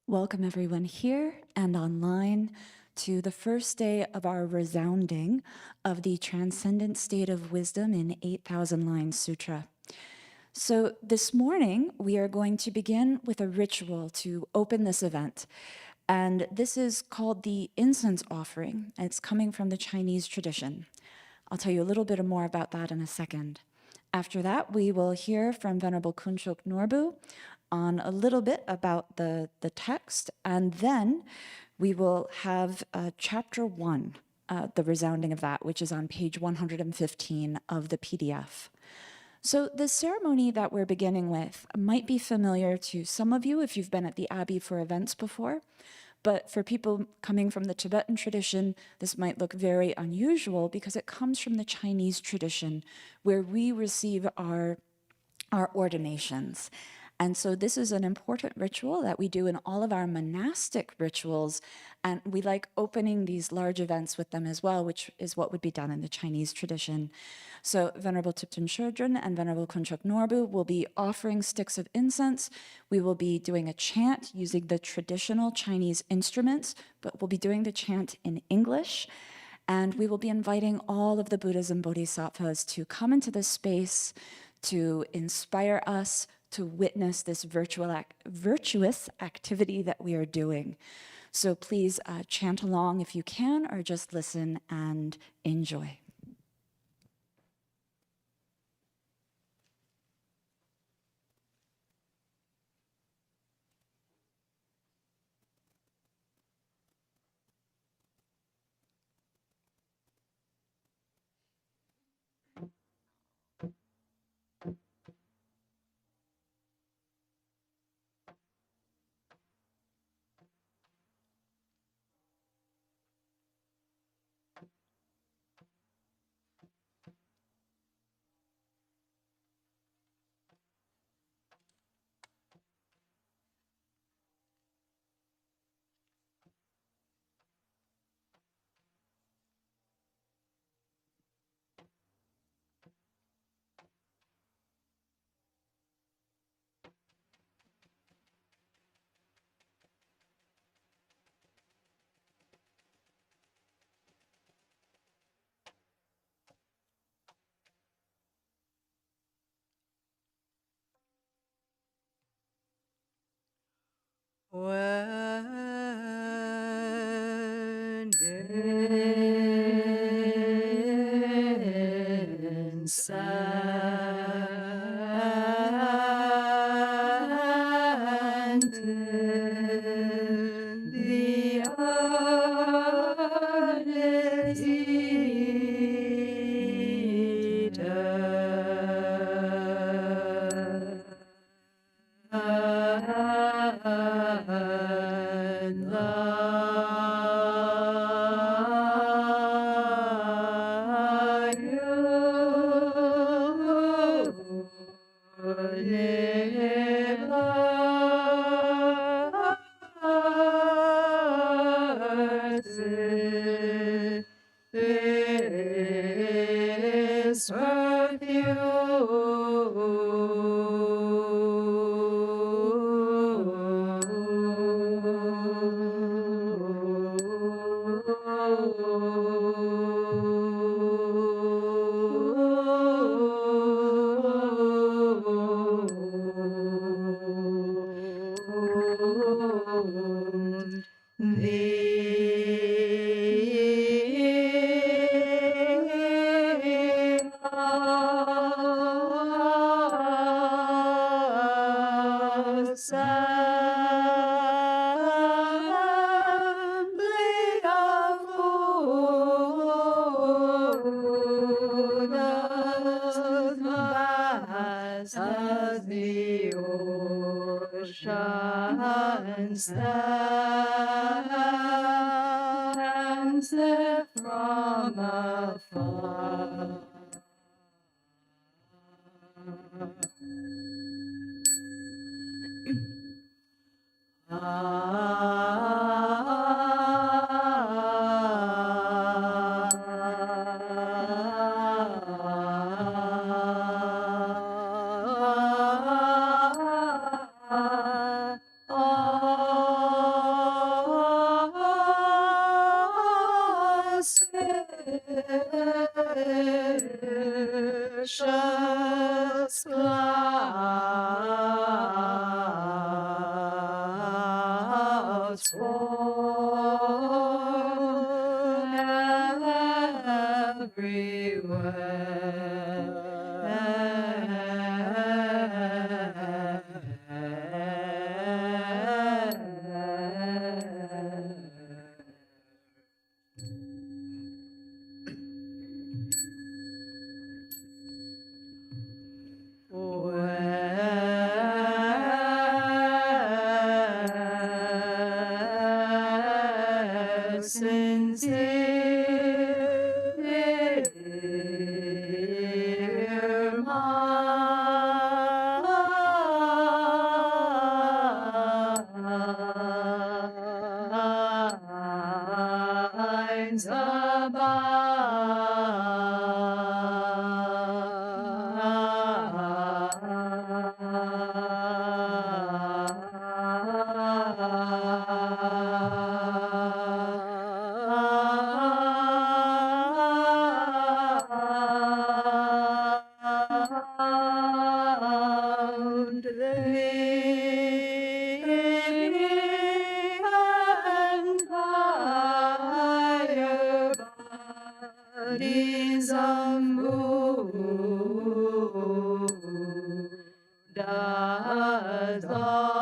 Welcome everyone here and online to the first day of our resounding of the Transcendent State of Wisdom in 8,000 Lines Sutra. So this morning, we are going to begin with a ritual to open this event. And this is called the incense offering. It's coming from the Chinese tradition. I'll tell you a little bit more about that in a second. After that, we will hear from Venerable Kunchok Norbu on a little bit about the text, and then we will have chapter 1, the resounding of that, which is on page 115 of the PDF. So the ceremony that we're beginning with might be familiar to some of you if you've been at the Abbey for events before, but for people coming from the Tibetan tradition, this might look very unusual because it comes from the Chinese tradition where we receive our ordinations. And so this is an important ritual that we do in all of our monastic rituals, and we like opening these large events with them as well, which is what would be done in the Chinese tradition. So Venerable Thupten Shodron and Venerable Kunchok Norbu will be offering sticks of incense. We will be doing a chant using the traditional Chinese instruments, but we'll be doing the chant in English. And we will be inviting all of the Buddhas and Bodhisattvas to come into this space to inspire us to witness this virtuous activity that we are doing. So please chant along if you can, or just listen and enjoy. When enchanted the as the ocean stands there from afar. precious clouds fall everywhere. Sincere minds abound and higher bodies of Buddhas all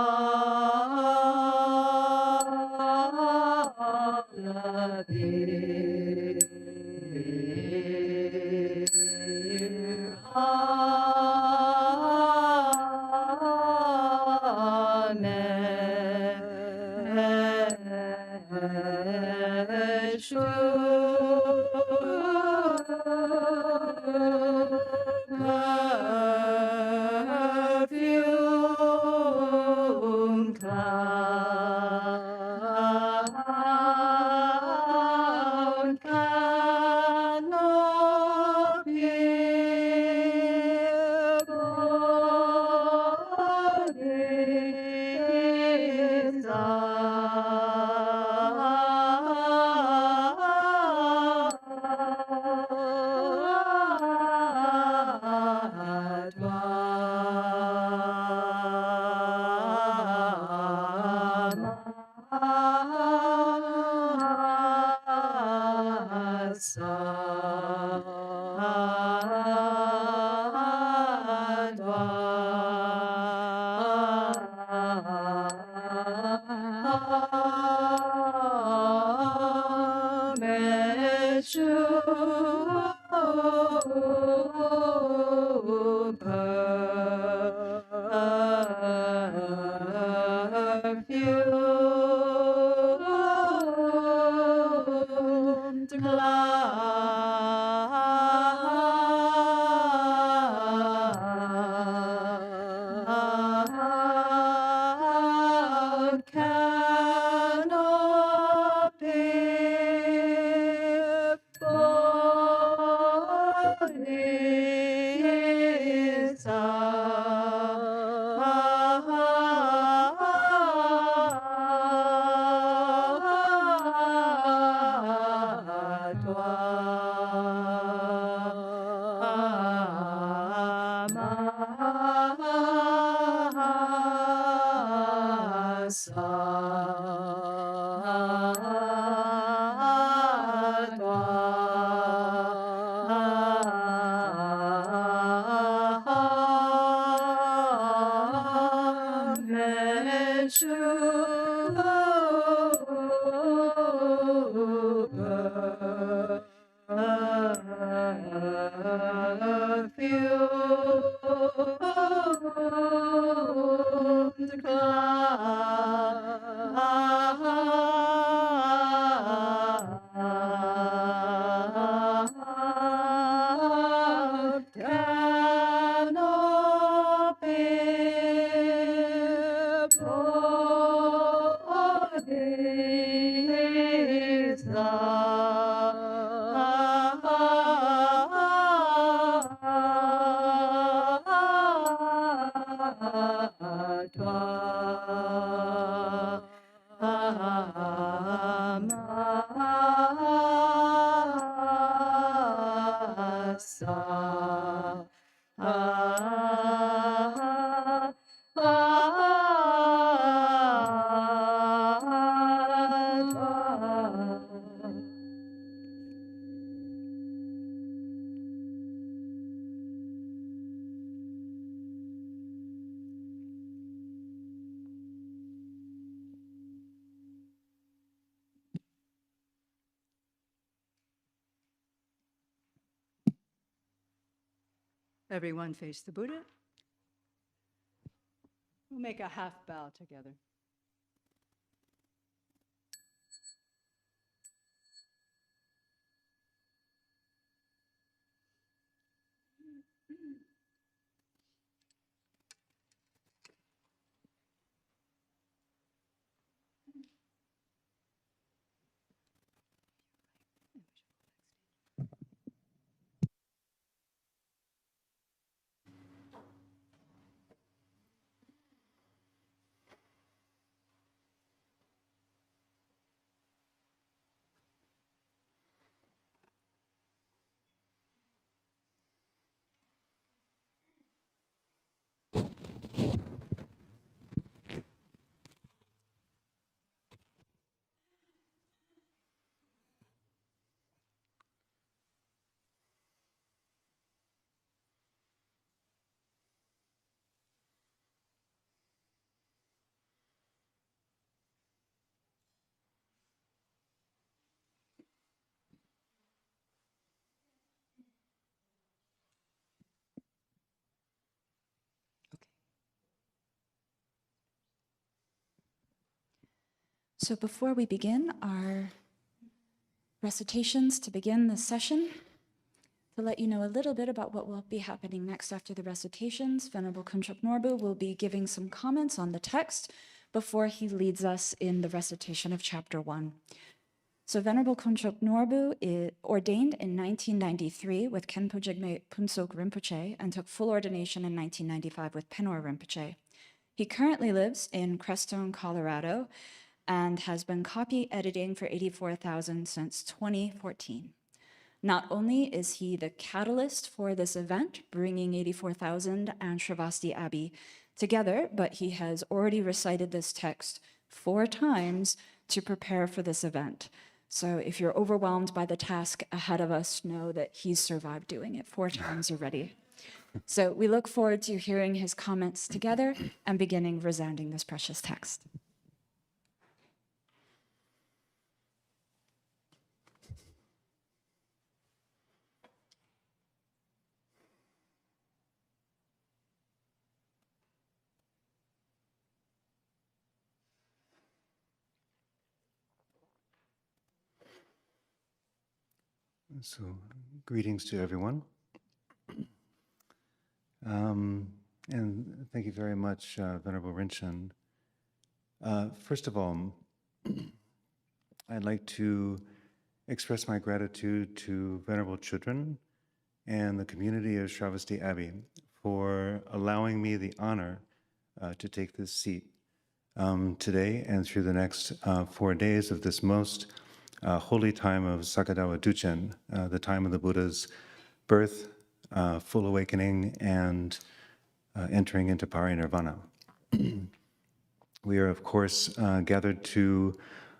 appear. Perfume cloud canopy bodies perfumed cloud canopy bodies perfumed cloud canopy bodies Sa Ah, ah, ah, ah. Everyone face the Buddha. We'll make a half bow together. So before we begin our recitations to begin this session, to let you know a little bit about what will be happening next after the recitations, Venerable Kunchup Norbu will be giving some comments on the text before he leads us in the recitation of chapter 1. So Venerable Kunchup Norbu is ordained in 1993 with Khenpo Jigme Punsok Rinpoche and took full ordination in 1995 with Penor Rinpoche. He currently lives in Crestone, Colorado, and has been copy editing for 84,000 since 2014. Not only is he the catalyst for this event, bringing 84,000 and Sravasti Abbey together, but he has already recited this text 4 times to prepare for this event. So if you're overwhelmed by the task ahead of us, know that he's survived doing it 4 times already. So we look forward to hearing his comments together and beginning resounding this precious text. So, greetings to everyone. And thank you very much, Venerable Rinchen. First of all, I'd like to express my gratitude to Venerable Chudran and the community of Sravasti Abbey for allowing me the honor to take this seat today and through the next 4 days of this most holy time of Saka Dawa Duchen, the time of the Buddha's birth, full awakening, and entering into parinirvana. We are, of course, gathered to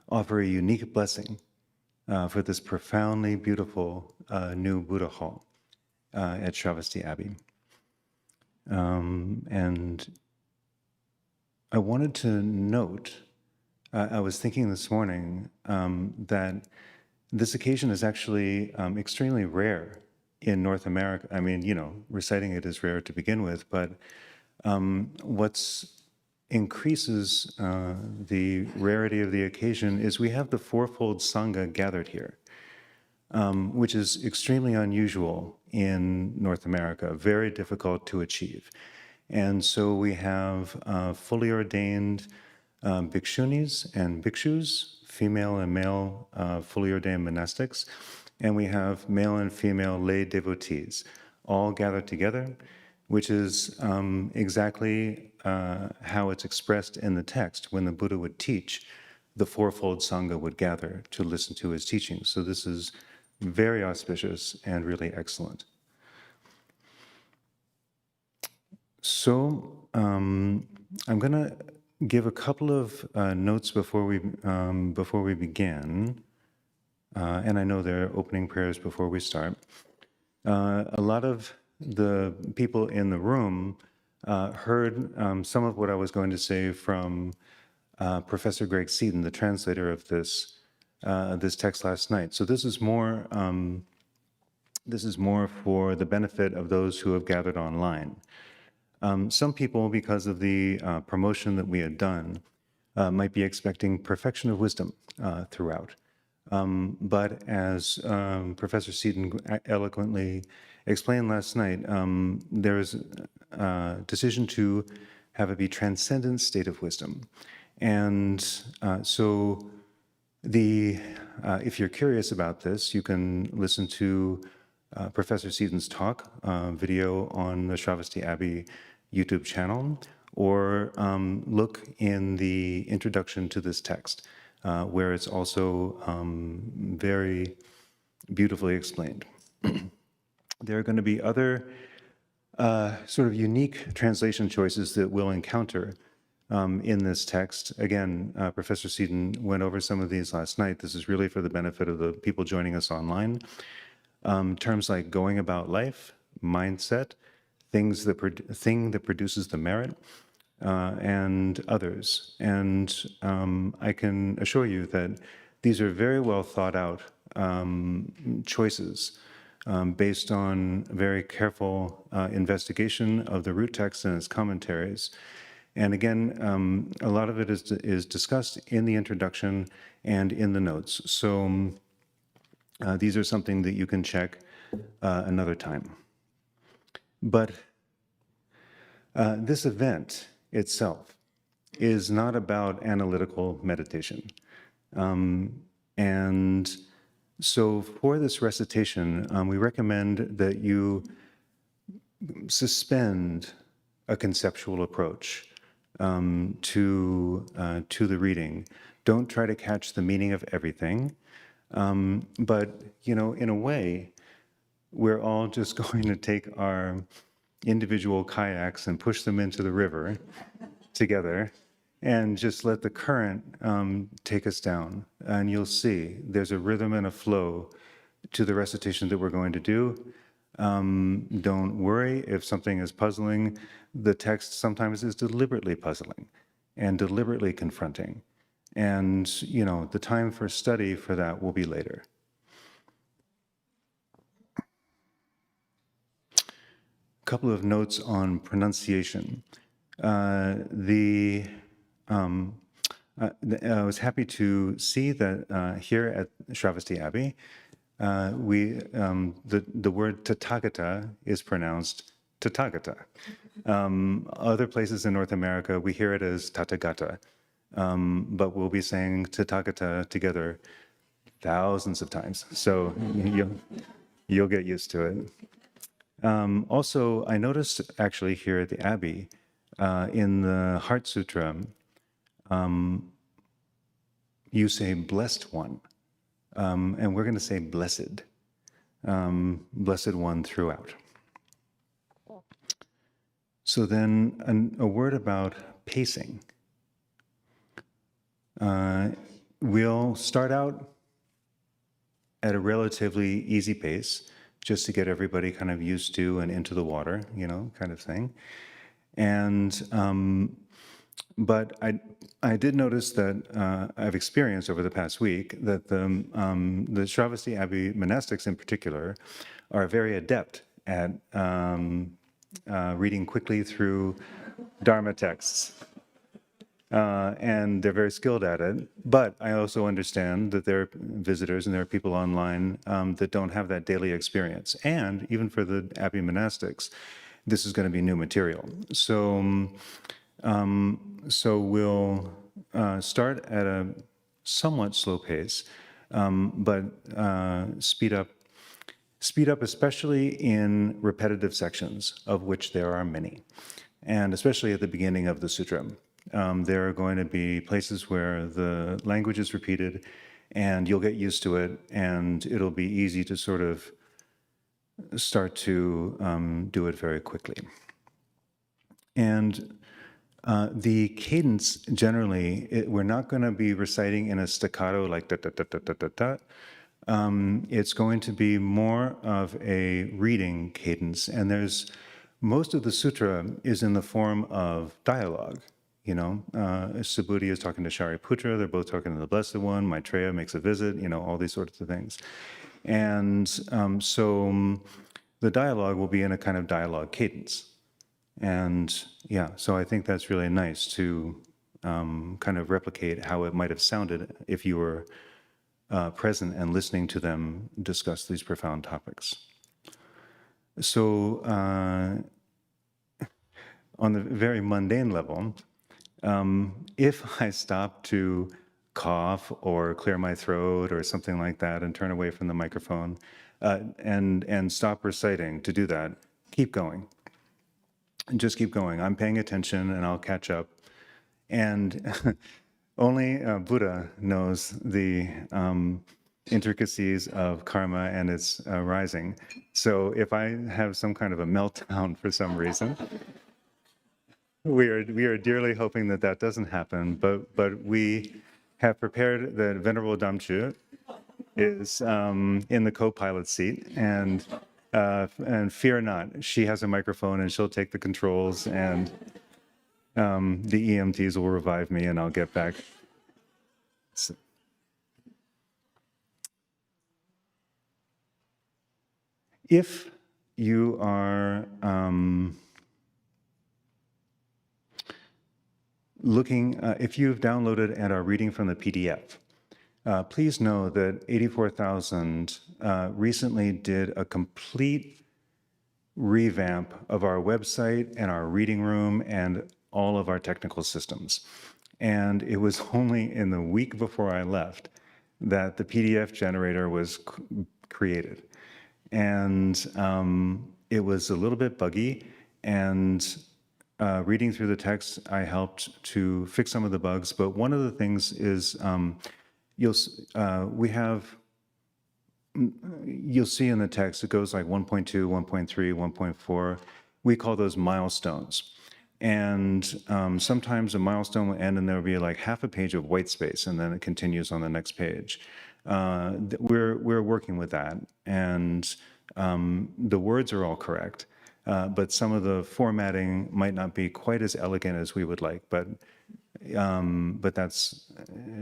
offer a unique blessing for this profoundly beautiful new Buddha hall at Sravasti Abbey. And I wanted to note, I was thinking this morning that this occasion is actually extremely rare in North America. I mean, reciting it is rare to begin with, but what's increases the rarity of the occasion is we have the fourfold Saṅgha gathered here, which is extremely unusual in North America, very difficult to achieve. And so we have fully ordained bhikshunis and bhikshus, female and male fully ordained monastics, and we have male and female lay devotees, all gathered together, which is exactly how it's expressed in the text. When the Buddha would teach, the fourfold Saṅgha would gather to listen to his teachings. So this is very auspicious and really excellent. I'm going to give a couple of notes before we begin, and I know there are opening prayers before we start. A lot of the people in the room heard some of what I was going to say from Professor Greg Seaton, the translator of this text last night. So this is more for the benefit of those who have gathered online. Some people, because of the promotion that we had done, might be expecting perfection of wisdom throughout. But as Professor Seaton eloquently explained last night, there is a decision to have it be transcendent state of wisdom. And so if you're curious about this, you can listen to Professor Seaton's talk video on the Sravasti Abbey YouTube channel, or look in the introduction to this text, where it's also very beautifully explained. There are going to be other sort of unique translation choices that we'll encounter in this text. Again, Professor Seaton went over some of these last night. This is really for the benefit of the people joining us online. Terms like going about life, mindset, thing that produces the merit, and others. And I can assure you that these are very well thought out choices based on very careful investigation of the root text and its commentaries. And again, a lot of it is discussed in the introduction and in the notes. So these are something that you can check another time. But this event itself is not about analytical meditation. And so for this recitation, we recommend that you suspend a conceptual approach to the reading. Don't try to catch the meaning of everything. But, in a way, we're all just going to take our individual kayaks and push them into the river together and just let the current take us down. And you'll see there's a rhythm and a flow to the recitation that we're going to do. Don't worry if something is puzzling. The text sometimes is deliberately puzzling and deliberately confronting. And, the time for study for that will be later. A couple of notes on pronunciation. I was happy to see that here at Sravasti Abbey, the word Tathāgata is pronounced Tathāgata. Other places in North America, we hear it as Tathāgata, but we'll be saying Tathāgata together thousands of times. So you'll get used to it. Also, I noticed actually here at the Abbey, in the Heart Sutra, you say blessed one, and we're going to say blessed, blessed one throughout. So then a word about pacing. We'll start out at a relatively easy pace, just to get everybody kind of used to and into the water, kind of thing. And but I did notice that I've experienced over the past week that the Sravasti Abbey monastics in particular are very adept at reading quickly through Dharma texts. And they're very skilled at it. But I also understand that there are visitors and there are people online that don't have that daily experience. And even for the Abbey monastics, this is going to be new material. So, we'll start at a somewhat slow pace, but speed up especially in repetitive sections, of which there are many, and especially at the beginning of the sutra. There are going to be places where the language is repeated and you'll get used to it, and it'll be easy to sort of start to do it very quickly. And the cadence, generally, we're not going to be reciting in a staccato like da da da da da da da. It's going to be more of a reading cadence. And most of the sutra is in the form of dialogue. Subhuti is talking to Shariputra, they're both talking to the Blessed One, Maitreya makes a visit, all these sorts of things. And so the dialogue will be in a kind of dialogue cadence. And yeah, so I think that's really nice to kind of replicate how it might have sounded if you were present and listening to them discuss these profound topics. So on the very mundane level, if I stop to cough or clear my throat or something like that and turn away from the microphone and stop reciting to do that, keep going. And just keep going. I'm paying attention and I'll catch up. And only Buddha knows the intricacies of karma and its rising. So if I have some kind of a meltdown for some reason, we are dearly hoping that that doesn't happen, but we have prepared that Venerable Damchu is in the co-pilot seat, and fear not, she has a microphone and she'll take the controls, and the EMTs will revive me and I'll get back. So, if you are if you've downloaded and are reading from the PDF, please know that 84,000 recently did a complete revamp of our website and our reading room and all of our technical systems. And it was only in the week before I left that the PDF generator was created. And it was a little bit buggy, and reading through the text, I helped to fix some of the bugs. But one of the things is you'll see in the text, it goes like 1.2, 1.3, 1.4. We call those milestones. And sometimes a milestone will end and there will be like half a page of white space, and then it continues on the next page. We're working with that, and the words are all correct, but some of the formatting might not be quite as elegant as we would like. But that's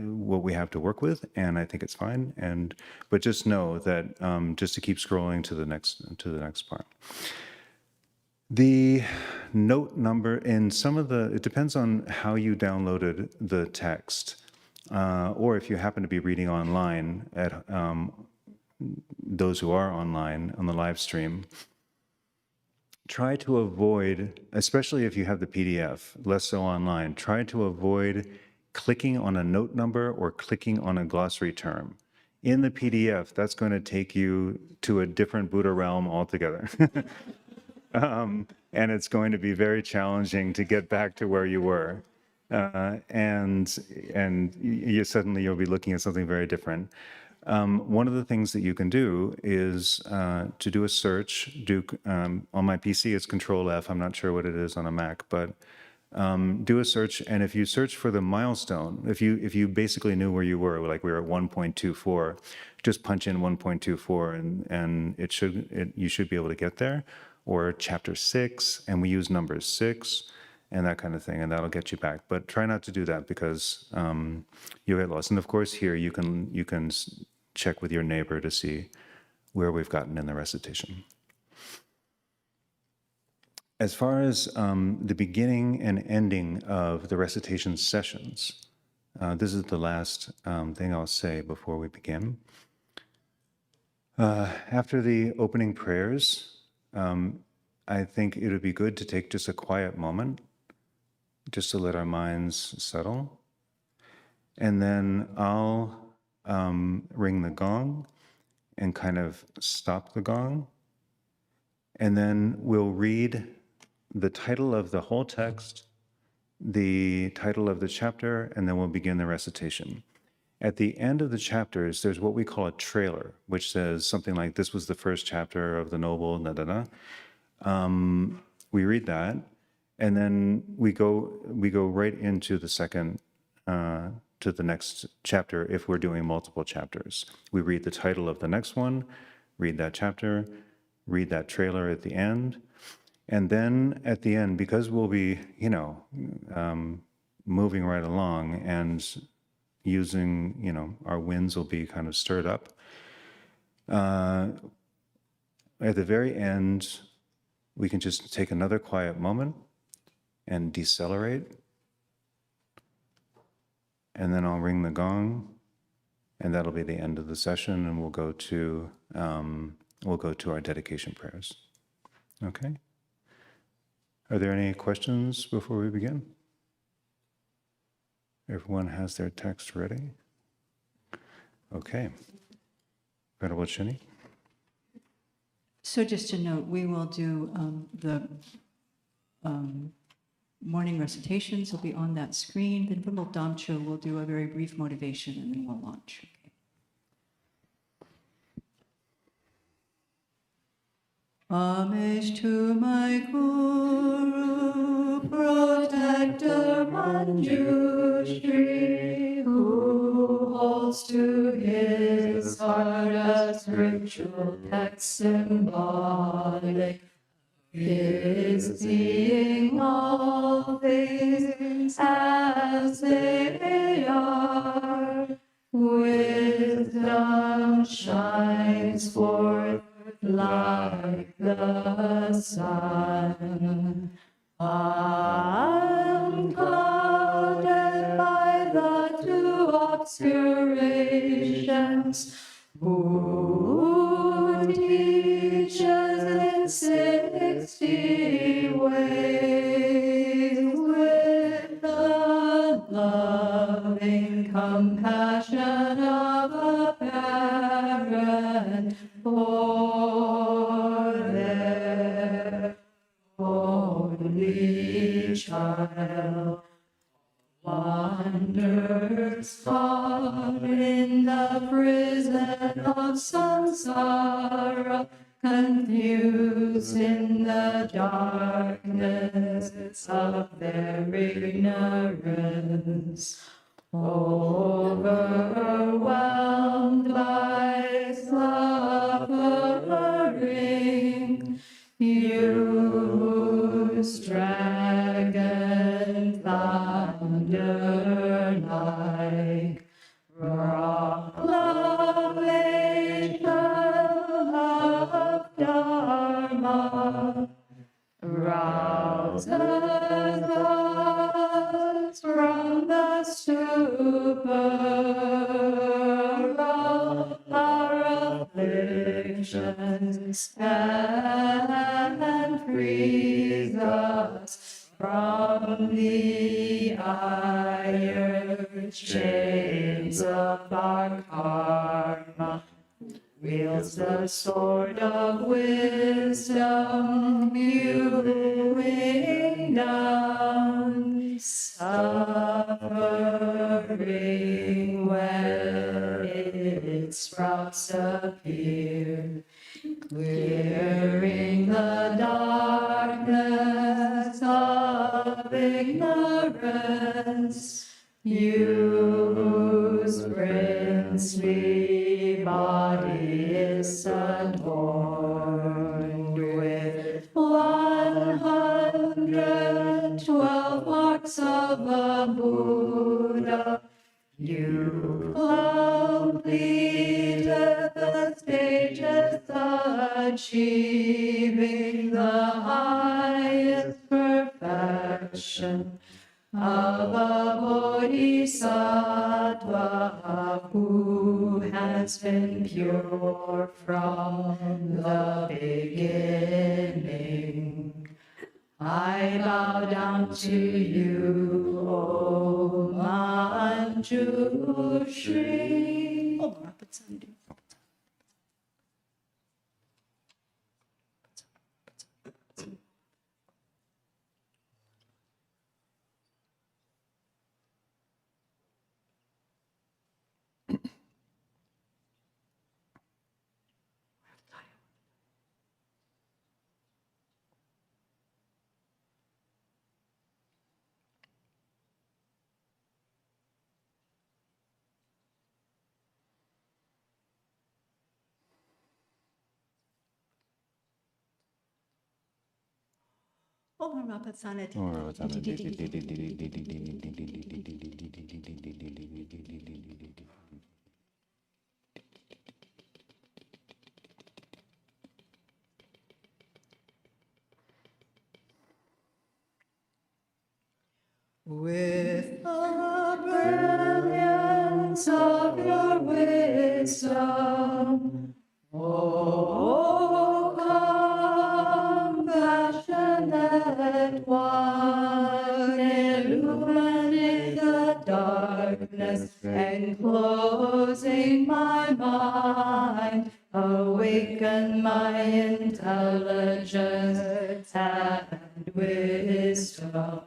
what we have to work with, and I think it's fine. But just know that just to keep scrolling to the next part. The note number in it depends on how you downloaded the text, or if you happen to be reading online at those who are online on the live stream. Try to avoid, especially if you have the PDF, less so online, try to avoid clicking on a note number or clicking on a glossary term. In the PDF, that's going to take you to a different Buddha realm altogether. And it's going to be very challenging to get back to where you were. And you'll be looking at something very different. One of the things that you can do is to do a search. On my PC, it's Control F. I'm not sure what it is on a Mac, but do a search. And if you search for the milestone, if you basically knew where you were, like we were at 1.24, just punch in 1.24, and you should be able to get there. Or chapter 6, and we use numbers 6 and that kind of thing, and that'll get you back. But try not to do that because you'll get lost. And of course, here you can check with your neighbor to see where we've gotten in the recitation. As far as the beginning and ending of the recitation sessions, this is the last thing I'll say before we begin. After the opening prayers, I think it would be good to take just a quiet moment, just to let our minds settle. And then I'll ring the gong and kind of stop the gong. And then we'll read the title of the whole text, the title of the chapter, and then we'll begin the recitation. At the end of the chapters, there's what we call a trailer, which says something like, this was the first chapter of the Noble, da-da-da. We read that, And then we go right into the second, to the next chapter if we're doing multiple chapters. We read the title of the next one, read that chapter, read that trailer at the end, and then at the end, because we'll be, moving right along and using, our winds will be kind of stirred up. At the very end, we can just take another quiet moment and decelerate. And then I'll ring the gong, and that'll be the end of the session, and we'll go to our dedication prayers. Okay? Are there any questions before we begin? Everyone has their text ready? Okay. Venerable Chinny? So just to note, we will do the morning recitations will be on that screen. Then Venerable Damcho will do a very brief motivation, and then we'll launch. Okay. Homage to my Guru, protector Manjushri, who holds to his heart a spiritual text symbolic, is seeing all things as they are. Wisdom shines forth like the sun. Unclouded by the two obscurations, who teaches in 60 ways with the loving compassion of a parent for their only child. Wanders far in the prison of samsara, confused in the darkness of their ignorance, overwhelmed by suffering, use dragon thunder like proclamation of Dharma, rouses us from the stupor of our afflictions and frees us from the iron chains of our karma. Wields the sword of wisdom, hewing down suffering where its sprouts appear, clearing the darkness of ignorance. Whose princely body is adorned with 112 marks of a Buddha. You completed the stages, achieving the highest perfection of a bodhisattva who has been pure from the beginning. I bow down to you, O Manjushri. With the brilliance of your wisdom, O compassionate one, illuminate the darkness enclosing my mind, awaken my intelligence and wisdom.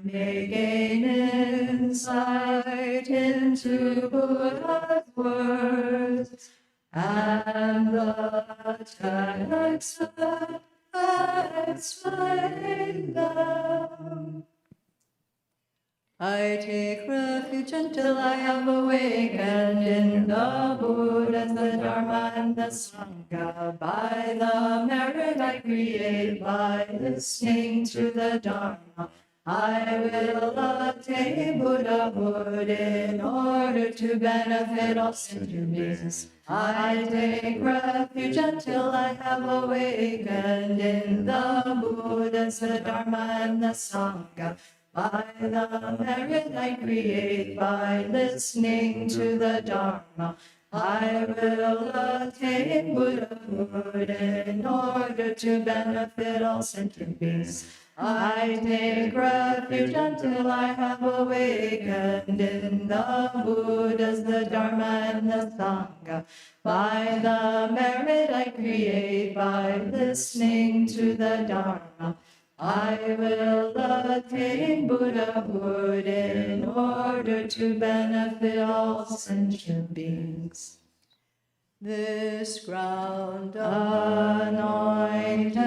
May gain insight into Buddha's words and the texts that explain them. I take refuge until I have awakened in the Buddhas, the Dharma, and the Saṅgha. By the merit I create by listening to the Dharma, I will attain Buddhahood in order to benefit all sentient beings. I take refuge until I have awakened in the Buddhas, the Dharma, and the Saṅgha. By the merit I create by listening to the Dharma, I will attain Buddhahood in order to benefit all sentient beings. I take refuge until I have awakened in the Buddhas, the Dharma, and the Saṅgha. By the merit I create by listening to the Dharma, I will attain Buddhahood in order to benefit all sentient beings. This ground anointed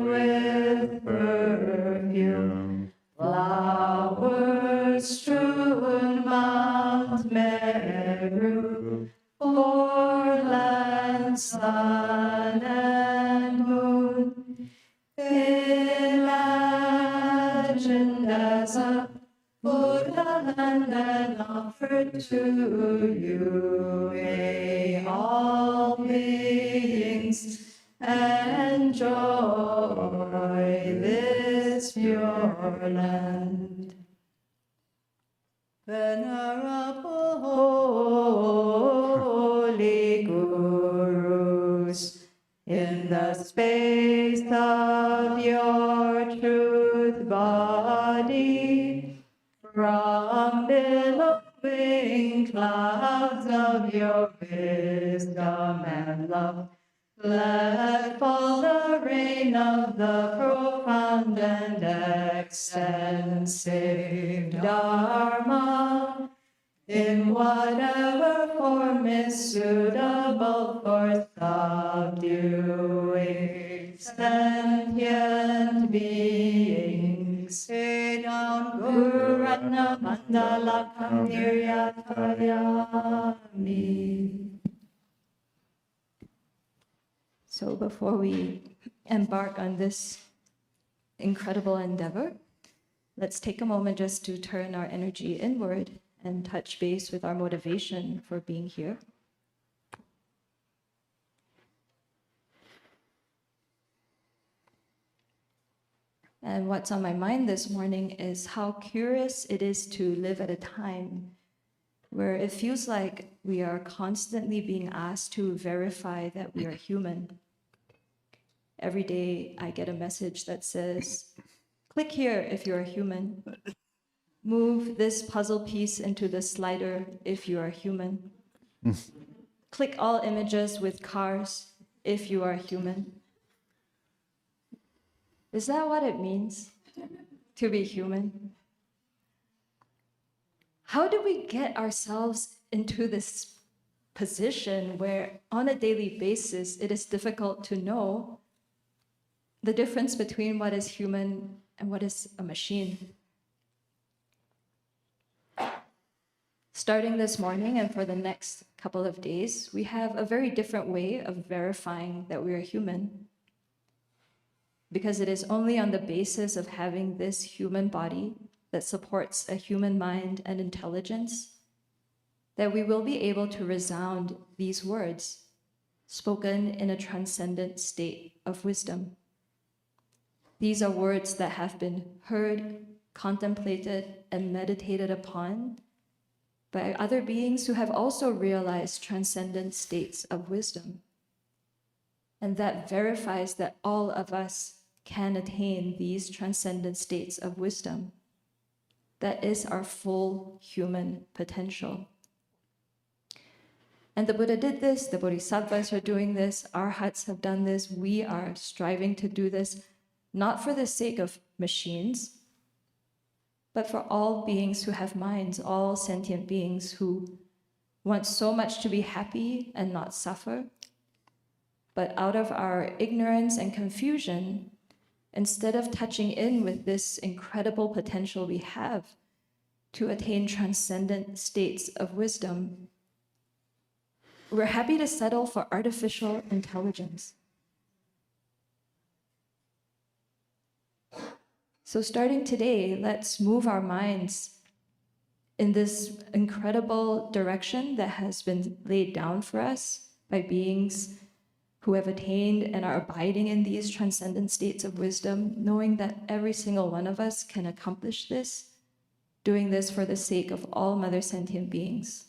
with perfume, flowers strewn Mount Meru, foreland, sun and moon, imagined as a Buddha land and offered to you. May all beings enjoy this pure land. Venerable holy gurus, in the space of your truth body, from billowing clouds of your wisdom and love, let fall the rain of the profound and extensive Dharma, in whatever form is suitable for subduing sentient beings. Say down Gurana Mandala Kamniryatayami. So before we embark on this incredible endeavor, let's take a moment just to turn our energy inward and touch base with our motivation for being here. And what's on my mind this morning is how curious it is to live at a time where it feels like we are constantly being asked to verify that we are human. Every day I get a message that says, click here if you're a human. Move this puzzle piece into the slider if you are human. Click all images with cars if you are human. Is that what it means to be human? How do we get ourselves into this position where on a daily basis it is difficult to know the difference between what is human and what is a machine? Starting this morning and for the next couple of days, we have a very different way of verifying that we are human. because it is only on the basis of having this human body that supports a human mind and intelligence that we will be able to resound these words spoken in a transcendent state of wisdom. These are words that have been heard, contemplated, and meditated upon by other beings who have also realized transcendent states of wisdom. And that verifies that all of us can attain these transcendent states of wisdom. That is our full human potential. And the Buddha did this, the Bodhisattvas are doing this, arhats have done this, we are striving to do this, not for the sake of machines, but for all beings who have minds, all sentient beings who want so much to be happy and not suffer. But out of our ignorance and confusion, instead of touching in with this incredible potential we have to attain transcendent states of wisdom, we're happy to settle for artificial intelligence. So starting today, let's move our minds in this incredible direction that has been laid down for us by beings who have attained and are abiding in these transcendent states of wisdom, knowing that every single one of us can accomplish this, doing this for the sake of all mother sentient beings.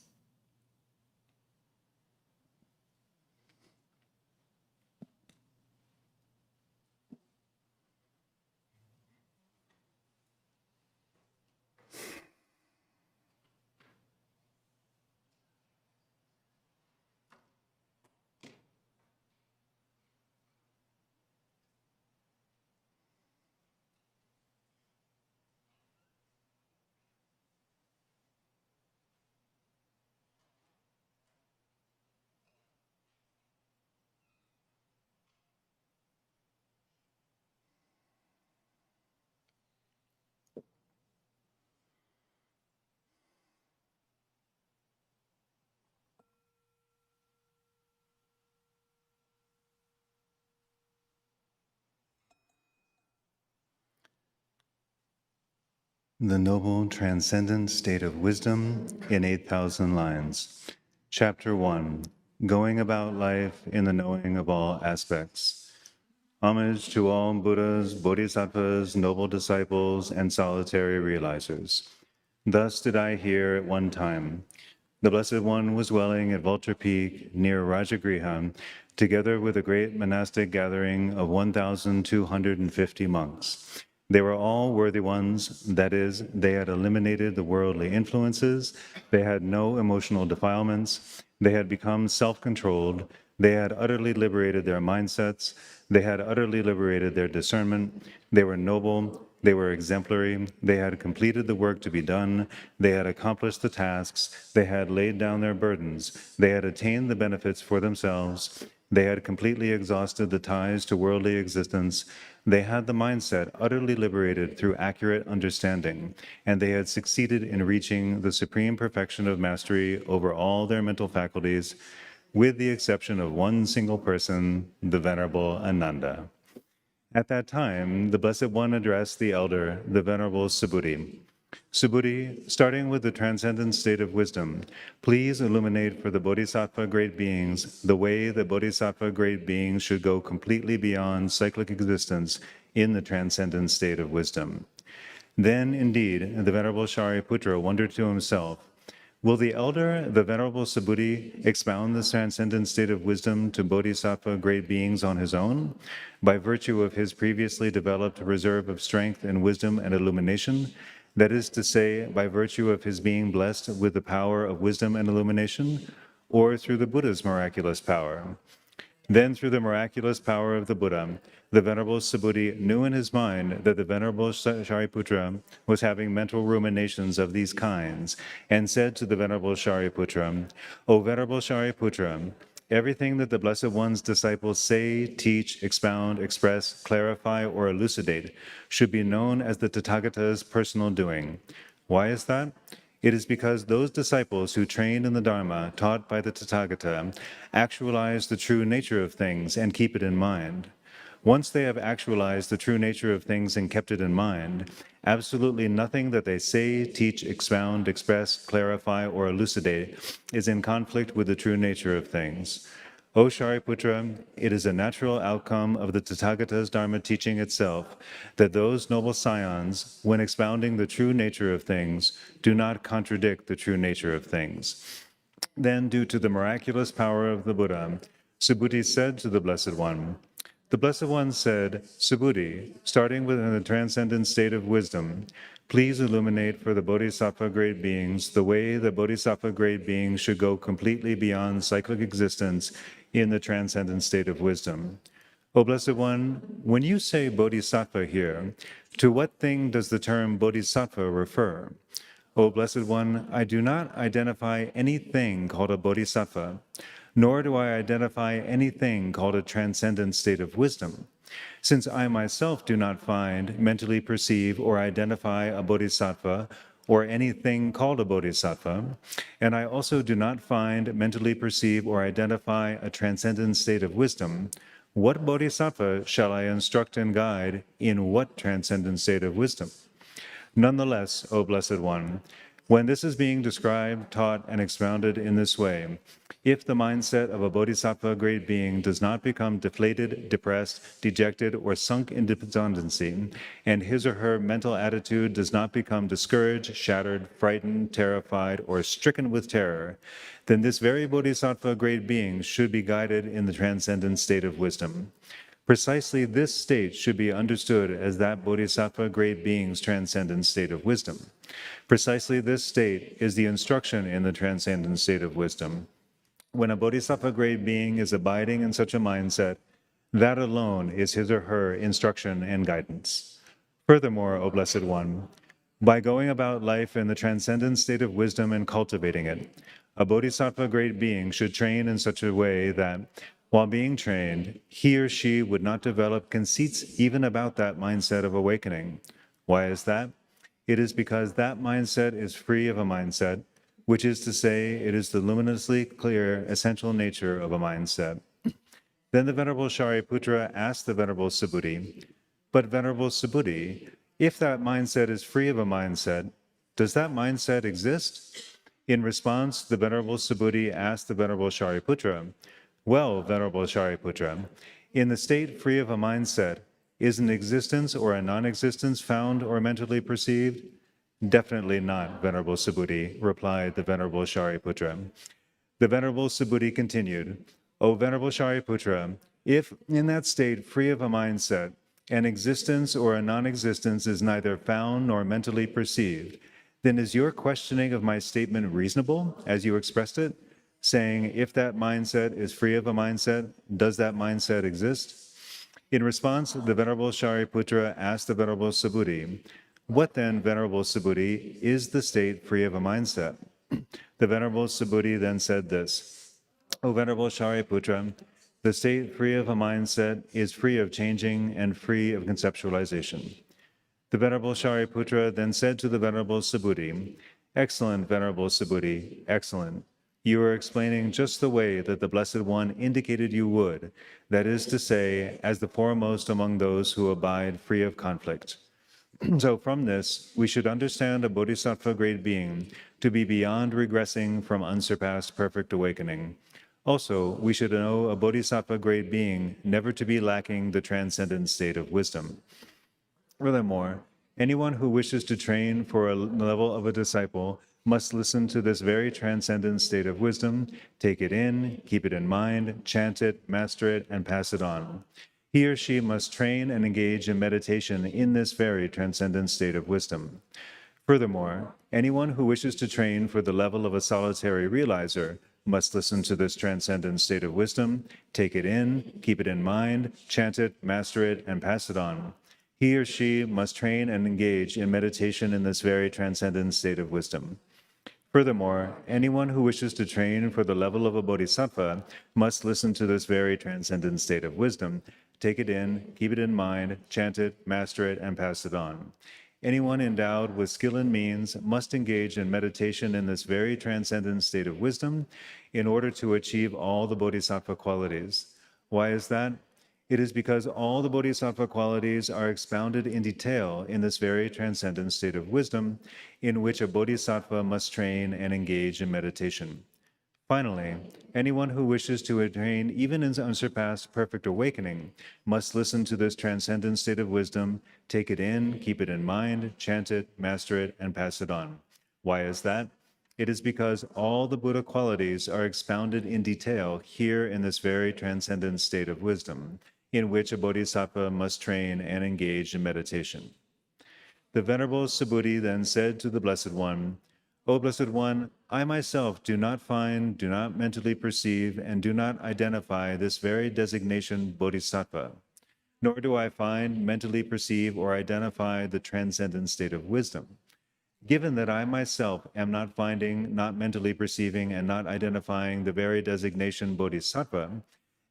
The Noble Transcendent State of Wisdom in 8,000 Lines. Chapter 1, Going About Life in the Knowing of All Aspects. Homage to all Buddhas, Bodhisattvas, noble disciples, and solitary realizers. Thus did I hear at one time. The Blessed One was dwelling at Vulture Peak near Rajagriha, together with a great monastic gathering of 1,250 monks. They were all worthy ones, that is, they had eliminated the worldly influences, they had no emotional defilements, they had become self-controlled, they had utterly liberated their mindsets, they had utterly liberated their discernment, they were noble, they were exemplary, they had completed the work to be done, they had accomplished the tasks, they had laid down their burdens, they had attained the benefits for themselves, they had completely exhausted the ties to worldly existence, they had the mindset utterly liberated through accurate understanding, and they had succeeded in reaching the supreme perfection of mastery over all their mental faculties, with the exception of one single person, the Venerable Ānanda. At that time, the Blessed One addressed the elder, the Venerable Subhuti. Subhuti, starting with the transcendent state of wisdom, please illuminate for the Bodhisattva great beings the way the Bodhisattva great beings should go completely beyond cyclic existence in the transcendent state of wisdom. Then, indeed, the Venerable Shariputra wondered to himself, will the elder, the Venerable Subhuti, expound this transcendent state of wisdom to Bodhisattva great beings on his own, by virtue of his previously developed reserve of strength and wisdom and illumination, that is to say, by virtue of his being blessed with the power of wisdom and illumination, or through the Buddha's miraculous power? Then, through the miraculous power of the Buddha, the Venerable Subhuti knew in his mind that the Venerable Shariputra was having mental ruminations of these kinds, and said to the Venerable Shariputra, O Venerable Shariputra, everything that the Blessed One's disciples say, teach, expound, express, clarify, or elucidate should be known as the Tathāgata's personal doing. Why is that? It is because those disciples who trained in the Dharma taught by the Tathāgata actualize the true nature of things and keep it in mind. Once they have actualized the true nature of things and kept it in mind, absolutely nothing that they say, teach, expound, express, clarify, or elucidate is in conflict with the true nature of things. O Shariputra, it is a natural outcome of the Tathāgata's Dharma teaching itself that those noble scions, when expounding the true nature of things, do not contradict the true nature of things. Then, due to the miraculous power of the Buddha, Subhuti said to the Blessed One, the Blessed One said, Subhuti, starting within the transcendent state of wisdom, please illuminate for the Bodhisattva grade beings the way the Bodhisattva grade beings should go completely beyond cyclic existence in the transcendent state of wisdom. O Blessed One, when you say Bodhisattva here, to what thing does the term Bodhisattva refer? O Blessed One, I do not identify anything called a Bodhisattva, nor do I identify anything called a transcendent state of wisdom. Since I myself do not find, mentally perceive, or identify a Bodhisattva or anything called a Bodhisattva, and I also do not find, mentally perceive, or identify a transcendent state of wisdom, what Bodhisattva shall I instruct and guide in what transcendent state of wisdom? Nonetheless, O Blessed One, when this is being described, taught, and expounded in this way, if the mindset of a bodhisattva grade being does not become deflated, depressed, dejected, or sunk into despondency, and his or her mental attitude does not become discouraged, shattered, frightened, terrified, or stricken with terror, then this very bodhisattva grade being should be guided in the transcendent state of wisdom. Precisely this state should be understood as that bodhisattva grade being's transcendent state of wisdom. Precisely this state is the instruction in the transcendent state of wisdom. When a bodhisattva grade being is abiding in such a mindset, that alone is his or her instruction and guidance. Furthermore, O Blessed One, by going about life in the transcendent state of wisdom and cultivating it, a bodhisattva grade being should train in such a way that, while being trained, he or she would not develop conceits even about that mindset of awakening. Why is that? It is because that mindset is free of a mindset, which is to say, it is the luminously clear essential nature of a mindset. Then the Venerable Shariputra asked the Venerable Subhuti, but Venerable Subhuti, if that mindset is free of a mindset, does that mindset exist? In response, the Venerable Subhuti asked the Venerable Shariputra, well, Venerable Shariputra, in the state free of a mindset, is an existence or a non-existence found or mentally perceived? Definitely not, Venerable Subhuti, replied the Venerable Shariputra. The Venerable Subhuti continued, O Venerable Shariputra, if in that state free of a mindset, an existence or a non-existence is neither found nor mentally perceived, then is your questioning of my statement reasonable, as you expressed it, saying if that mindset is free of a mindset, does that mindset exist? In response, the Venerable Shariputra asked the Venerable Subhuti, what then, Venerable Subhuti, is the state free of a mindset? The Venerable Subhuti then said this, O Venerable Shariputra, the state free of a mindset is free of changing and free of conceptualization. The Venerable Shariputra then said to the Venerable Subhuti, excellent, Venerable Subhuti, excellent. You are explaining just the way that the Blessed One indicated you would, that is to say, as the foremost among those who abide free of conflict. So from this, we should understand a bodhisattva grade being to be beyond regressing from unsurpassed perfect awakening. Also, we should know a bodhisattva grade being never to be lacking the transcendent state of wisdom. Furthermore, anyone who wishes to train for a level of a disciple must listen to this very transcendent state of wisdom, take it in, keep it in mind, chant it, master it, and pass it on. He or she must train and engage in meditation in this very transcendent state of wisdom. Furthermore, anyone who wishes to train for the level of a solitary realizer must listen to this transcendent state of wisdom, take it in, keep it in mind, chant it, master it, and pass it on. He or she must train and engage in meditation in this very transcendent state of wisdom. Furthermore, anyone who wishes to train for the level of a bodhisattva must listen to this very transcendent state of wisdom, take it in, keep it in mind, chant it, master it, and pass it on. Anyone endowed with skill and means must engage in meditation in this very transcendent state of wisdom in order to achieve all the bodhisattva qualities. Why is that? It is because all the bodhisattva qualities are expounded in detail in this very transcendent state of wisdom, in which a bodhisattva must train and engage in meditation. Finally, anyone who wishes to attain even in unsurpassed perfect awakening must listen to this transcendent state of wisdom, take it in, keep it in mind, chant it, master it, and pass it on. Why is that? It is because all the Buddha qualities are expounded in detail here in this very transcendent state of wisdom, in which a bodhisattva must train and engage in meditation. The Venerable Subhuti then said to the Blessed One, O Blessed One, I myself do not find, do not mentally perceive, and do not identify this very designation bodhisattva, nor do I find, mentally perceive, or identify the transcendent state of wisdom. Given that I myself am not finding, not mentally perceiving, and not identifying the very designation bodhisattva,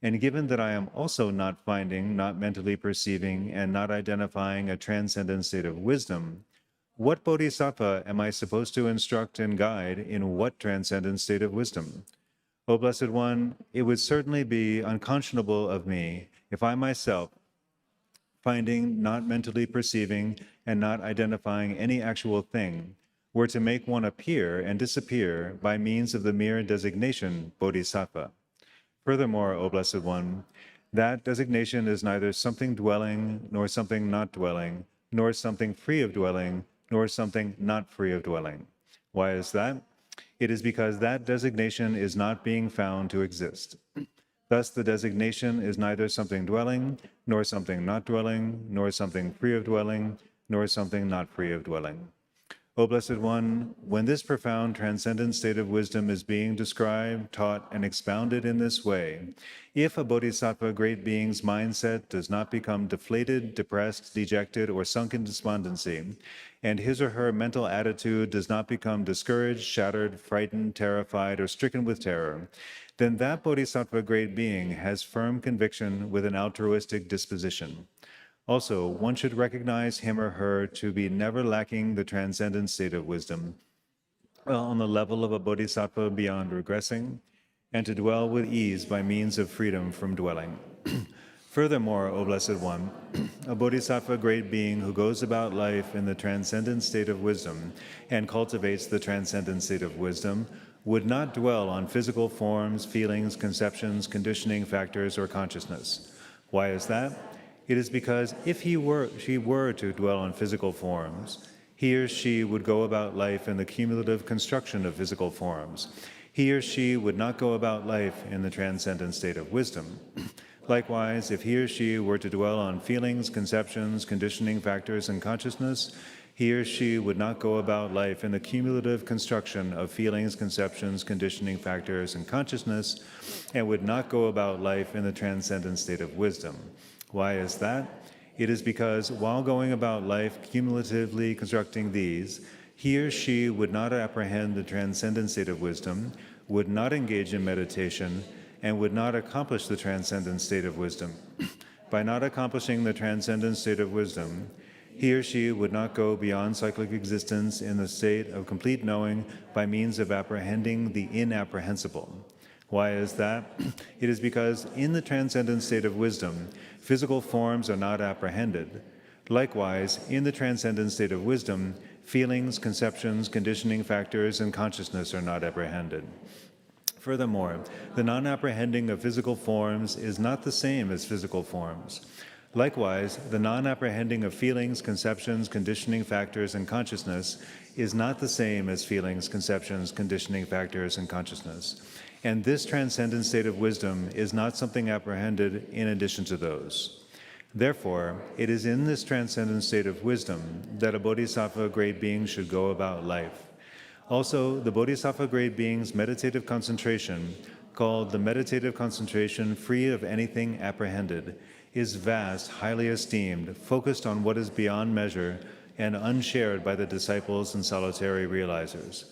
and given that I am also not finding, not mentally perceiving, and not identifying a transcendent state of wisdom, what bodhisattva am I supposed to instruct and guide in what transcendent state of wisdom? O Blessed One, it would certainly be unconscionable of me if I myself, finding, not mentally perceiving, and not identifying any actual thing, were to make one appear and disappear by means of the mere designation bodhisattva. Furthermore, O Blessed One, that designation is neither something dwelling, nor something not dwelling, nor something free of dwelling, nor something not free of dwelling. Why is that? It is because that designation is not being found to exist. Thus, the designation is neither something dwelling, nor something not dwelling, nor something free of dwelling, nor something not free of dwelling. O Blessed One, when this profound transcendent state of wisdom is being described, taught, and expounded in this way, if a bodhisattva great being's mindset does not become deflated, depressed, dejected, or sunk in despondency, and his or her mental attitude does not become discouraged, shattered, frightened, terrified, or stricken with terror, then that bodhisattva great being has firm conviction with an altruistic disposition. Also, one should recognize him or her to be never lacking the transcendent state of wisdom, on the level of a bodhisattva beyond regressing, and to dwell with ease by means of freedom from dwelling. Furthermore, O Blessed One, a bodhisattva great being who goes about life in the transcendent state of wisdom and cultivates the transcendent state of wisdom would not dwell on physical forms, feelings, conceptions, conditioning factors, or consciousness. Why is that? It is because if she were to dwell on physical forms, he or she would go about life in the cumulative construction of physical forms. He or she would not go about life in the transcendent state of wisdom. Likewise, if he or she were to dwell on feelings, conceptions, conditioning factors, and consciousness, he or she would not go about life in the cumulative construction of feelings, conceptions, conditioning factors, and consciousness, and would not go about life in the transcendent state of wisdom. Why is that? It is because while going about life cumulatively constructing these, he or she would not apprehend the transcendent state of wisdom, would not engage in meditation, and would not accomplish the transcendent state of wisdom. By not accomplishing the transcendent state of wisdom, he or she would not go beyond cyclic existence in the state of complete knowing by means of apprehending the inapprehensible. Why is that? It is because in the transcendent state of wisdom, physical forms are not apprehended. Likewise, in the transcendent state of wisdom, feelings, conceptions, conditioning factors, and consciousness are not apprehended. Furthermore, the non-apprehending of physical forms is not the same as physical forms. Likewise, the non-apprehending of feelings, conceptions, conditioning factors, and consciousness is not the same as feelings, conceptions, conditioning factors, and consciousness. And this transcendent state of wisdom is not something apprehended in addition to those. Therefore, it is in this transcendent state of wisdom that a bodhisattva great being should go about life. Also, the bodhisattva great being's meditative concentration, called the meditative concentration free of anything apprehended, is vast, highly esteemed, focused on what is beyond measure, and unshared by the disciples and solitary realizers.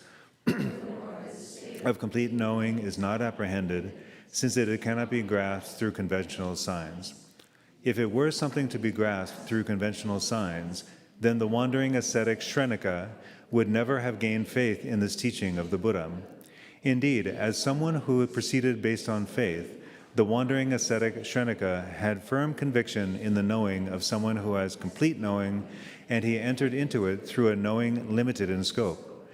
Of complete knowing is not apprehended, since it cannot be grasped through conventional signs. If it were something to be grasped through conventional signs, then the wandering ascetic Shrenika would never have gained faith in this teaching of the Buddha. Indeed, as someone who proceeded based on faith, The wandering ascetic Shrenika had firm conviction in the knowing of someone who has complete knowing, and he entered into it through a knowing limited in scope.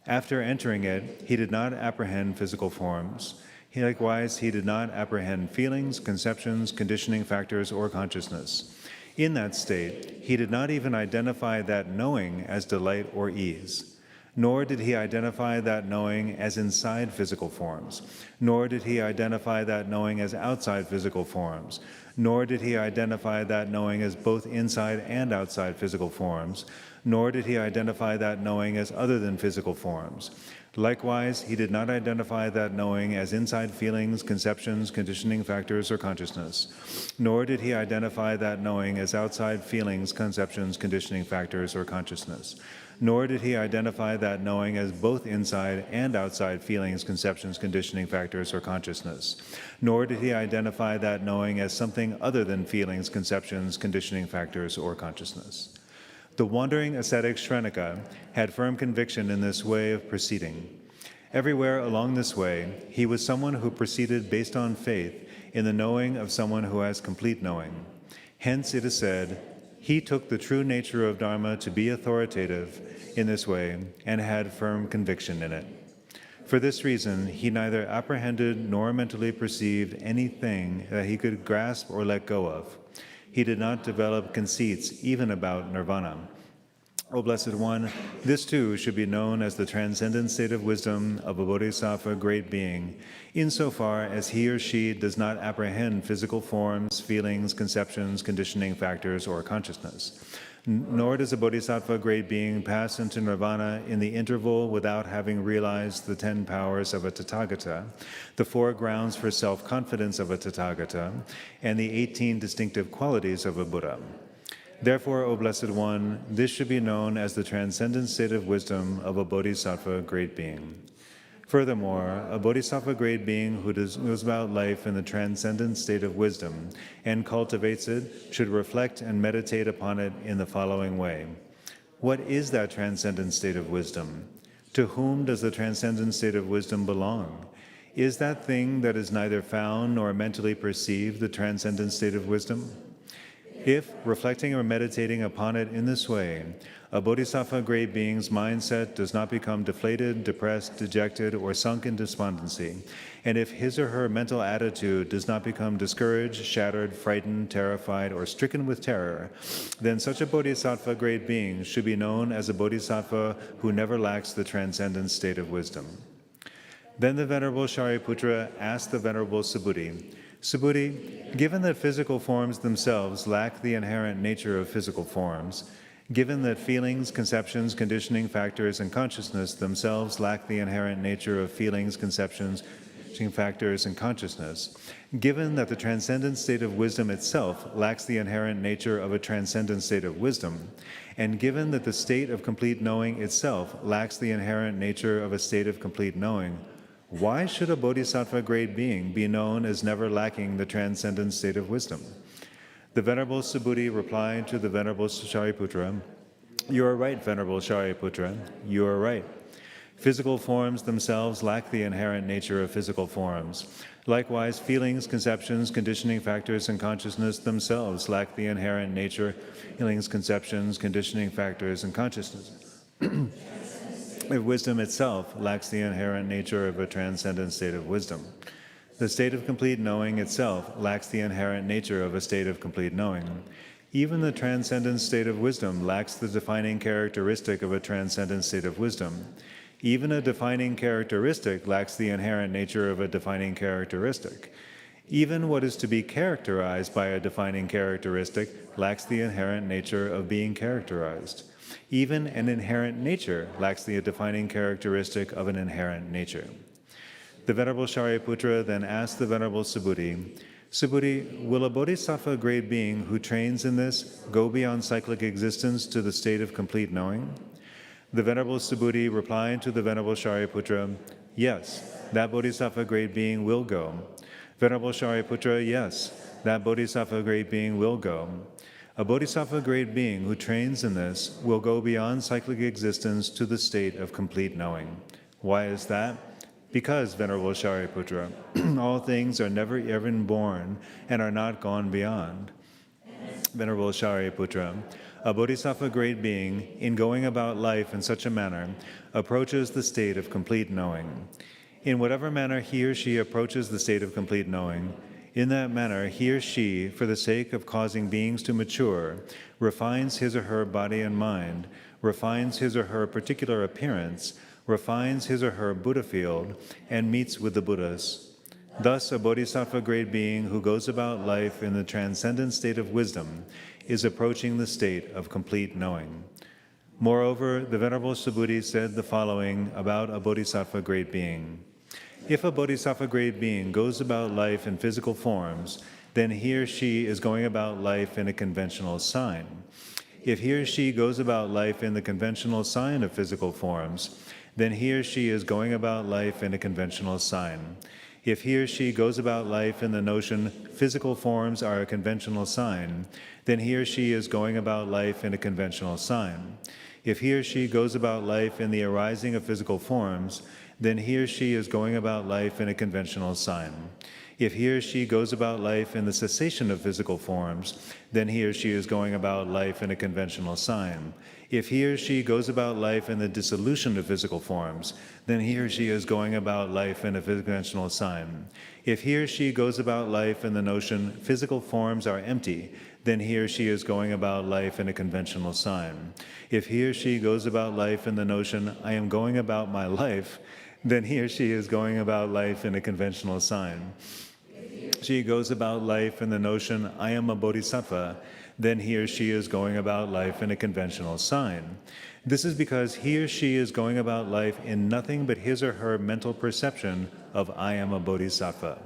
After entering it, he did not apprehend physical forms. Likewise, he did not apprehend feelings, conceptions, conditioning factors, or consciousness. In that state, he did not even identify that knowing as delight or ease. Nor did he identify that knowing as inside physical forms. Nor did he identify that knowing as outside physical forms. Nor did he identify that knowing as both inside and outside physical forms. Nor did he identify that knowing as other than physical forms. Likewise, he did not identify that knowing as inside feelings, conceptions, conditioning factors, or consciousness. Nor did he identify that knowing as outside feelings, conceptions, conditioning factors, or consciousness. Nor did he identify that knowing as both inside and outside feelings, conceptions, conditioning factors, or consciousness. Nor did he identify that knowing as something other than feelings, conceptions, conditioning factors, or consciousness. The wandering ascetic Shrenika had firm conviction in this way of proceeding. Everywhere along this way, he was someone who proceeded based on faith in the knowing of someone who has complete knowing. Hence it is said, he took the true nature of Dharma to be authoritative in this way and had firm conviction in it. For this reason, he neither apprehended nor mentally perceived anything that he could grasp or let go of. He did not develop conceits even about nirvana. O Blessed One, this too should be known as the transcendent state of wisdom of a bodhisattva great being, insofar as he or she does not apprehend physical forms, feelings, conceptions, conditioning factors, or consciousness. Nor does a bodhisattva great being pass into nirvana in the interval without having realized the 10 powers of a Tathāgata, the 4 grounds for self-confidence of a Tathāgata, and the 18 distinctive qualities of a Buddha. Therefore, O Blessed One, this should be known as the transcendent state of wisdom of a bodhisattva great being. Furthermore, a bodhisattva great being who goes about life in the transcendent state of wisdom and cultivates it should reflect and meditate upon it in the following way. What is that transcendent state of wisdom? To whom does the transcendent state of wisdom belong? Is that thing that is neither found nor mentally perceived the transcendent state of wisdom? If, reflecting or meditating upon it in this way, a bodhisattva great being's mindset does not become deflated, depressed, dejected, or sunk in despondency, and if his or her mental attitude does not become discouraged, shattered, frightened, terrified, or stricken with terror, then such a bodhisattva great being should be known as a bodhisattva who never lacks the transcendent state of wisdom. Then the Venerable Shariputra asked the Venerable Subhuti, Subhuti, given that physical forms themselves lack the inherent nature of physical forms, given that feelings, conceptions, conditioning factors, and consciousness themselves lack the inherent nature of feelings, conceptions, conditioning factors, and consciousness, given that the transcendent state of wisdom itself lacks the inherent nature of a transcendent state of wisdom, and given that the state of complete knowing itself lacks the inherent nature of a state of complete knowing, why should a bodhisattva great being be known as never lacking the transcendent state of wisdom? The Venerable Subhuti replied to the Venerable Shariputra, You are right, Venerable Shariputra, you are right. Physical forms themselves lack the inherent nature of physical forms. Likewise, feelings, conceptions, conditioning factors, and consciousness themselves lack the inherent nature of feelings, conceptions, conditioning factors, and consciousness. If wisdom itself lacks the inherent nature of a transcendent state of wisdom. The state of complete knowing itself lacks the inherent nature of a state of complete knowing. Even the transcendent state of wisdom lacks the defining characteristic of a transcendent state of wisdom. Even a defining characteristic lacks the inherent nature of a defining characteristic. Even what is to be characterized by a defining characteristic lacks the inherent nature of being characterized. Even an inherent nature lacks the defining characteristic of an inherent nature. The Venerable Shariputra then asked the Venerable Subhuti, Subhuti, will a bodhisattva great being who trains in this go beyond cyclic existence to the state of complete knowing? The Venerable Subhuti replied to the Venerable Shariputra, Yes, that bodhisattva great being will go. Venerable Shariputra, yes, that bodhisattva great being will go. A bodhisattva great being who trains in this will go beyond cyclic existence to the state of complete knowing. Why is that? Because, Venerable Shariputra, all things are never even born and are not gone beyond. Venerable Shariputra, a bodhisattva great being, in going about life in such a manner, approaches the state of complete knowing. In whatever manner he or she approaches the state of complete knowing, in that manner he or she, for the sake of causing beings to mature, refines his or her body and mind, refines his or her particular appearance, refines his or her Buddha field, and meets with the Buddhas. Thus, a bodhisattva great being who goes about life in the transcendent state of wisdom is approaching the state of complete knowing. Moreover, the Venerable Subhuti said the following about a bodhisattva great being. If a bodhisattva great being goes about life in physical forms, then he or she is going about life in a conventional sign. If he or she goes about life in the conventional sign of physical forms, then he or she is going about life in a conventional sign. If he or she goes about life in the notion physical forms are a conventional sign, then he or she is going about life in a conventional sign. If he or she goes about life in the arising of physical forms, then he or she is going about life in a conventional sign. If he or she goes about life in the cessation of physical forms, then he or she is going about life in a conventional sign. If he or she goes about life in the dissolution of physical forms, then he or she is going about life in a conventional sign. If he or she goes about life in the notion physical forms are empty, then he or she is going about life in a conventional sign. If he or she goes about life in the notion I am going about my life, then he or she is going about life in a conventional sign. She goes about life in the notion I am a bodhisattva, then he or she is going about life in a conventional sign. This is because he or she is going about life in nothing but his or her mental perception of I am a bodhisattva.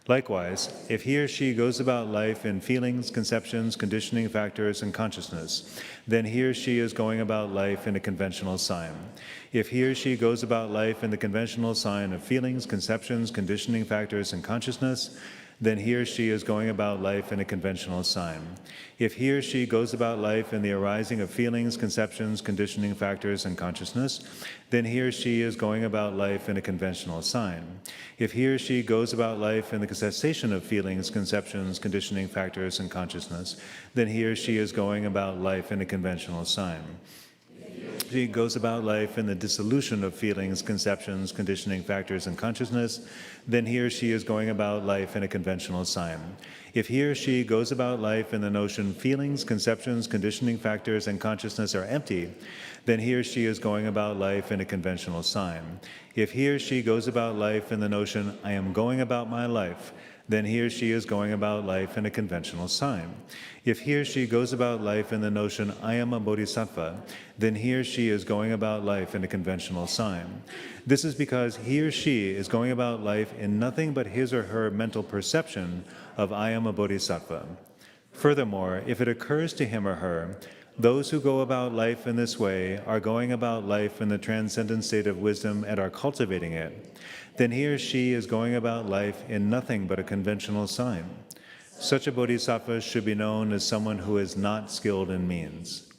Likewise, if he or she goes about life in feelings, conceptions, conditioning factors, and consciousness, then he or she is going about life in a conventional sign. If he or she goes about life in the conventional sign of feelings, conceptions, conditioning factors, and consciousness, then he or she is going about life in a conventional sign. If he or she goes about life in the arising of feelings, conceptions, conditioning factors, and consciousness, then he or she is going about life in a conventional sign. If he or she goes about life in the cessation of feelings, conceptions, conditioning factors, and consciousness, then he or she is going about life in a conventional sign. She goes about life in the dissolution of feelings, conceptions, conditioning factors, and consciousness, then he or she is going about life in a conventional sign. If he or she goes about life in the notion feelings, conceptions, conditioning factors, and consciousness are empty, then he or she is going about life in a conventional sign. If he or she goes about life in the notion I am going about my life, then he or she is going about life in a conventional sign. If he or she goes about life in the notion I am a bodhisattva, then he or she is going about life in a conventional sign. This is because he or she is going about life in nothing but his or her mental perception of I am a bodhisattva. Furthermore, if it occurs to him or her, those who go about life in this way are going about life in the transcendent state of wisdom and are cultivating it, then he or she is going about life in nothing but a conventional sign. Such a bodhisattva should be known as someone who is not skilled in means.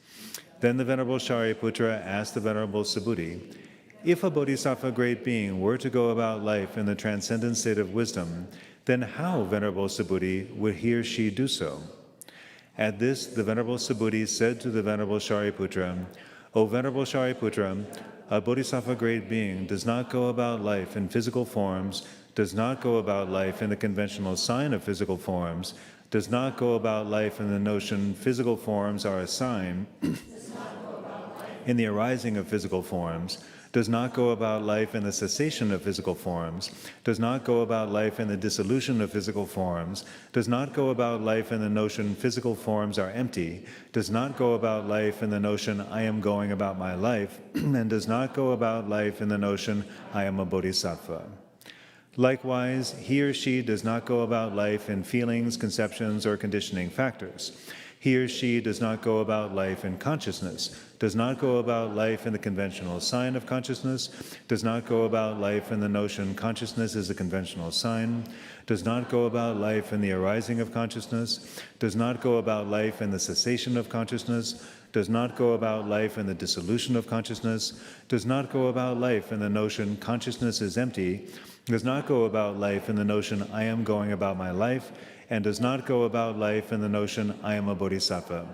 Then the Venerable Shariputra asked the Venerable Subhuti, if a bodhisattva great being were to go about life in the transcendent state of wisdom, then how, Venerable Subhuti, would he or she do so? At this, the Venerable Subhuti said to the Venerable Shariputra, O Venerable Shariputra, a bodhisattva great being does not go about life in physical forms, does not go about life in the conventional sign of physical forms, does not go about life in the notion physical forms are a sign, in the arising of physical forms, does not go about life in the cessation of physical forms, does not go about life in the dissolution of physical forms, does not go about life in the notion physical forms are empty, does not go about life in the notion I am going about my life, and does not go about life in the notion I am a bodhisattva. Likewise, he or she does not go about life in feelings, conceptions, or conditioning factors. He He or she does not go about life in consciousness, does not go about life in the conventional sign of consciousness, does not go about life in the notion consciousness is a conventional sign, does not go about life in the arising of consciousness, does not go about life in the cessation of consciousness, does not go about life in the dissolution of consciousness, does not go about life in the notion consciousness is empty, does not go about life in the notion I am going about my life, and does not go about life in the notion I am a bodhisattva.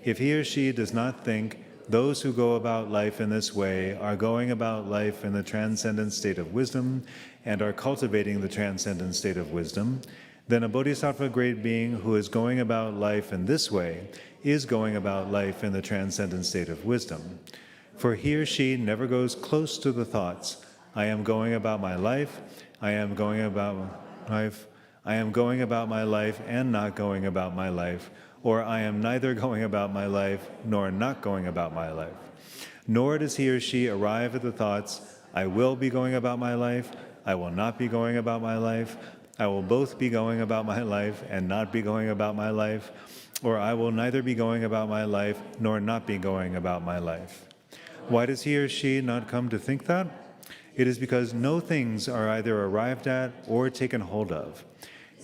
If he or she does not think those who go about life in this way are going about life in the transcendent state of wisdom and are cultivating the transcendent state of wisdom, then a bodhisattva grade being who is going about life in this way is going about life in the transcendent state of wisdom. For he or she never goes close to the thoughts, I am going about my life, I am going about life, I am going about my life and not going about my life, or I am neither going about my life nor not going about my life. Nor does he or she arrive at the thoughts, I will be going about my life, I will not be going about my life, I will both be going about my life and not be going about my life, or I will neither be going about my life nor not be going about my life. Why does he or she not come to think that? It is because no things are either arrived at or taken hold of.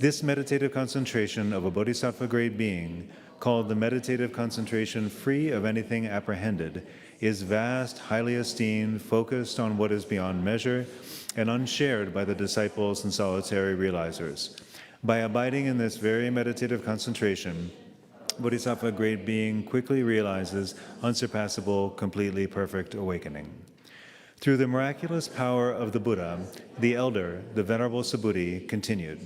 This meditative concentration of a bodhisattva grade being, called the meditative concentration free of anything apprehended, is vast, highly esteemed, focused on what is beyond measure, and unshared by the disciples and solitary realizers. By abiding in this very meditative concentration, bodhisattva grade being quickly realizes unsurpassable, completely perfect awakening. Through the miraculous power of the Buddha, the elder, the Venerable Subhuti, continued,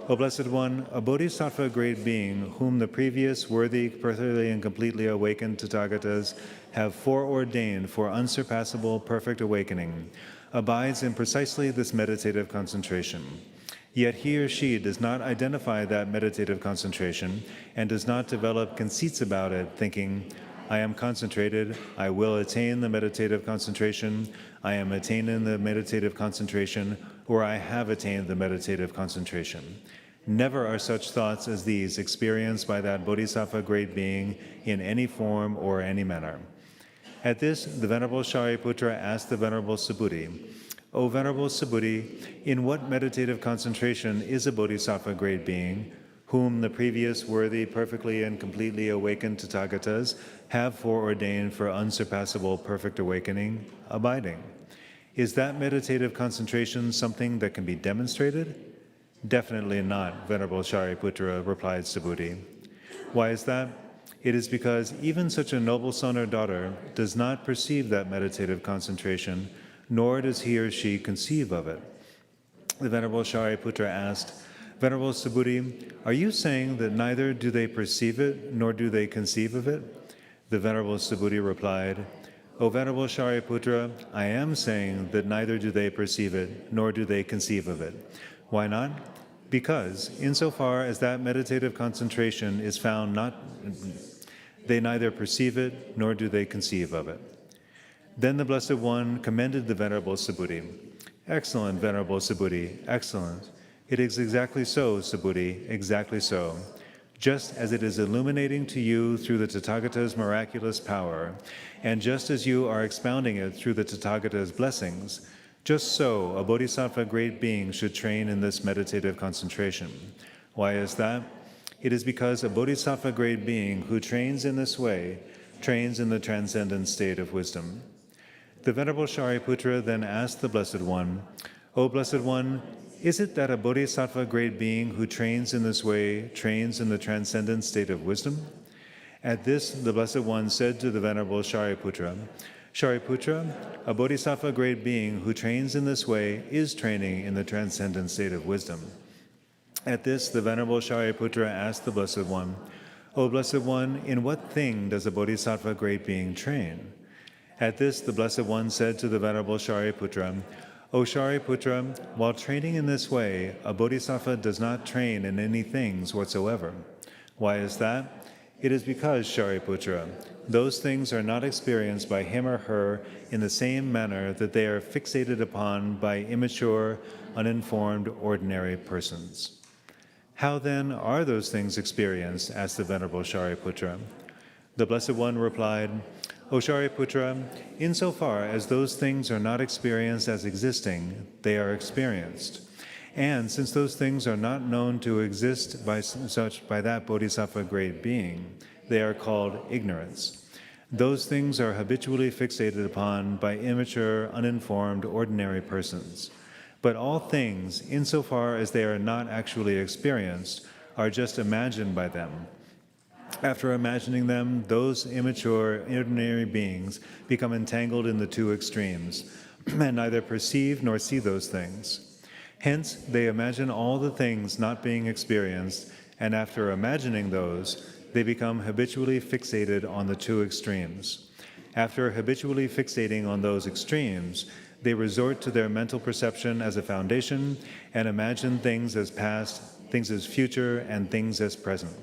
O Blessed One, a bodhisattva grade being whom the previous worthy, perfectly and completely awakened Tathāgatas have foreordained for unsurpassable perfect awakening, abides in precisely this meditative concentration. Yet he or she does not identify that meditative concentration and does not develop conceits about it, thinking, I am concentrated, I will attain the meditative concentration, I am attaining the meditative concentration, or I have attained the meditative concentration. Never are such thoughts as these experienced by that bodhisattva grade being in any form or any manner. At this, the Venerable Shariputra asked the Venerable Subhuti, O Venerable Subhuti, in what meditative concentration is a bodhisattva grade being, whom the previous worthy, perfectly and completely awakened Tathāgatas have foreordained for unsurpassable perfect awakening, abiding? Is that meditative concentration something that can be demonstrated? Definitely not, Venerable Shariputra, replied Subhuti. Why is that? It is because even such a noble son or daughter does not perceive that meditative concentration, nor does he or she conceive of it. The Venerable Shariputra asked, Venerable Subhuti, are you saying that neither do they perceive it, nor do they conceive of it? The Venerable Subhuti replied, O Venerable Shariputra, I am saying that neither do they perceive it, nor do they conceive of it. Why not? Because, insofar as that meditative concentration is found not, they neither perceive it, nor do they conceive of it. Then the Blessed One commended the Venerable Subhuti. Excellent, Venerable Subhuti, excellent. It is exactly so, Subhuti, exactly so. Just as it is illuminating to you through the Tathāgata's miraculous power, and just as you are expounding it through the Tathāgata's blessings, just so a bodhisattva great being should train in this meditative concentration. Why is that? It is because a bodhisattva great being who trains in this way trains in the transcendent state of wisdom. The Venerable Shariputra then asked the Blessed One, O Blessed One, is it that a bodhisattva great being who trains in this way trains in the transcendent state of wisdom? At this, the Blessed One said to the Venerable Shariputra, Shariputra, a bodhisattva great being who trains in this way is training in the transcendent state of wisdom. At this, the Venerable Shariputra asked the Blessed One, O Blessed One, in what thing does a bodhisattva great being train? At this, the Blessed One said to the Venerable Shariputra, O Shariputra, while training in this way, a bodhisattva does not train in any things whatsoever. Why is that? It is because, Shariputra, those things are not experienced by him or her in the same manner that they are fixated upon by immature, uninformed, ordinary persons. How then are those things experienced? Asked the Venerable Shariputra. The Blessed One replied, O Shariputra, insofar as those things are not experienced as existing, they are experienced. And since those things are not known to exist by that bodhisattva great being, they are called ignorance. Those things are habitually fixated upon by immature, uninformed, ordinary persons. But all things, insofar as they are not actually experienced, are just imagined by them. After imagining them, those immature, ordinary beings become entangled in the two extremes, and neither perceive nor see those things. Hence, they imagine all the things not being experienced, and after imagining those, they become habitually fixated on the two extremes. After habitually fixating on those extremes, they resort to their mental perception as a foundation and imagine things as past, things as future, and things as present.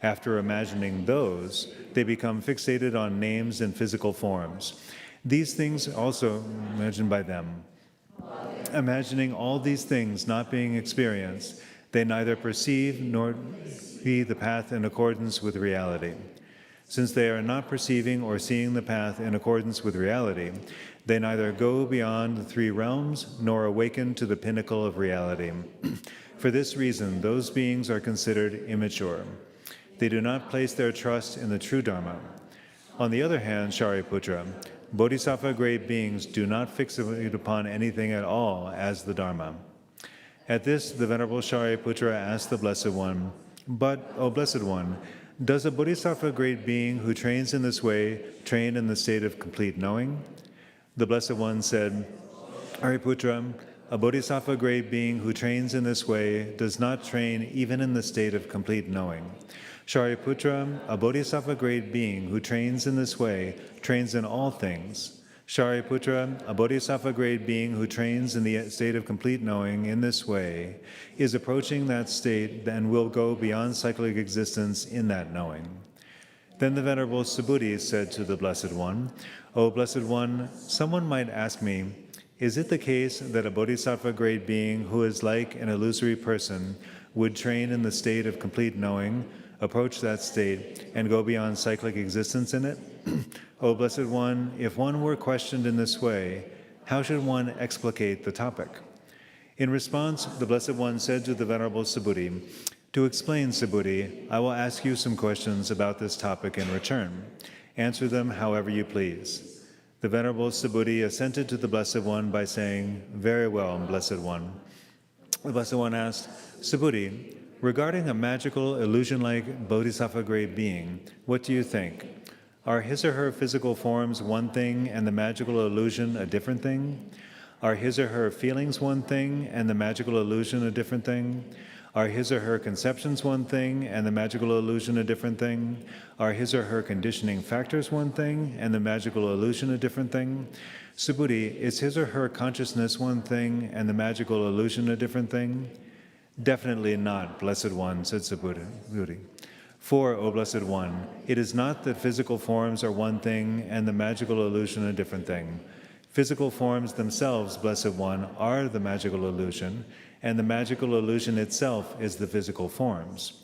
After imagining those, they become fixated on names and physical forms. These things also imagined by them. Imagining all these things not being experienced, they neither perceive nor see the path in accordance with reality. Since they are not perceiving or seeing the path in accordance with reality, they neither go beyond the three realms nor awaken to the pinnacle of reality. For this reason, those beings are considered immature. They do not place their trust in the true Dharma. On the other hand, Shariputra, bodhisattva great beings do not fixate upon anything at all as the Dharma. At this, the Venerable Shariputra asked the Blessed One, But, O Blessed One, does a bodhisattva great being who trains in this way train in the state of complete knowing? The Blessed One said, Shariputra, a bodhisattva great being who trains in this way does not train even in the state of complete knowing. Shariputra, a bodhisattva great being who trains in this way trains in all things. Shariputra, a bodhisattva great being who trains in the state of complete knowing in this way, is approaching that state and will go beyond cyclic existence in that knowing. Then the Venerable Subhuti said to the Blessed One, O Blessed One, someone might ask me, is it the case that a bodhisattva great being who is like an illusory person would train in the state of complete knowing, approach that state, and go beyond cyclic existence in it? O Blessed One, if one were questioned in this way, how should one explicate the topic? In response, the Blessed One said to the Venerable Subhuti, To explain, Subhuti, I will ask you some questions about this topic in return. Answer them however you please. The Venerable Subhuti assented to the Blessed One by saying, Very well, Blessed One. The Blessed One asked, Subhuti, regarding a magical, illusion-like bodhisattva great being, what do you think? Are his or her physical forms one thing and the magical illusion a different thing? Are his or her feelings one thing and the magical illusion a different thing? Are his or her conceptions one thing and the magical illusion a different thing? Are his or her conditioning factors one thing and the magical illusion a different thing? Subhuti, is his or her consciousness one thing and the magical illusion a different thing? Definitely not, Blessed One, said Subhuti. For, O Blessed One, it is not that physical forms are one thing and the magical illusion a different thing. Physical forms themselves, Blessed One, are the magical illusion, and the magical illusion itself is the physical forms.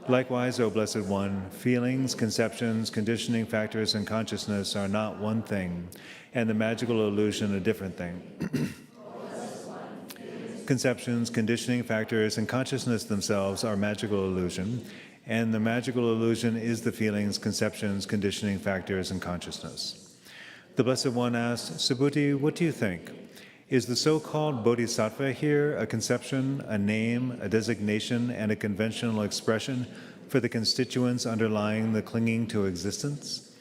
Likewise, O Blessed One, feelings, conceptions, conditioning factors, and consciousness are not one thing, and the magical illusion a different thing. Conceptions, conditioning factors, and consciousness themselves are magical illusion, and the magical illusion is the feelings, conceptions, conditioning factors, and consciousness. The Blessed One asked, Subhuti, what do you think? Is the so-called bodhisattva here a conception, a name, a designation, and a conventional expression for the constituents underlying the clinging to existence?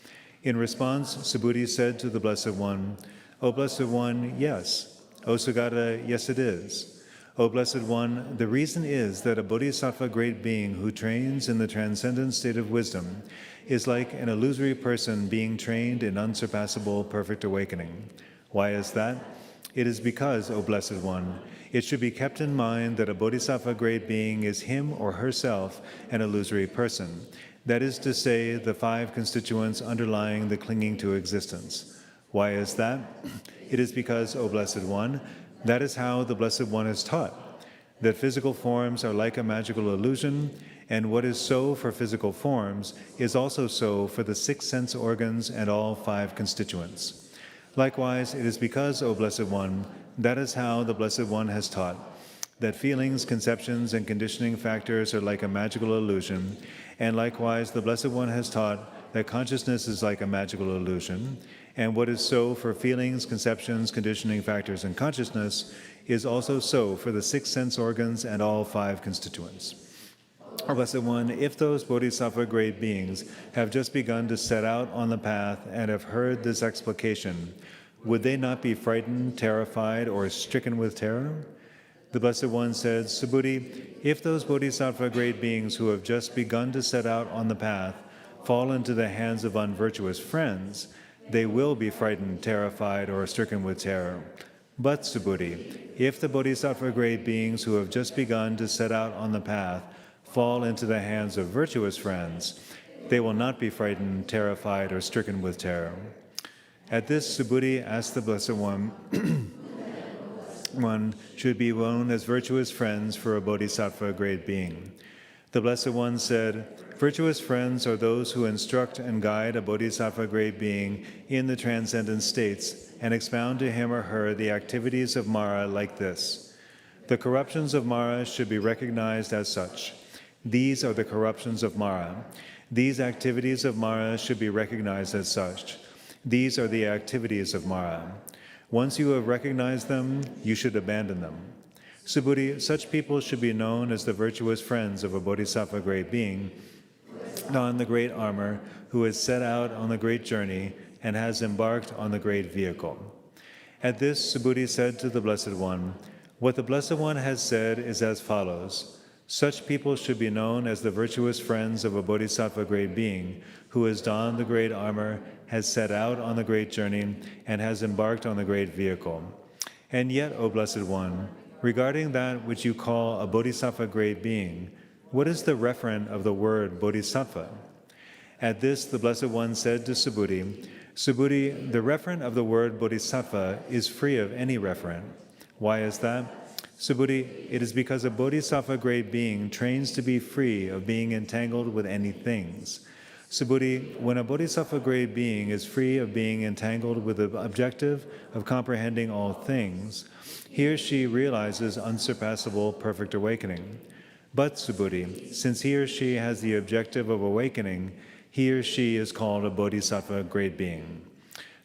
In response, Subhuti said to the Blessed One, O Blessed One, yes. O Tathāgata, yes it is. O Blessed One, the reason is that a bodhisattva great being who trains in the transcendent state of wisdom is like an illusory person being trained in unsurpassable perfect awakening. Why is that? It is because, O Blessed One, it should be kept in mind that a bodhisattva great being is him or herself an illusory person. That is to say, the five constituents underlying the clinging to existence. Why is that? It is because, O Blessed One, that is how the Blessed One is taught. that physical forms are like a magical illusion, and what is so for physical forms is also so for the 6 sense organs and all 5 constituents. Likewise, it is because, O Blessed One, that is how the Blessed One has taught, that feelings, conceptions, and conditioning factors are like a magical illusion, and likewise the Blessed One has taught that consciousness is like a magical illusion, and what is so for feelings, conceptions, conditioning factors, and consciousness is also so for the 6 sense organs and all 5 constituents. O Blessed One, if those bodhisattva grade beings have just begun to set out on the path and have heard this explication, would they not be frightened, terrified, or stricken with terror? The Blessed One said, Subhuti, if those bodhisattva grade beings who have just begun to set out on the path fall into the hands of unvirtuous friends, they will be frightened, terrified, or stricken with terror. But, Subhuti, if the bodhisattva grade beings who have just begun to set out on the path fall into the hands of virtuous friends, they will not be frightened, terrified, or stricken with terror. At this, Subhuti asked the Blessed One, one should be known as virtuous friends for a bodhisattva grade being. The Blessed One said, virtuous friends are those who instruct and guide a bodhisattva grade being in the transcendent states and expound to him or her the activities of Mara like this. The corruptions of Mara should be recognized as such. These are the corruptions of Mara. These activities of Mara should be recognized as such. These are the activities of Mara. Once you have recognized them, you should abandon them. Subhuti, such people should be known as the virtuous friends of a bodhisattva grade being, don the great armor, who has set out on the great journey and has embarked on the great vehicle. At this, Subhuti said to the Blessed One, what the Blessed One has said is as follows. Such people should be known as the virtuous friends of a bodhisattva grade being who has donned the great armor, has set out on the great journey, and has embarked on the great vehicle. And yet, O Blessed One, regarding that which you call a bodhisattva grade being, what is the referent of the word bodhisattva? At this, the Blessed One said to Subhuti, Subhuti, the referent of the word bodhisattva is free of any referent. Why is that? Subhuti, it is because a bodhisattva grade being trains to be free of being entangled with any things. Subhuti, when a bodhisattva grade being is free of being entangled with the objective of comprehending all things, he or she realizes unsurpassable perfect awakening. But, Subhuti, since he or she has the objective of awakening, he or she is called a bodhisattva grade being.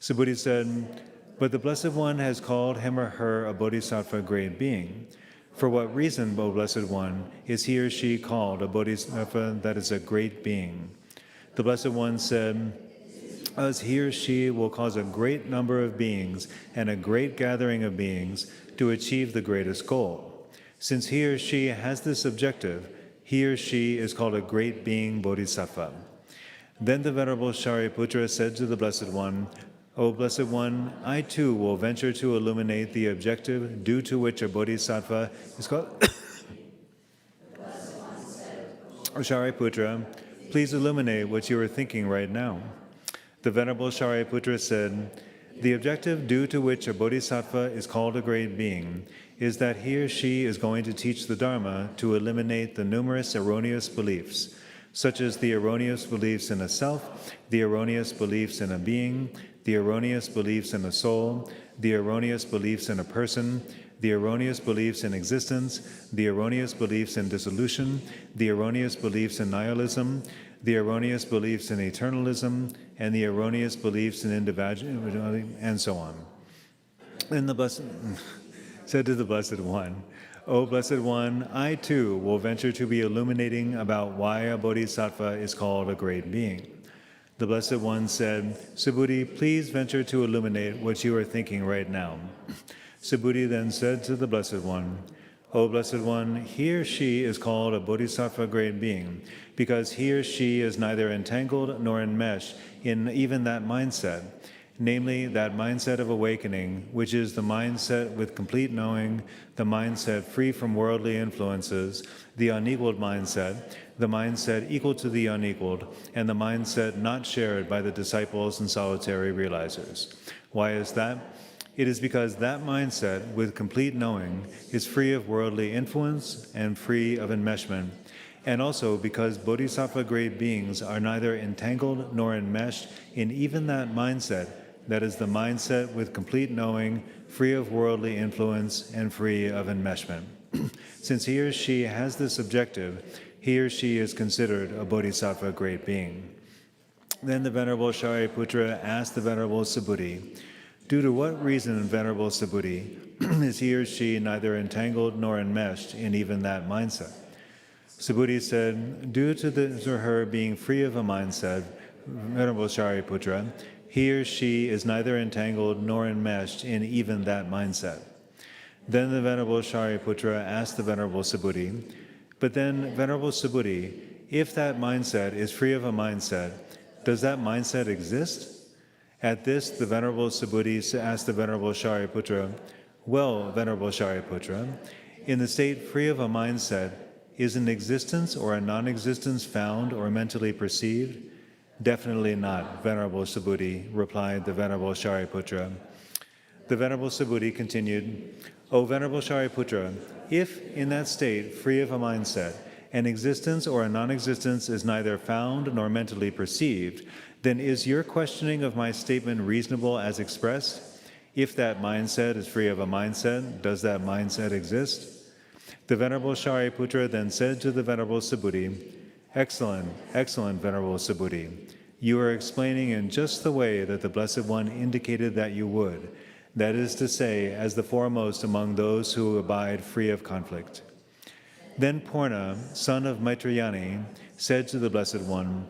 Subhuti said, but the Blessed One has called him or her a bodhisattva grade being. For what reason, O Blessed One, is he or she called a bodhisattva that is a great being? The Blessed One said, as he or she will cause a great number of beings and a great gathering of beings to achieve the greatest goal. Since he or she has this objective, he or she is called a great being bodhisattva. Then the Venerable Shariputra said to the Blessed One, O Blessed One, I too will venture to illuminate the objective due to which a bodhisattva is called. Shariputra, please illuminate what you are thinking right now. The Venerable Shariputra said, the objective due to which a bodhisattva is called a great being is that he or she is going to teach the Dharma to eliminate the numerous erroneous beliefs, such as the erroneous beliefs in a self, the erroneous beliefs in a being, the erroneous beliefs in a soul, the erroneous beliefs in a person, the erroneous beliefs in existence, the erroneous beliefs in dissolution, the erroneous beliefs in nihilism, the erroneous beliefs in eternalism, and the erroneous beliefs in individuality, and so on. And the Blessed said to the Blessed One, O Blessed One, I too will venture to be illuminating about why a bodhisattva is called a great being. The Blessed One said, Subhuti, please venture to illuminate what you are thinking right now. Subhuti then said to the Blessed One, O Blessed One, he or she is called a bodhisattva grade being because he or she is neither entangled nor enmeshed in even that mindset, namely that mindset of awakening, which is the mindset with complete knowing, the mindset free from worldly influences, the unequaled mindset, the mindset equal to the unequaled, and the mindset not shared by the disciples and solitary realizers. Why is that? It is because that mindset, with complete knowing, is free of worldly influence and free of enmeshment, and also because bodhisattva grade beings are neither entangled nor enmeshed in even that mindset, that is the mindset with complete knowing, free of worldly influence and free of enmeshment. Since he or she has this objective, he or she is considered a bodhisattva grade being. Then the Venerable Shariputra asked the Venerable Subhuti, due to what reason, Venerable Subhuti, is he or she neither entangled nor enmeshed in even that mindset? Subhuti said, due to his or her being free of a mindset, Venerable Shariputra, he or she is neither entangled nor enmeshed in even that mindset. Then the Venerable Shariputra asked the Venerable Subhuti, but then, Venerable Subhuti, if that mindset is free of a mindset, does that mindset exist? At this, the Venerable Subhuti asked the Venerable Shariputra, well, Venerable Shariputra, in the state free of a mindset, is an existence or a non-existence found or mentally perceived? Definitely not, Venerable Subhuti, replied the Venerable Shariputra. The Venerable Subhuti continued, O Venerable Shariputra, if in that state, free of a mindset, an existence or a non-existence is neither found nor mentally perceived, then is your questioning of my statement reasonable as expressed? If that mindset is free of a mindset, does that mindset exist? The Venerable Shariputra then said to the Venerable Subhuti, excellent, excellent, Venerable Subhuti. You are explaining in just the way that the Blessed One indicated that you would, that is to say, as the foremost among those who abide free of conflict. Then Purna, son of Maitrayani, said to the Blessed One,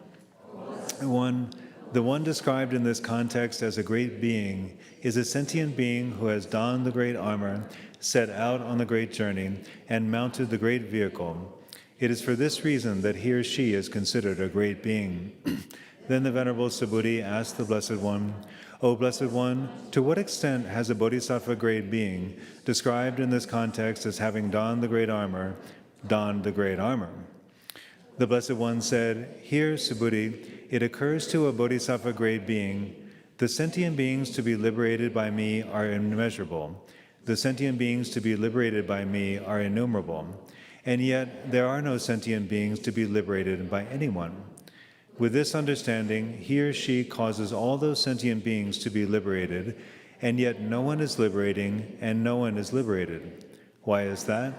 the one described in this context as a great being is a sentient being who has donned the great armor, set out on the great journey, and mounted the great vehicle. It is for this reason that he or she is considered a great being. Then the Venerable Subhuti asked the Blessed One, O Blessed One, to what extent has a bodhisattva grade being, described in this context as having donned the great armor, donned the great armor? The Blessed One said, here, Subhuti, it occurs to a bodhisattva grade being, the sentient beings to be liberated by me are immeasurable. The sentient beings to be liberated by me are innumerable. And yet there are no sentient beings to be liberated by anyone. With this understanding, he or she causes all those sentient beings to be liberated, and yet no one is liberating and no one is liberated. Why is that?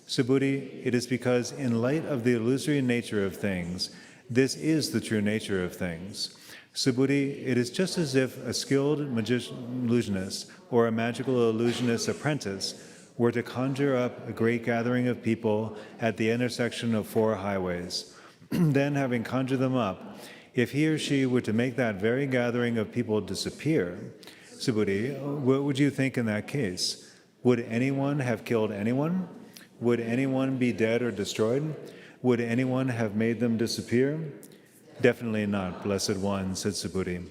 Subhuti, it is because in light of the illusory nature of things, this is the true nature of things. Subhuti, it is just as if a skilled illusionist or a magical illusionist apprentice were to conjure up a great gathering of people at the intersection of 4 highways. Then, having conjured them up, if he or she were to make that very gathering of people disappear, Subhuti, what would you think in that case? Would anyone have killed anyone? Would anyone be dead or destroyed? Would anyone have made them disappear? Definitely not, Blessed One, said Subhuti.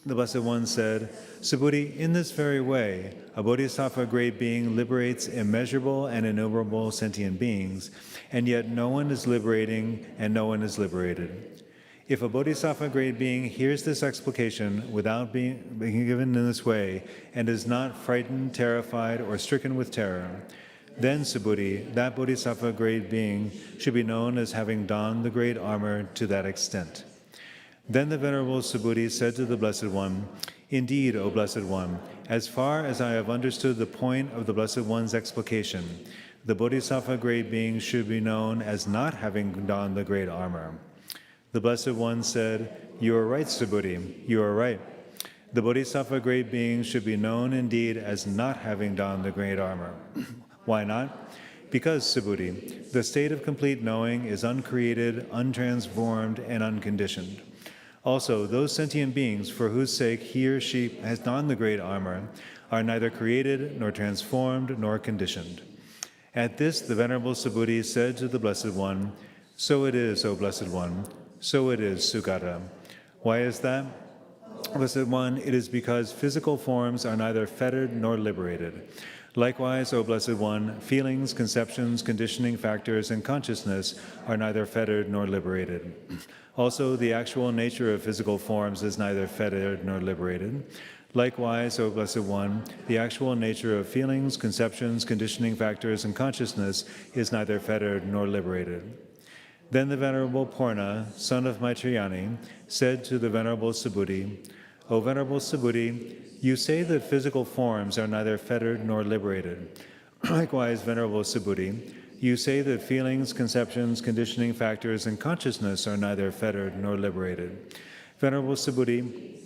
The Blessed One said, Subhuti, in this very way, a bodhisattva grade being liberates immeasurable and innumerable sentient beings, and yet no one is liberating and no one is liberated. If a bodhisattva grade being hears this explication without being given in this way, and is not frightened, terrified, or stricken with terror, then, Subhuti, that bodhisattva grade being should be known as having donned the great armor to that extent. Then the Venerable Subhuti said to the Blessed One, indeed, O Blessed One, as far as I have understood the point of the Blessed One's explication, the bodhisattva grade being should be known as not having donned the great armor. The Blessed One said, you are right, Subhuti, you are right. The bodhisattva grade being should be known indeed as not having donned the great armor. Why not? Because, Subhuti, the state of complete knowing is uncreated, untransformed, and unconditioned. Also, those sentient beings for whose sake he or she has donned the great armor are neither created, nor transformed, nor conditioned. At this, the Venerable Subhuti said to the Blessed One, so it is, O Blessed One, so it is, Sugata. Why is that? Blessed One, it is because physical forms are neither fettered nor liberated. Likewise, O Blessed One, feelings, conceptions, conditioning factors, and consciousness are neither fettered nor liberated. Also, the actual nature of physical forms is neither fettered nor liberated. Likewise, O Blessed One, the actual nature of feelings, conceptions, conditioning factors, and consciousness is neither fettered nor liberated. Then the Venerable Purna, son of Maitrayani, said to the Venerable Subhuti, O Venerable Subhuti, you say that physical forms are neither fettered nor liberated. Likewise, Venerable Subhuti, you say that feelings, conceptions, conditioning factors, and consciousness are neither fettered nor liberated. Venerable Subhuti,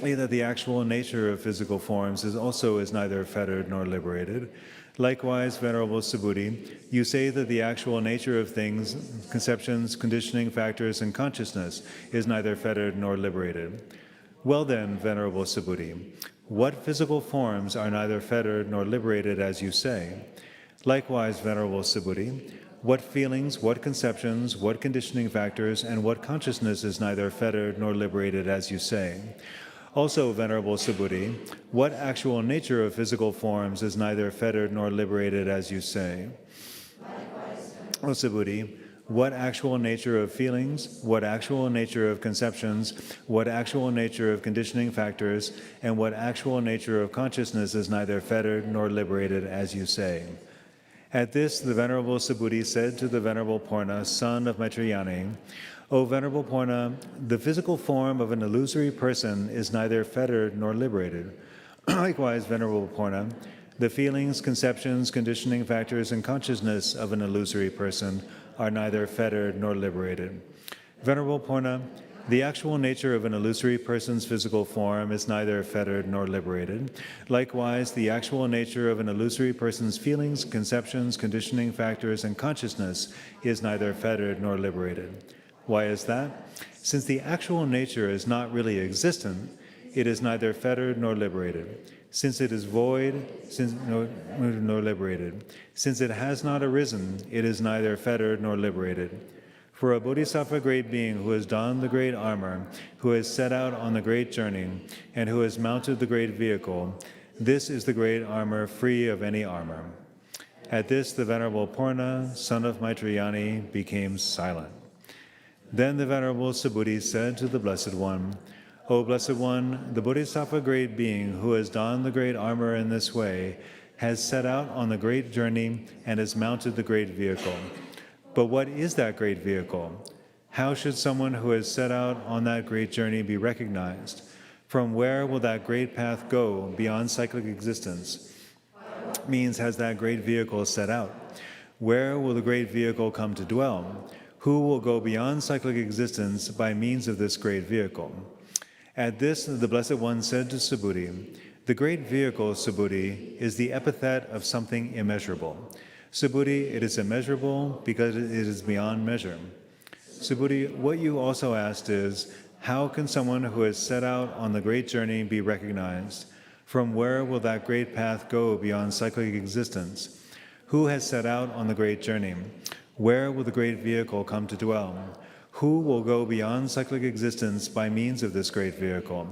say that the actual nature of physical forms is neither fettered nor liberated. Likewise, Venerable Subhuti, you say that the actual nature of things, conceptions, conditioning factors, and consciousness is neither fettered nor liberated. Well then, Venerable Subhuti, what physical forms are neither fettered nor liberated as you say? Likewise, Venerable Subhuti, what feelings, what conceptions, what conditioning factors, and what consciousness is neither fettered nor liberated as you say? Also, Venerable Subhuti, what actual nature of physical forms is neither fettered nor liberated as you say? O Subhuti, what actual nature of feelings, what actual nature of conceptions, what actual nature of conditioning factors, and what actual nature of consciousness is neither fettered nor liberated as you say? At this, the Venerable Subhuti said to the Venerable Purna, son of Maitrayani, O Venerable Purna, the physical form of an illusory person is neither fettered nor liberated. Likewise, Venerable Purna, the feelings, conceptions, conditioning factors, and consciousness of an illusory person are neither fettered nor liberated. Venerable Purna, the actual nature of an illusory person's physical form is neither fettered nor liberated. Likewise, the actual nature of an illusory person's feelings, conceptions, conditioning factors, and consciousness is neither fettered nor liberated. Why is that? Since the actual nature is not really existent, it is neither fettered nor liberated. Since it is void, nor liberated. Since it has not arisen, it is neither fettered nor liberated. For a bodhisattva great being who has donned the great armor, who has set out on the great journey, and who has mounted the great vehicle, this is the great armor free of any armor. At this, the Venerable Purna, son of Maitrayani, became silent. Then the Venerable Subhuti said to the Blessed One, O Blessed One, the bodhisattva great being who has donned the great armor in this way has set out on the great journey and has mounted the great vehicle. But what is that great vehicle? How should someone who has set out on that great journey be recognized? From where will that great path go beyond cyclic existence? Means has that great vehicle set out? Where will the great vehicle come to dwell? Who will go beyond cyclic existence by means of this great vehicle? At this, the Blessed One said to Subhuti, the great vehicle, Subhuti, is the epithet of something immeasurable. Subhuti, it is immeasurable because it is beyond measure. Subhuti, what you also asked is, how can someone who has set out on the great journey be recognized? From where will that great path go beyond cyclic existence? Who has set out on the great journey? Where will the great vehicle come to dwell? Who will go beyond cyclic existence by means of this great vehicle?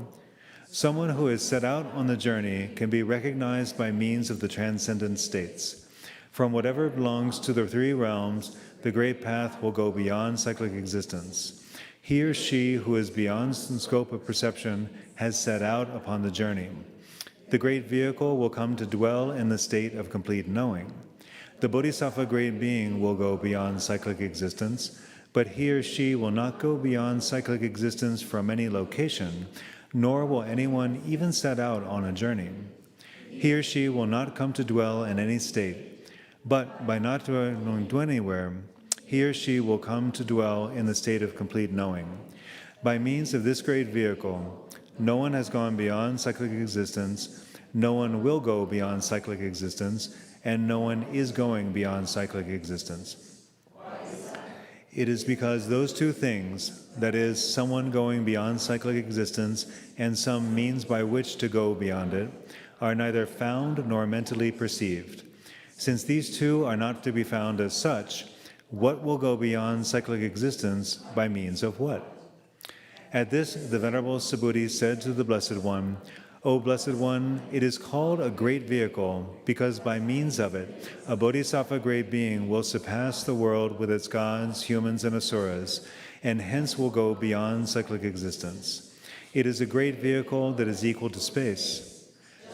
Someone who has set out on the journey can be recognized by means of the transcendent states. From whatever belongs to the three realms, the great path will go beyond cyclic existence. He or she who is beyond the scope of perception has set out upon the journey. The great vehicle will come to dwell in the state of complete knowing. The bodhisattva great being will go beyond cyclic existence, but he or she will not go beyond cyclic existence from any location, nor will anyone even set out on a journey. He or she will not come to dwell in any state, but by not going to anywhere, he or she will come to dwell in the state of complete knowing. By means of this great vehicle, no one has gone beyond cyclic existence, no one will go beyond cyclic existence, and no one is going beyond cyclic existence. It is because those two things, that is, someone going beyond cyclic existence and some means by which to go beyond it, are neither found nor mentally perceived. Since these two are not to be found as such, what will go beyond cyclic existence by means of what? At this, the Venerable Subhuti said to the Blessed One, O Blessed One, it is called a great vehicle because by means of it, a bodhisattva great being will surpass the world with its gods, humans, and asuras, and hence will go beyond cyclic existence. It is a great vehicle that is equal to space.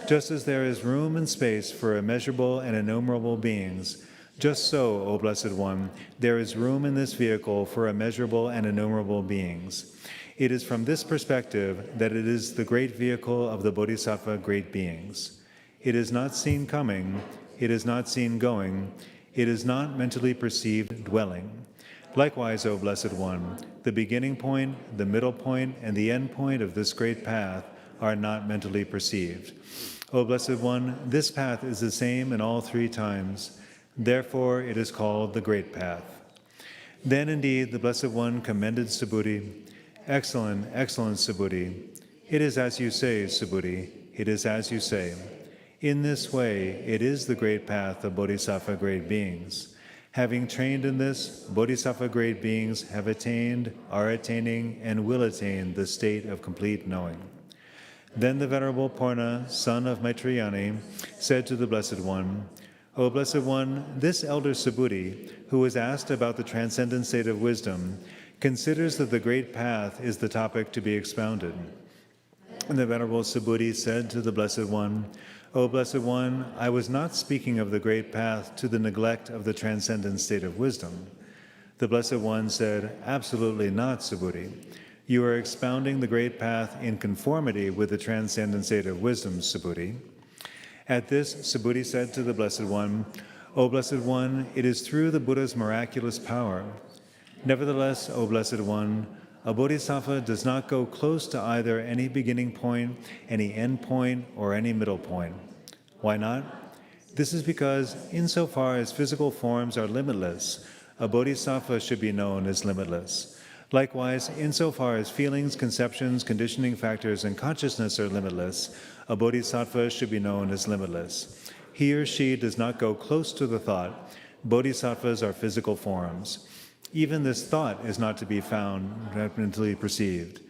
Just as there is room and space for immeasurable and innumerable beings, just so, O Blessed One, there is room in this vehicle for immeasurable and innumerable beings. It is from this perspective that it is the great vehicle of the Bodhisattva great beings. It is not seen coming, it is not seen going, it is not mentally perceived dwelling. Likewise, O Blessed One, the beginning point, the middle point, and the end point of this great path are not mentally perceived. O Blessed One, this path is the same in all three times. Therefore, it is called the Great Path. Then indeed the Blessed One commended Subhuti. Excellent, excellent Subhuti. It is as you say, Subhuti. It is as you say. In this way, it is the great path of Bodhisattva great beings. Having trained in this, Bodhisattva great beings have attained, are attaining, and will attain the state of complete knowing. Then the Venerable Purna, son of Maitrayani, said to the Blessed One, O Blessed One, this elder Subhuti, who was asked about the transcendent state of wisdom, considers that the great path is the topic to be expounded. And the Venerable Subhuti said to the Blessed One, O Blessed One, I was not speaking of the great path to the neglect of the transcendent state of wisdom. The Blessed One said, absolutely not, Subhuti. You are expounding the great path in conformity with the transcendent state of wisdom, Subhuti. At this, Subhuti said to the Blessed One, O Blessed One, it is through the Buddha's miraculous power. Nevertheless, O Blessed One, a bodhisattva does not go close to either any beginning point, any end point, or any middle point. Why not? This is because, insofar as physical forms are limitless, a bodhisattva should be known as limitless. Likewise, insofar as feelings, conceptions, conditioning factors, and consciousness are limitless, a bodhisattva should be known as limitless. He or she does not go close to the thought. Bodhisattvas are physical forms. Even this thought is not to be found mentally perceived.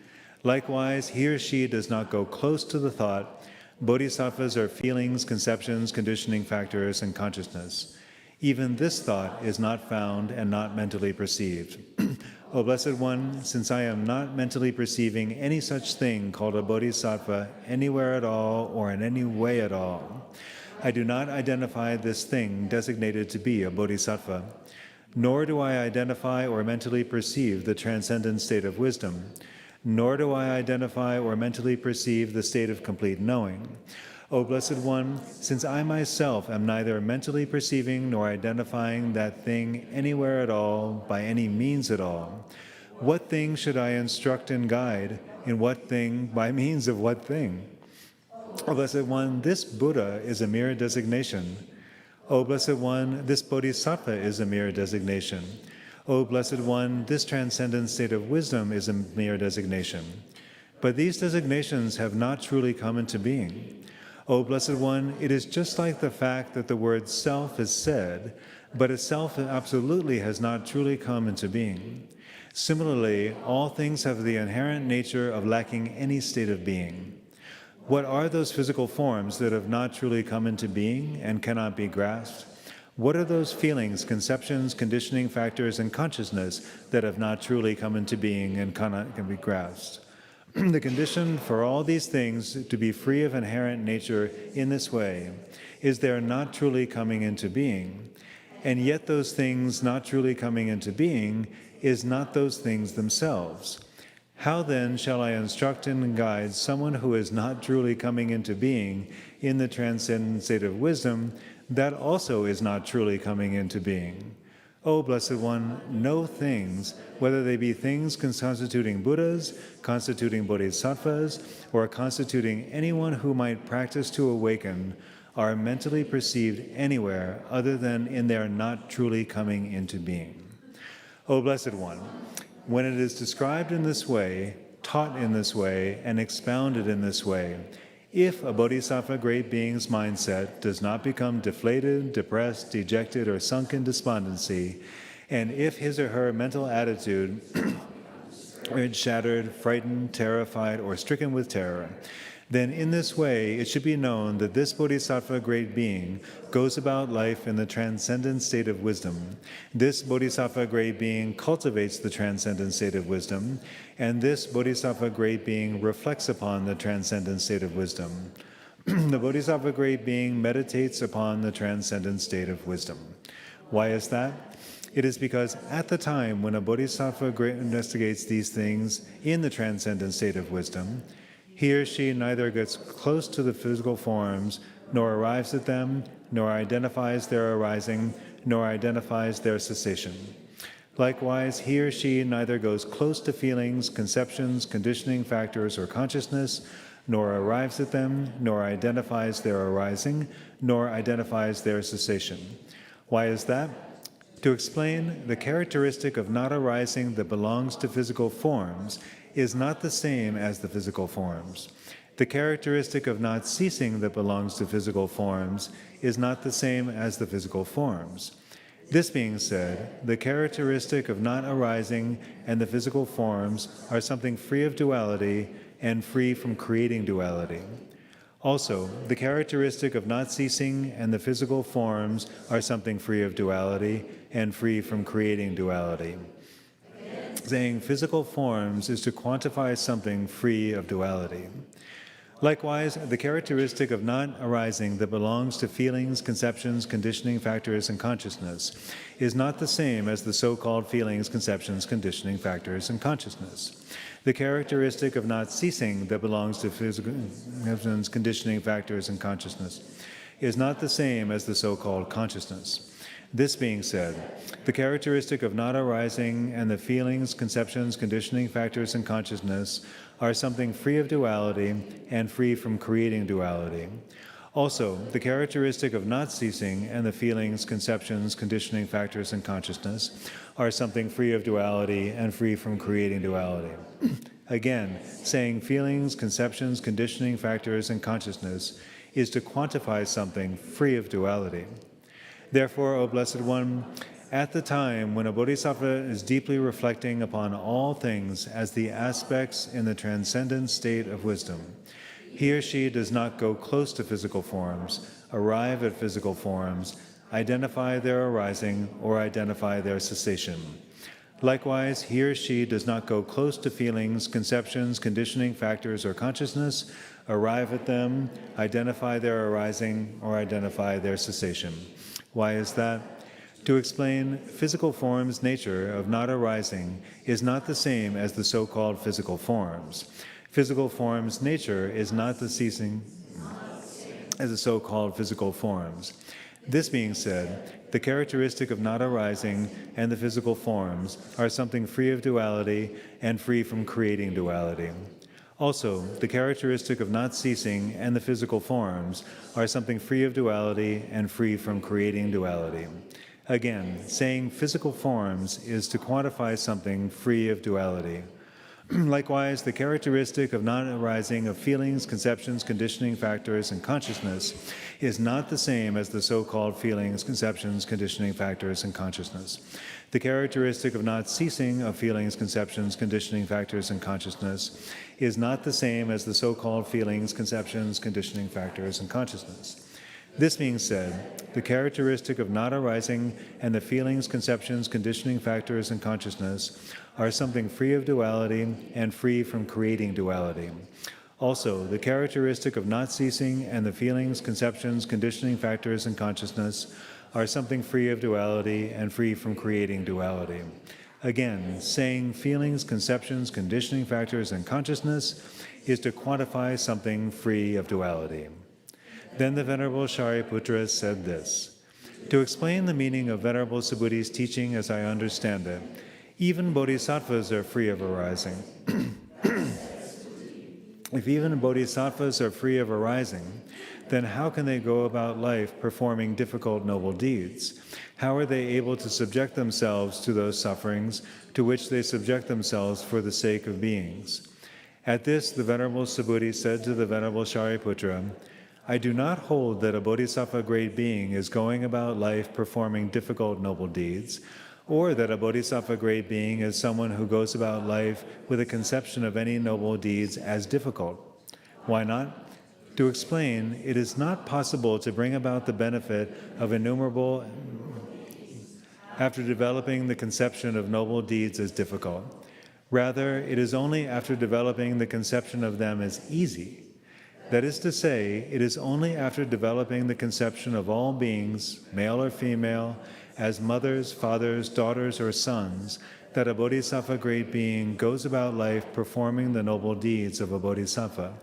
Likewise, he or she does not go close to the thought. Bodhisattvas are feelings, conceptions, conditioning factors, and consciousness. Even this thought is not found and not mentally perceived. O Blessed One, since I am not mentally perceiving any such thing called a bodhisattva anywhere at all or in any way at all, I do not identify this thing designated to be a bodhisattva, nor do I identify or mentally perceive the transcendent state of wisdom, nor do I identify or mentally perceive the state of complete knowing. O Blessed One, since I myself am neither mentally perceiving nor identifying that thing anywhere at all, by any means at all, what thing should I instruct and guide, in what thing, by means of what thing? O Blessed One, this Buddha is a mere designation. O Blessed One, this Bodhisattva is a mere designation. O Blessed One, this transcendent state of wisdom is a mere designation. But these designations have not truly come into being. O Blessed One, it is just like the fact that the word self is said, but a self absolutely has not truly come into being. Similarly, all things have the inherent nature of lacking any state of being. What are those physical forms that have not truly come into being and cannot be grasped? What are those feelings, conceptions, conditioning factors, and consciousness that have not truly come into being and can be grasped? The condition for all these things to be free of inherent nature in this way is their not truly coming into being. And yet those things not truly coming into being is not those things themselves. How then shall I instruct and guide someone who is not truly coming into being in the transcendent state of wisdom that also is not truly coming into being? O Blessed One, no things, whether they be things constituting Buddhas, constituting Bodhisattvas, or constituting anyone who might practice to awaken, are mentally perceived anywhere other than in their not truly coming into being. O Blessed One, when it is described in this way, taught in this way, and expounded in this way, if a bodhisattva great being's mindset does not become deflated, depressed, dejected, or sunk in despondency, and if his or her mental attitude is shattered, frightened, terrified, or stricken with terror, Then in this way, it should be known that this Bodhisattva great being goes about life in the transcendent state of wisdom. This Bodhisattva great being cultivates the transcendent state of wisdom, and this Bodhisattva great being reflects upon the transcendent state of wisdom. The Bodhisattva great being meditates upon the transcendent state of wisdom. Why is that? It is because at the time when a Bodhisattva investigates these things in the transcendent state of wisdom, he or she neither gets close to the physical forms, nor arrives at them, nor identifies their arising, nor identifies their cessation. Likewise, he or she neither goes close to feelings, conceptions, conditioning factors, or consciousness, nor arrives at them, nor identifies their arising, nor identifies their cessation. Why is that? To explain, the characteristic of not arising that belongs to physical forms is not the same as the physical forms. The characteristic of not ceasing that belongs to physical forms is not the same as the physical forms. This being said, the characteristic of not arising and the physical forms are something free of duality and free from creating duality. Also, the characteristic of not ceasing and the physical forms are something free of duality and free from creating duality. Saying physical forms is to quantify something free of duality. Likewise, the characteristic of not arising that belongs to feelings, conceptions, conditioning factors, and consciousness is not the same as the so-called feelings, conceptions, conditioning factors, and consciousness. The characteristic of not ceasing that belongs to physical conditioning factors and consciousness is not the same as the so-called consciousness. This being said, the characteristic of not arising and the feelings, conceptions, conditioning factors, and consciousness are something free of duality and free from creating duality. Also, the characteristic of not ceasing and the feelings, conceptions, conditioning factors, and consciousness are something free of duality and free from creating duality. Again, saying feelings, conceptions, conditioning factors, and consciousness is to quantify something free of duality. Therefore, O Blessed One, at the time when a bodhisattva is deeply reflecting upon all things as the aspects in the transcendent state of wisdom, he or she does not go close to physical forms, arrive at physical forms, identify their arising, or identify their cessation. Likewise, he or she does not go close to feelings, conceptions, conditioning factors, or consciousness, arrive at them, identify their arising, or identify their cessation. Why is that? To explain, physical form's nature of not arising is not the same as the so-called physical forms. Physical form's nature is not the ceasing as the so-called physical forms. This being said, the characteristic of not arising and the physical forms are something free of duality and free from creating duality. Also, the characteristic of not ceasing and the physical forms are something free of duality and free from creating duality. Again, saying physical forms is to quantify something free of duality. Likewise, the characteristic of not arising of feelings, conceptions, conditioning factors, and consciousness is not the same as the so-called feelings, conceptions, conditioning factors, and consciousness. The characteristic of not ceasing of feelings, conceptions, conditioning factors, and consciousness is not the same as the so-called feelings, conceptions, conditioning factors, and consciousness. This being said, the characteristic of not arising and the feelings, conceptions, conditioning factors, and consciousness are something free of duality and free from creating duality. Also, the characteristic of not ceasing and the feelings, conceptions, conditioning factors, and consciousness are something free of duality and free from creating duality. Again, saying feelings, conceptions, conditioning factors, and consciousness is to quantify something free of duality. Then the Venerable Shariputra said this: to explain the meaning of Venerable Subhuti's teaching as I understand it, even bodhisattvas are free of arising. If even bodhisattvas are free of arising, then how can they go about life performing difficult noble deeds? How are they able to subject themselves to those sufferings to which they subject themselves for the sake of beings? At this, the Venerable Subhuti said to the Venerable Shariputra, I do not hold that a bodhisattva great being is going about life performing difficult noble deeds, or that a bodhisattva great being is someone who goes about life with a conception of any noble deeds as difficult. Why not? To explain, it is not possible to bring about the benefit of innumerable after developing the conception of noble deeds as difficult. Rather, it is only after developing the conception of them as easy. That is to say, it is only after developing the conception of all beings, male or female, as mothers, fathers, daughters, or sons, that a bodhisattva great being goes about life performing the noble deeds of a bodhisattva.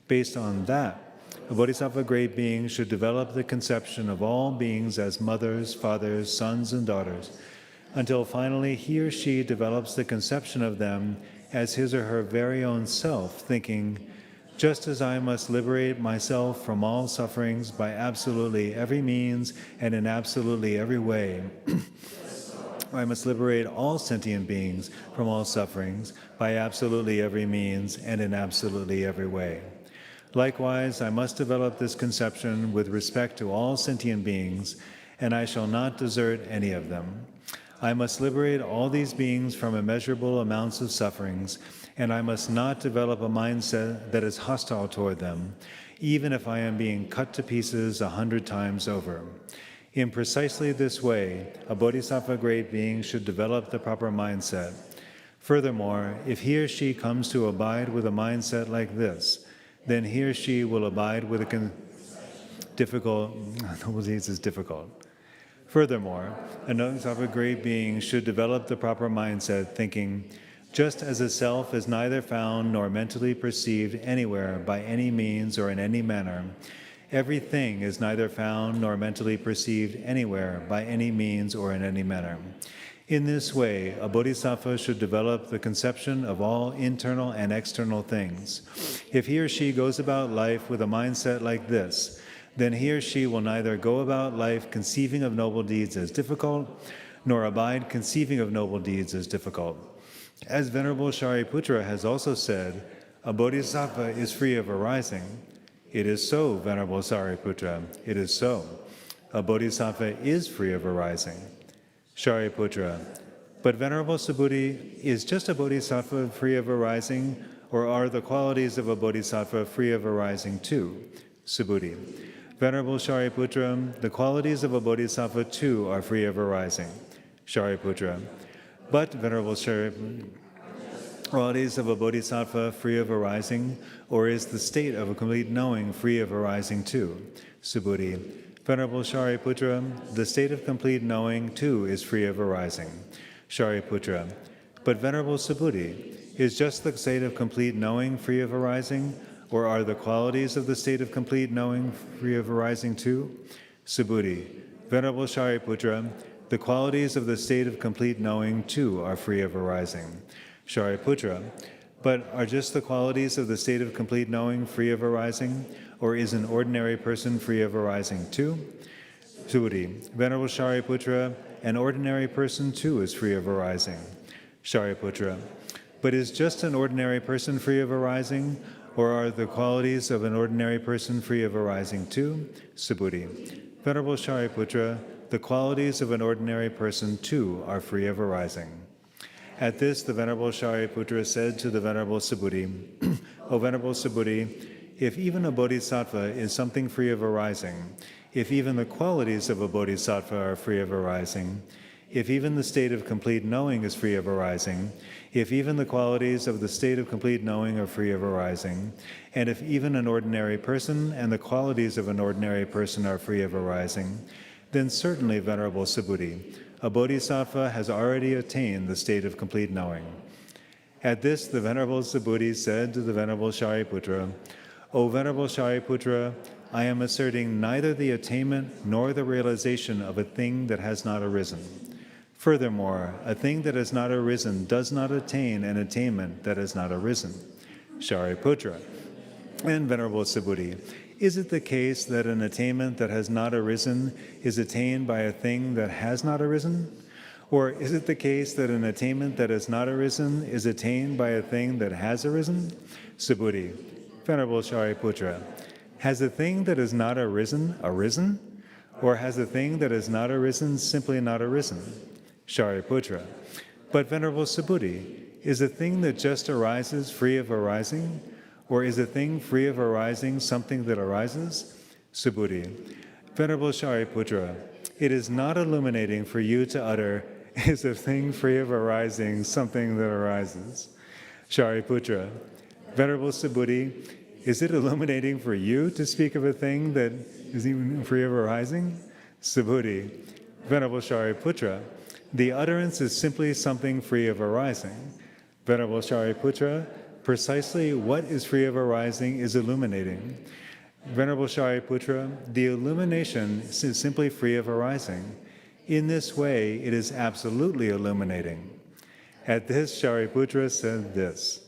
Based on that, a bodhisattva great being should develop the conception of all beings as mothers, fathers, sons, and daughters, until finally he or she develops the conception of them as his or her very own self, thinking, just as I must liberate myself from all sufferings by absolutely every means and in absolutely every way, I must liberate all sentient beings from all sufferings by absolutely every means and in absolutely every way. Likewise, I must develop this conception with respect to all sentient beings, and I shall not desert any of them. I must liberate all these beings from immeasurable amounts of sufferings, and I must not develop a mindset that is hostile toward them, even if I am being cut to pieces 100 times over. In precisely this way, a bodhisattva great being should develop the proper mindset. Furthermore, if he or she comes to abide with a mindset like this, then he or she will abide with a difficult. Furthermore, a bodhisattva great being should develop the proper mindset, thinking, just as a self is neither found nor mentally perceived anywhere by any means or in any manner, everything is neither found nor mentally perceived anywhere by any means or in any manner. In this way, a bodhisattva should develop the conception of all internal and external things. If he or she goes about life with a mindset like this, then he or she will neither go about life conceiving of noble deeds as difficult, nor abide conceiving of noble deeds as difficult. As Venerable Shariputra has also said, a bodhisattva is free of arising. It is so, Venerable Shariputra, it is so. A bodhisattva is free of arising. Shariputra, but Venerable Subhuti, is just a bodhisattva free of arising, or are the qualities of a bodhisattva free of arising too? Subhuti, Venerable Shariputra, the qualities of a bodhisattva too are free of arising. Shariputra, but Venerable Shariputra, qualities of a bodhisattva free of arising, or is the state of a complete knowing free of arising too? Subhuti, Venerable Shariputra, the state of complete knowing too is free of arising. Shariputra, but Venerable Subhuti, is just the state of complete knowing free of arising, or are the qualities of the state of complete knowing free of arising too? Subhuti, Venerable Shariputra, the qualities of the state of complete knowing too are free of arising. Shariputra, but are just the qualities of the state of complete knowing free of arising, or is an ordinary person free of arising too? Subhuti, Venerable Shariputra, an ordinary person too is free of arising. Shariputra, but is just an ordinary person free of arising, or are the qualities of an ordinary person free of arising too? Subhuti, Venerable Shariputra, the qualities of an ordinary person too are free of arising. At this, the Venerable Shariputra said to the Venerable Subhuti, O Venerable Subhuti, if even a bodhisattva is something free of arising, if even the qualities of a bodhisattva are free of arising, if even the state of complete knowing is free of arising, if even the qualities of the state of complete knowing are free of arising, and if even an ordinary person and the qualities of an ordinary person are free of arising, then certainly, Venerable Subhuti, a bodhisattva has already attained the state of complete knowing. At this, the Venerable Subhuti said to the Venerable Shariputra, O Venerable Shariputra, I am asserting neither the attainment nor the realization of a thing that has not arisen. Furthermore, a thing that has not arisen does not attain an attainment that has not arisen. Shariputra and Venerable Subhuti, is it the case that an attainment that has not arisen is attained by a thing that has not arisen? Or is it the case that an attainment that has not arisen is attained by a thing that has arisen? Subhuti, Venerable Shariputra, has a thing that has not arisen, arisen? Or has a thing that has not arisen simply not arisen? Shariputra, but Venerable Subhuti, is a thing that just arises free of arising? Or is a thing free of arising something that arises? Subhuti. Venerable Shariputra, it is not illuminating for you to utter, is a thing free of arising something that arises. Shariputra. Venerable Subhuti, is it illuminating for you to speak of a thing that is even free of arising? Subhuti. Venerable Shariputra, the utterance is simply something free of arising. Venerable Shariputra, precisely what is free of arising is illuminating. Venerable Shariputra, the illumination is simply free of arising. In this way, it is absolutely illuminating. At this, Shariputra said this: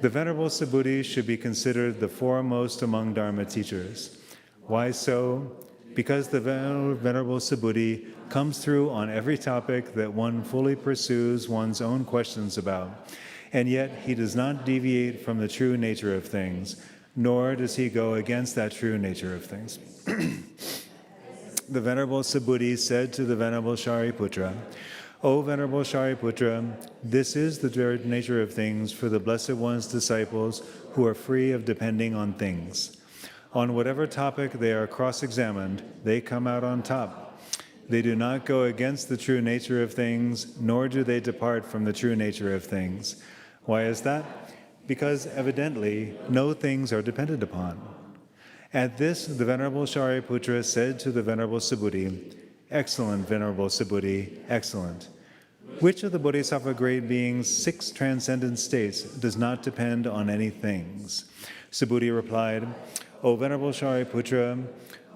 the Venerable Subhuti should be considered the foremost among Dharma teachers. Why so? Because the Venerable Subhuti comes through on every topic that one fully pursues one's own questions about, and yet he does not deviate from the true nature of things, nor does he go against that true nature of things. The Venerable Subhuti said to the Venerable Shariputra, O Venerable Shariputra, this is the very nature of things for the Blessed One's disciples who are free of depending on things. On whatever topic they are cross-examined, they come out on top. They do not go against the true nature of things, nor do they depart from the true nature of things. Why is that? Because evidently no things are dependent upon. At this, the Venerable Shariputra said to the Venerable Subhuti, excellent, Venerable Subhuti, excellent. Which of the Bodhisattva grade beings' 6 transcendent states does not depend on any things? Subhuti replied, O Venerable Shariputra,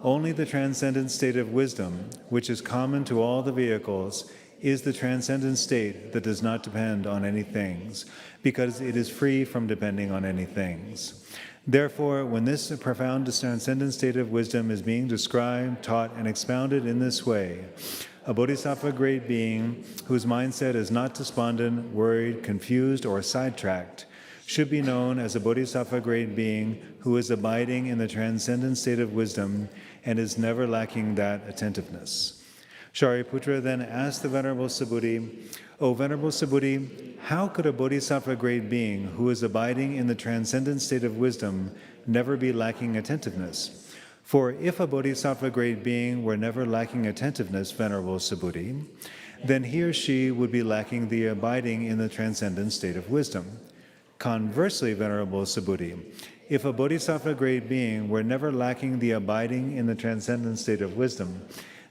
only the transcendent state of wisdom, which is common to all the vehicles, is the transcendent state that does not depend on any things, because it is free from depending on any things. Therefore, when this profound transcendent state of wisdom is being described, taught, and expounded in this way, a bodhisattva grade being whose mindset is not despondent, worried, confused, or sidetracked should be known as a bodhisattva grade being who is abiding in the transcendent state of wisdom and is never lacking that attentiveness. Shariputra then asked the Venerable Subhuti, O Venerable Subhuti, how could a bodhisattva grade being who is abiding in the transcendent state of wisdom never be lacking attentiveness? For if a bodhisattva grade being were never lacking attentiveness, Venerable Subhuti, then he or she would be lacking the abiding in the transcendent state of wisdom. Conversely, Venerable Subhuti, if a bodhisattva grade being were never lacking the abiding in the transcendent state of wisdom,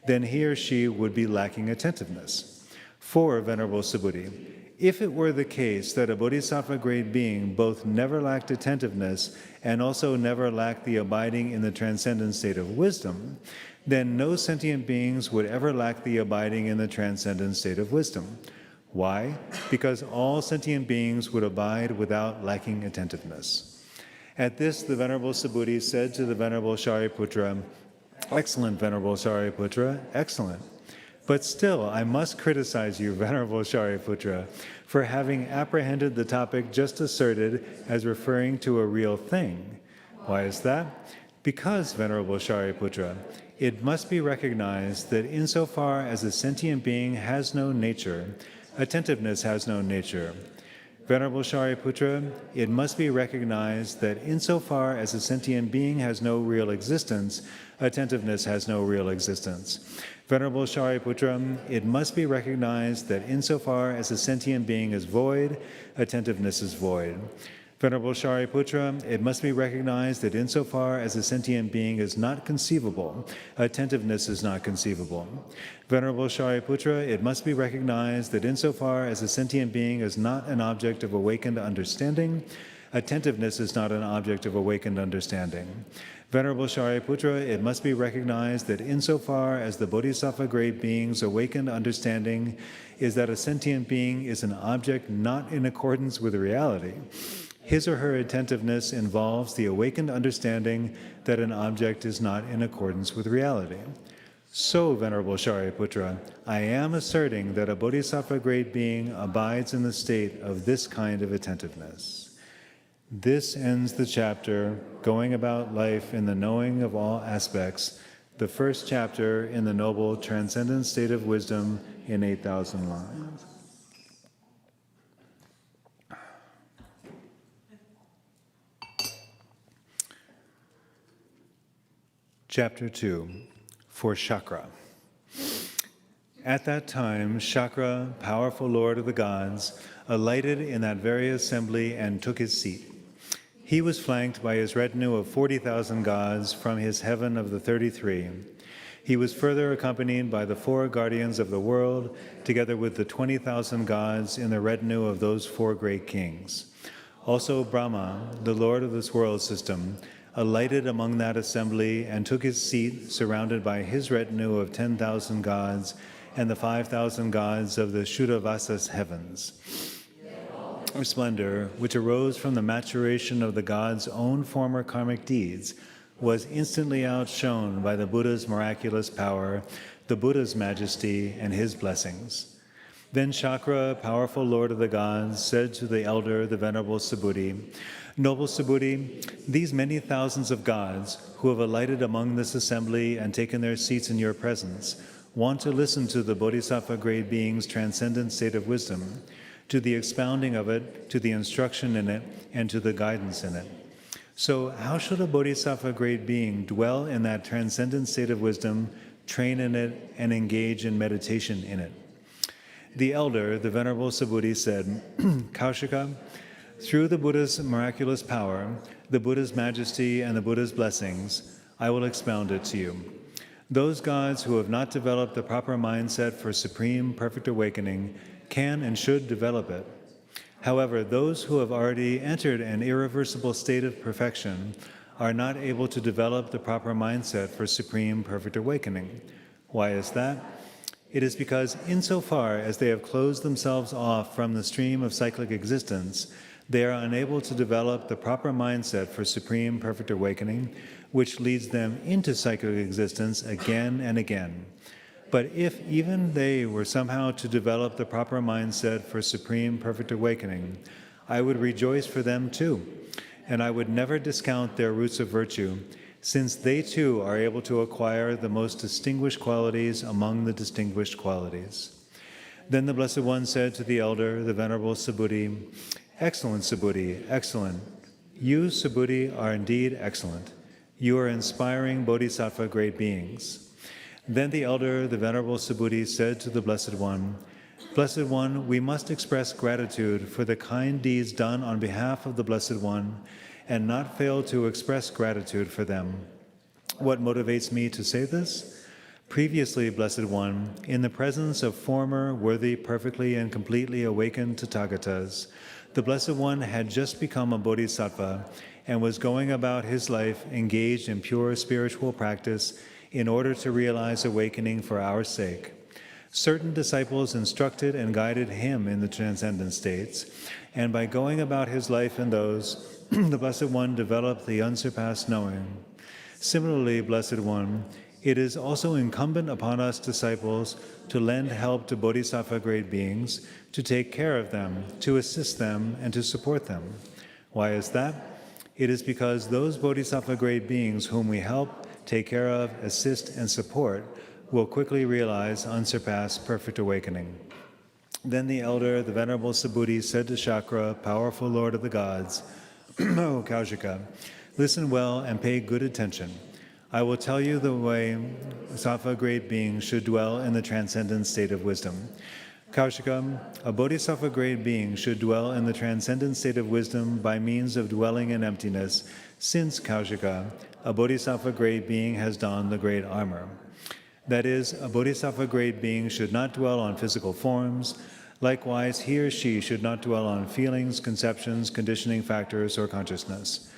then he or she would be lacking attentiveness. For, Venerable Subhuti, if it were the case that a bodhisattva grade being both never lacked attentiveness and also never lacked the abiding in the transcendent state of wisdom, then no sentient beings would ever lack the abiding in the transcendent state of wisdom. Why? Because all sentient beings would abide without lacking attentiveness. At this, the Venerable Subhuti said to the Venerable Shariputra, excellent, Venerable Shariputra, excellent. But still, I must criticize you, Venerable Shariputra, for having apprehended the topic just asserted as referring to a real thing. Why is that? Because, Venerable Shariputra, it must be recognized that insofar as a sentient being has no nature, attentiveness has no nature. Venerable Shariputra, it must be recognized that insofar as a sentient being has no real existence, attentiveness has no real existence. Venerable Shariputra, it must be recognized that insofar as a sentient being is void, attentiveness is void. Venerable Shariputra, it must be recognized that insofar as a sentient being is not conceivable, attentiveness is not conceivable. Venerable Shariputra, it must be recognized that insofar as a sentient being is not an object of awakened understanding, attentiveness is not an object of awakened understanding. Venerable Shariputra, it must be recognized that insofar as the bodhisattva grade being's awakened understanding is that a sentient being is an object not in accordance with reality, his or her attentiveness involves the awakened understanding that an object is not in accordance with reality. So, Venerable Shariputra, I am asserting that a bodhisattva grade being abides in the state of this kind of attentiveness. This ends the chapter, Going About Life in the Knowing of All Aspects, the first chapter in the Noble Transcendent State of Wisdom in 8,000 Lines. Chapter 2, for Shakra. At that time, Shakra, powerful lord of the gods, alighted in that very assembly and took his seat. He was flanked by his retinue of 40,000 gods from his heaven of the 33. He was further accompanied by the 4 guardians of the world, together with the 20,000 gods in the retinue of those 4 great kings. Also Brahma, the lord of this world system, alighted among that assembly and took his seat, surrounded by his retinue of 10,000 gods and the 5,000 gods of the Shuddhavasas heavens. Or splendor, which arose from the maturation of the gods' own former karmic deeds, was instantly outshone by the Buddha's miraculous power, the Buddha's majesty, and his blessings. Then Shakra, powerful lord of the gods, said to the elder, the venerable Subhuti, "Noble Subhuti, these many thousands of gods who have alighted among this assembly and taken their seats in your presence want to listen to the Bodhisattva grade being's transcendent state of wisdom, to the expounding of it, to the instruction in it, and to the guidance in it. So how should a Bodhisattva grade being dwell in that transcendent state of wisdom, train in it, and engage in meditation in it?" The elder, the venerable Subhuti, said, "Kaushika, through the Buddha's miraculous power, the Buddha's majesty, and the Buddha's blessings, I will expound it to you. Those gods who have not developed the proper mindset for supreme perfect awakening can and should develop it. However, those who have already entered an irreversible state of perfection are not able to develop the proper mindset for supreme perfect awakening. Why is that? It is because insofar as they have closed themselves off from the stream of cyclic existence, they are unable to develop the proper mindset for supreme perfect awakening, which leads them into cyclic existence again and again. But if even they were somehow to develop the proper mindset for supreme perfect awakening, I would rejoice for them too, and I would never discount their roots of virtue, since they too are able to acquire the most distinguished qualities among the distinguished qualities." Then the Blessed One said to the elder, the venerable Subhuti, "Excellent Subhuti, excellent. You, Subhuti, are indeed excellent. You are inspiring Bodhisattva great beings." Then the elder, the venerable Subhuti, said to the Blessed One, "Blessed One, we must express gratitude for the kind deeds done on behalf of the Blessed One, and not fail to express gratitude for them. What motivates me to say this? Previously, Blessed One, in the presence of former, worthy, perfectly and completely awakened Tathāgatas, the Blessed One had just become a Bodhisattva and was going about his life engaged in pure spiritual practice in order to realize awakening for our sake. Certain disciples instructed and guided him in the transcendent states, and by going about his life in those, the Blessed One developed the unsurpassed knowing. Similarly, Blessed One, it is also incumbent upon us disciples to lend help to Bodhisattva grade beings, to take care of them, to assist them, and to support them. Why is that? It is because those Bodhisattva grade beings whom we help, take care of, assist, and support will quickly realize unsurpassed perfect awakening." Then the elder, the venerable Subhuti, said to Shakra, powerful lord of the gods, "O Kaushika, listen well and pay good attention. I will tell you the way Bodhisattva grade beings should dwell in the transcendent state of wisdom. Kaushika, a Bodhisattva grade being should dwell in the transcendent state of wisdom by means of dwelling in emptiness, since, Kaushika, a Bodhisattva grade being has donned the great armor. That is, a Bodhisattva grade being should not dwell on physical forms. Likewise, he or she should not dwell on feelings, conceptions, conditioning factors, or consciousness.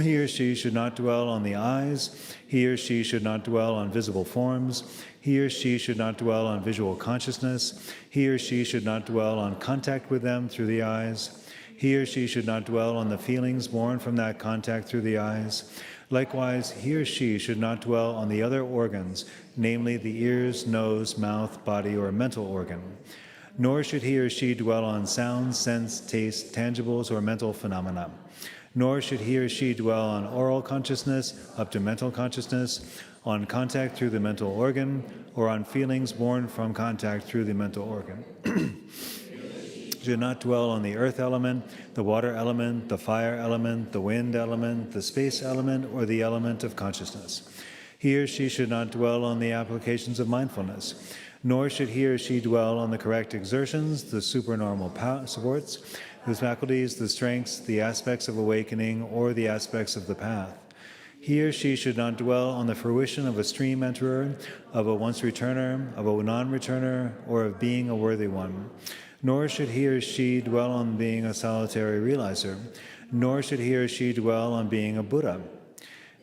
He or she should not dwell on the eyes. He or she should not dwell on visible forms. He or she should not dwell on visual consciousness. He or she should not dwell on contact with them through the eyes. He or she should not dwell on the feelings born from that contact through the eyes. Likewise, he or she should not dwell on the other organs, namely the ears, nose, mouth, body, or mental organ. Nor should he or she dwell on sound, sense, taste, tangibles, or mental phenomena. Nor should he or she dwell on oral consciousness up to mental consciousness, on contact through the mental organ, or on feelings born from contact through the mental organ. Should not dwell on the earth element, the water element, the fire element, the wind element, the space element, or the element of consciousness. He or she should not dwell on the applications of mindfulness, nor should he or she dwell on the correct exertions, the supernormal supports, the faculties, the strengths, the aspects of awakening, or the aspects of the path. He or she should not dwell on the fruition of a stream enterer, of a once returner, of a non-returner, or of being a worthy one. Nor should he or she dwell on being a solitary realizer, nor should he or she dwell on being a Buddha.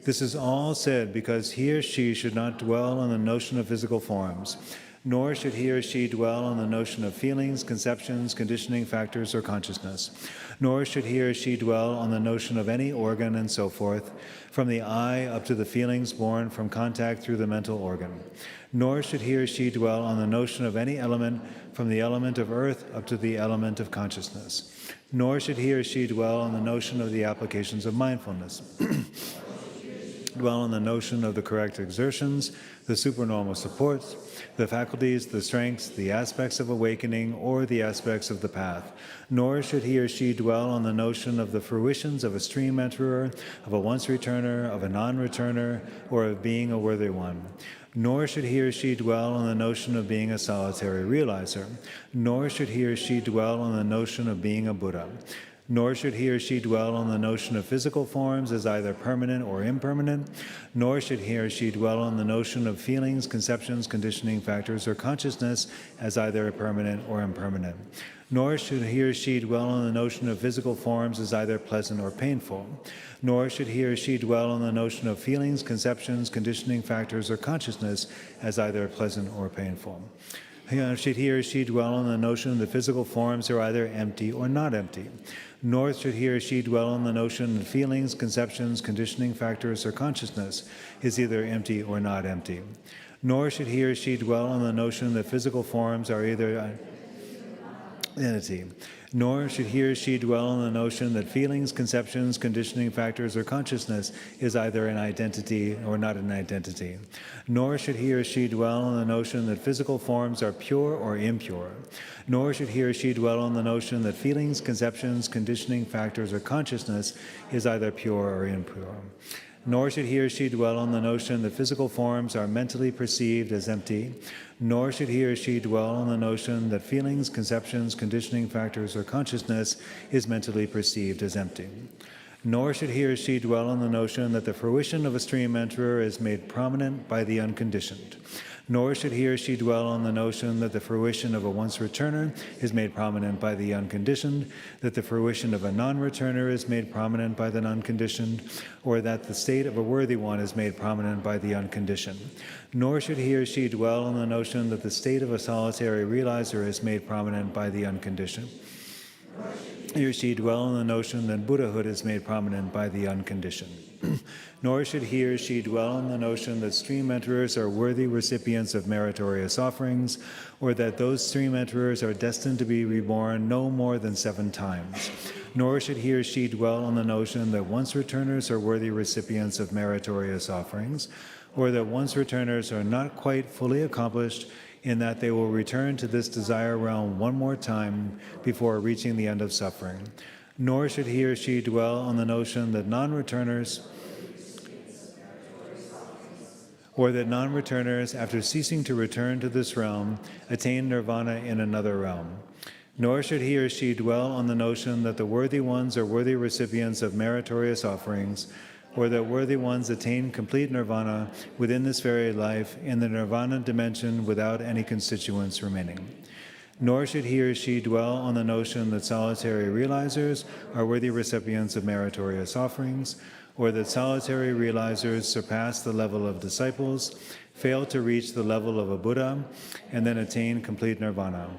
This is all said because he or she should not dwell on the notion of physical forms, nor should he or she dwell on the notion of feelings, conceptions, conditioning factors, or consciousness, nor should he or she dwell on the notion of any organ and so forth, from the eye up to the feelings born from contact through the mental organ. Nor should he or she dwell on the notion of any element, from the element of earth up to the element of consciousness. Nor should he or she dwell on the notion of the applications of mindfulness. Dwell on the notion of the correct exertions, the supernormal supports, the faculties, the strengths, the aspects of awakening, or the aspects of the path. Nor should he or she dwell on the notion of the fruitions of a stream enterer, of a once returner, of a non-returner, or of being a worthy one. Nor should he or she dwell on the notion of being a solitary realizer. Nor should he or she dwell on the notion of being a Buddha. Nor should he or she dwell on the notion of physical forms as either permanent or impermanent, nor should he or she dwell on the notion of feelings, conceptions, conditioning factors, or consciousness as either permanent or impermanent. Nor should he or she dwell on the notion of physical forms as either pleasant or painful. Nor should he or she dwell on the notion of feelings, conceptions, conditioning factors, or consciousness as either pleasant or painful. Should he or she dwell on the notion that physical forms are either empty or not empty. Nor should he or she dwell on the notion that feelings, conceptions, conditioning factors, or consciousness is either empty or not empty. Nor should he or she dwell on the notion that physical forms are either entity. Nor should he or she dwell on the notion that feelings, conceptions, conditioning factors, or consciousness is either an identity or not an identity. Nor should he or she dwell on the notion that physical forms are pure or impure. Nor should he or she dwell on the notion that feelings, conceptions, conditioning factors, or consciousness is either pure or impure. Nor should he or she dwell on the notion that physical forms are mentally perceived as empty. Nor should he or she dwell on the notion that feelings, conceptions, conditioning factors, or consciousness is mentally perceived as empty. Nor should he or she dwell on the notion that the fruition of a stream enterer is made prominent by the unconditioned. Nor should he or she dwell on the notion that the fruition of a once returner is made prominent by the unconditioned, that the fruition of a non-returner is made prominent by the unconditioned, or that the state of a worthy one is made prominent by the unconditioned. Nor should he or she dwell on the notion that the state of a solitary realizer is made prominent by the unconditioned. He or she dwell on the notion that Buddhahood is made prominent by the unconditioned. Nor should he or she dwell on the notion that stream enterers are worthy recipients of meritorious offerings, or that those stream enterers are destined to be reborn no more than 7 times. Nor should he or she dwell on the notion that once returners are worthy recipients of meritorious offerings, or that once returners are not quite fully accomplished in that they will return to this desire realm one more time before reaching the end of suffering. Nor should he or she dwell on the notion that non-returners, or that non-returners, after ceasing to return to this realm, attain nirvana in another realm. Nor should he or she dwell on the notion that the worthy ones are worthy recipients of meritorious offerings, or that worthy ones attain complete nirvana within this very life in the nirvana dimension without any constituents remaining. Nor should he or she dwell on the notion that solitary realizers are worthy recipients of meritorious offerings, or that solitary realizers surpass the level of disciples, fail to reach the level of a Buddha, and then attain complete nirvana.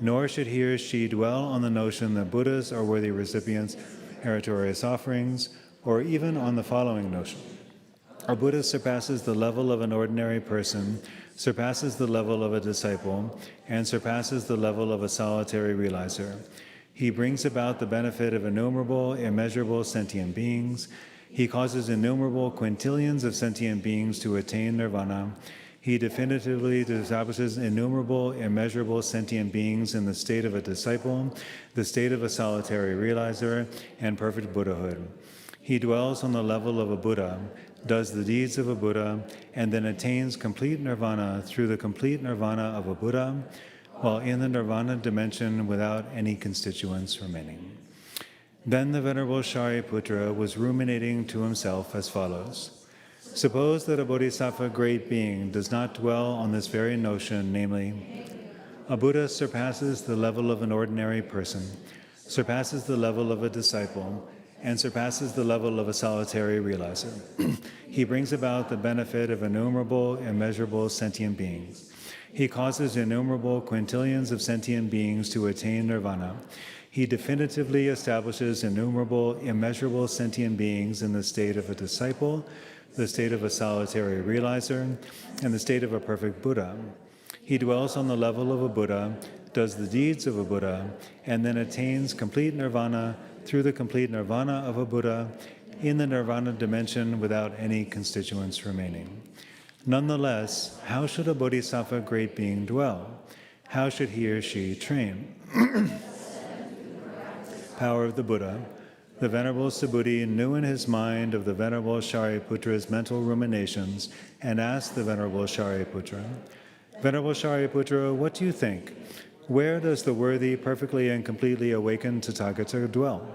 Nor should he or she dwell on the notion that Buddhas are worthy recipients of meritorious offerings, or even on the following notion. A Buddha surpasses the level of an ordinary person, surpasses the level of a disciple, and surpasses the level of a solitary realizer. He brings about the benefit of innumerable, immeasurable sentient beings. He causes innumerable quintillions of sentient beings to attain nirvana. He definitively establishes innumerable, immeasurable sentient beings in the state of a disciple, the state of a solitary realizer, and perfect Buddhahood. He dwells on the level of a Buddha, does the deeds of a Buddha, and then attains complete nirvana through the complete nirvana of a Buddha, while in the nirvana dimension without any constituents remaining. Then the Venerable Shariputra was ruminating to himself as follows. Suppose that a bodhisattva great being does not dwell on this very notion, namely, a Buddha surpasses the level of an ordinary person, surpasses the level of a disciple, and surpasses the level of a solitary realizer. He brings about the benefit of innumerable, immeasurable sentient beings. He causes innumerable quintillions of sentient beings to attain nirvana. He definitively establishes innumerable, immeasurable sentient beings in the state of a disciple, the state of a solitary realizer, and the state of a perfect Buddha. He dwells on the level of a Buddha, does the deeds of a Buddha, and then attains complete nirvana through the complete nirvana of a Buddha in the nirvana dimension without any constituents remaining. Nonetheless, how should a bodhisattva great being dwell? How should he or she train? Power of the Buddha. The Venerable Subhuti knew in his mind of the Venerable Shariputra's mental ruminations and asked the Venerable Shariputra, Venerable Shariputra, what do you think? Where does the worthy, perfectly and completely awakened Tathāgata dwell?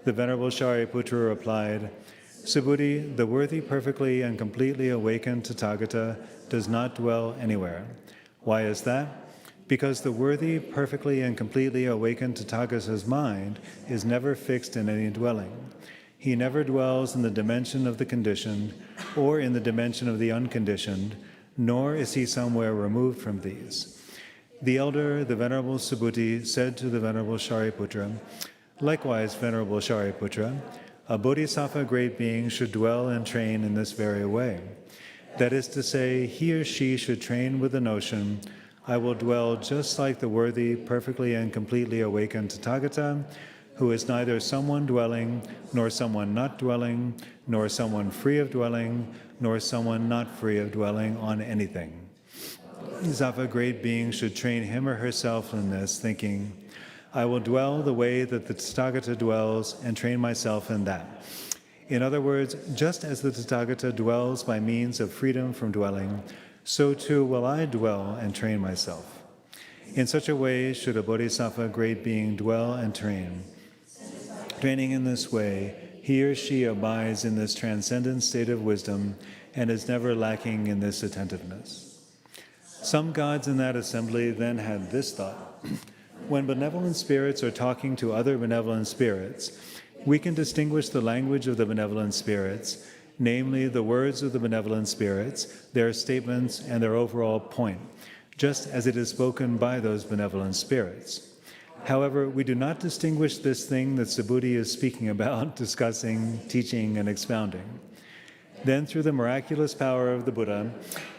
The Venerable Shariputra replied, Subhuti, the worthy, perfectly and completely awakened Tathāgata does not dwell anywhere. Why is that? Because the worthy, perfectly and completely awakened Tathāgata's mind is never fixed in any dwelling. He never dwells in the dimension of the conditioned or in the dimension of the unconditioned, nor is he somewhere removed from these. The elder, the Venerable Subhuti, said to the Venerable Shariputra, Likewise, Venerable Shariputra, a bodhisattva great being should dwell and train in this very way. That is to say, he or she should train with the notion, I will dwell just like the worthy, perfectly and completely awakened Tathāgata, who is neither someone dwelling, nor someone not dwelling, nor someone free of dwelling, nor someone not free of dwelling on anything. Bodhisattva great being should train him or herself in this, thinking, I will dwell the way that the Tathāgata dwells and train myself in that. In other words, just as the Tathāgata dwells by means of freedom from dwelling, so too will I dwell and train myself. In such a way should a bodhisattva great being dwell and train. Training in this way, he or she abides in this transcendent state of wisdom and is never lacking in this attentiveness. Some gods in that assembly then had this thought. When benevolent spirits are talking to other benevolent spirits, we can distinguish the language of the benevolent spirits, namely the words of the benevolent spirits, their statements, and their overall point, just as it is spoken by those benevolent spirits. However, we do not distinguish this thing that Subhuti is speaking about, discussing, teaching, and expounding. Then, through the miraculous power of the Buddha,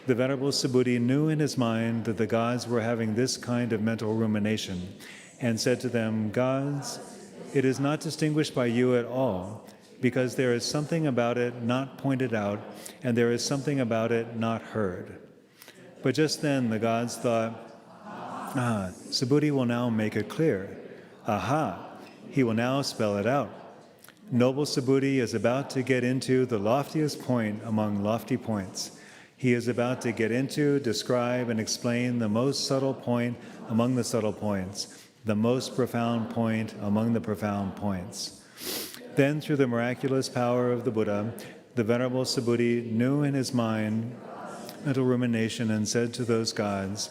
the Venerable Subhuti knew in his mind that the gods were having this kind of mental rumination, and said to them, Gods, it is not distinguished by you at all, because there is something about it not pointed out, and there is something about it not heard. But just then the gods thought, Subhuti will now make it clear. Aha, he will now spell it out. Noble Subhuti is about to get into the loftiest point among lofty points. He is about to get into, describe, and explain the most subtle point among the subtle points, the most profound point among the profound points. Then, through the miraculous power of the Buddha, the Venerable Subhuti knew in his mind mental rumination and said to those gods,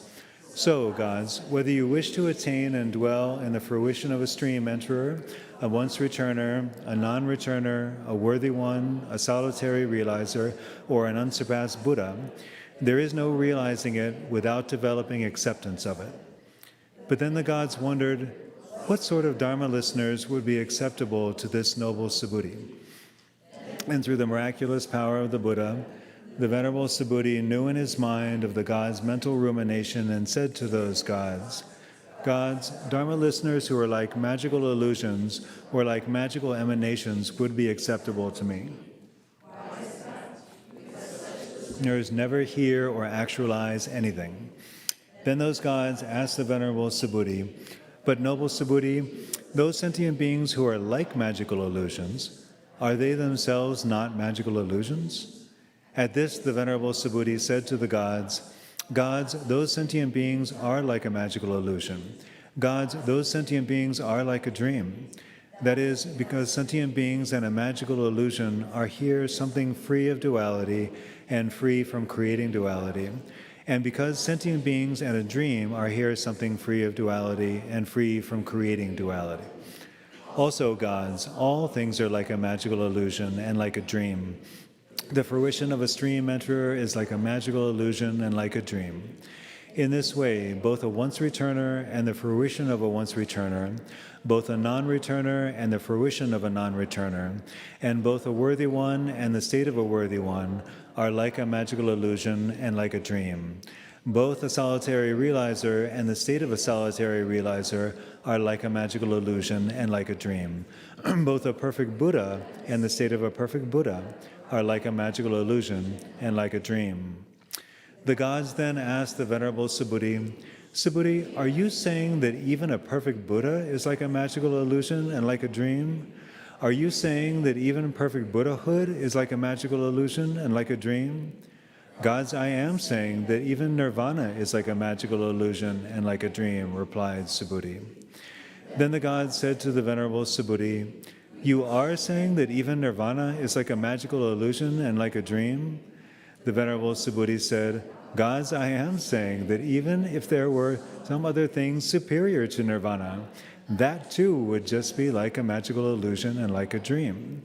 So, gods, whether you wish to attain and dwell in the fruition of a stream enterer, a once returner, a non-returner, a worthy one, a solitary realizer, or an unsurpassed Buddha, there is no realizing it without developing acceptance of it. But then the gods wondered, what sort of Dharma listeners would be acceptable to this noble Subhuti? And through the miraculous power of the Buddha, the Venerable Subhuti knew in his mind of the gods' mental rumination and said to those gods, Gods, Dharma listeners who are like magical illusions or like magical emanations would be acceptable to me. Listeners never hear or actualize anything. Then those gods asked the Venerable Subhuti, But noble Subhuti, those sentient beings who are like magical illusions, Are they themselves not magical illusions? At this, the Venerable Subhuti said to the gods, Gods, those sentient beings are like a magical illusion. Gods, those sentient beings are like a dream. That is, because sentient beings and a magical illusion are here something free of duality and free from creating duality. And because sentient beings and a dream are here something free of duality and free from creating duality. Also, gods, all things are like a magical illusion and like a dream. The fruition of a stream enterer is like a magical illusion and like a dream. In this way, both a once-returner and the fruition of a once-returner, both a non-returner and the fruition of a non-returner, and both a worthy one and the state of a worthy one are like a magical illusion and like a dream. Both a solitary realizer and the state of a solitary realizer are like a magical illusion and like a dream. Both a perfect Buddha and the state of a perfect Buddha are like a magical illusion and like a dream. The gods then asked the Venerable Subhuti, Subhuti, are you saying that even a perfect Buddha is like a magical illusion and like a dream? Are you saying that even perfect Buddhahood is like a magical illusion and like a dream? Gods, I am saying that even nirvana is like a magical illusion and like a dream, replied Subhuti. Then the gods said to the Venerable Subhuti, you are saying that even nirvana is like a magical illusion and like a dream? The Venerable Subhuti said, Gods, I am saying that even if there were some other thing superior to nirvana, that too would just be like a magical illusion and like a dream.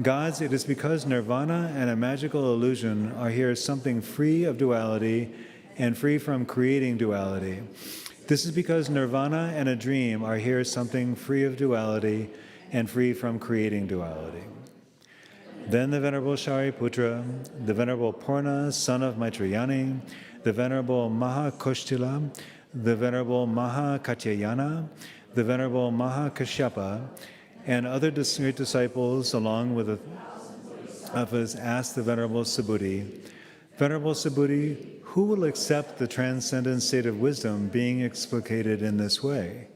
Gods, it is because nirvana and a magical illusion are here something free of duality and free from creating duality. This is because nirvana and a dream are here something free of duality and free from creating duality. Then the Venerable Shariputra, the Venerable Purna, son of Maitrayani, the Venerable Mahakoshtila, the Venerable Mahakatyayana, the Venerable Mahakashyapa, and other great disciples, along with others, asked the Venerable Subhuti, Venerable Subhuti, who will accept the transcendent state of wisdom being explicated in this way?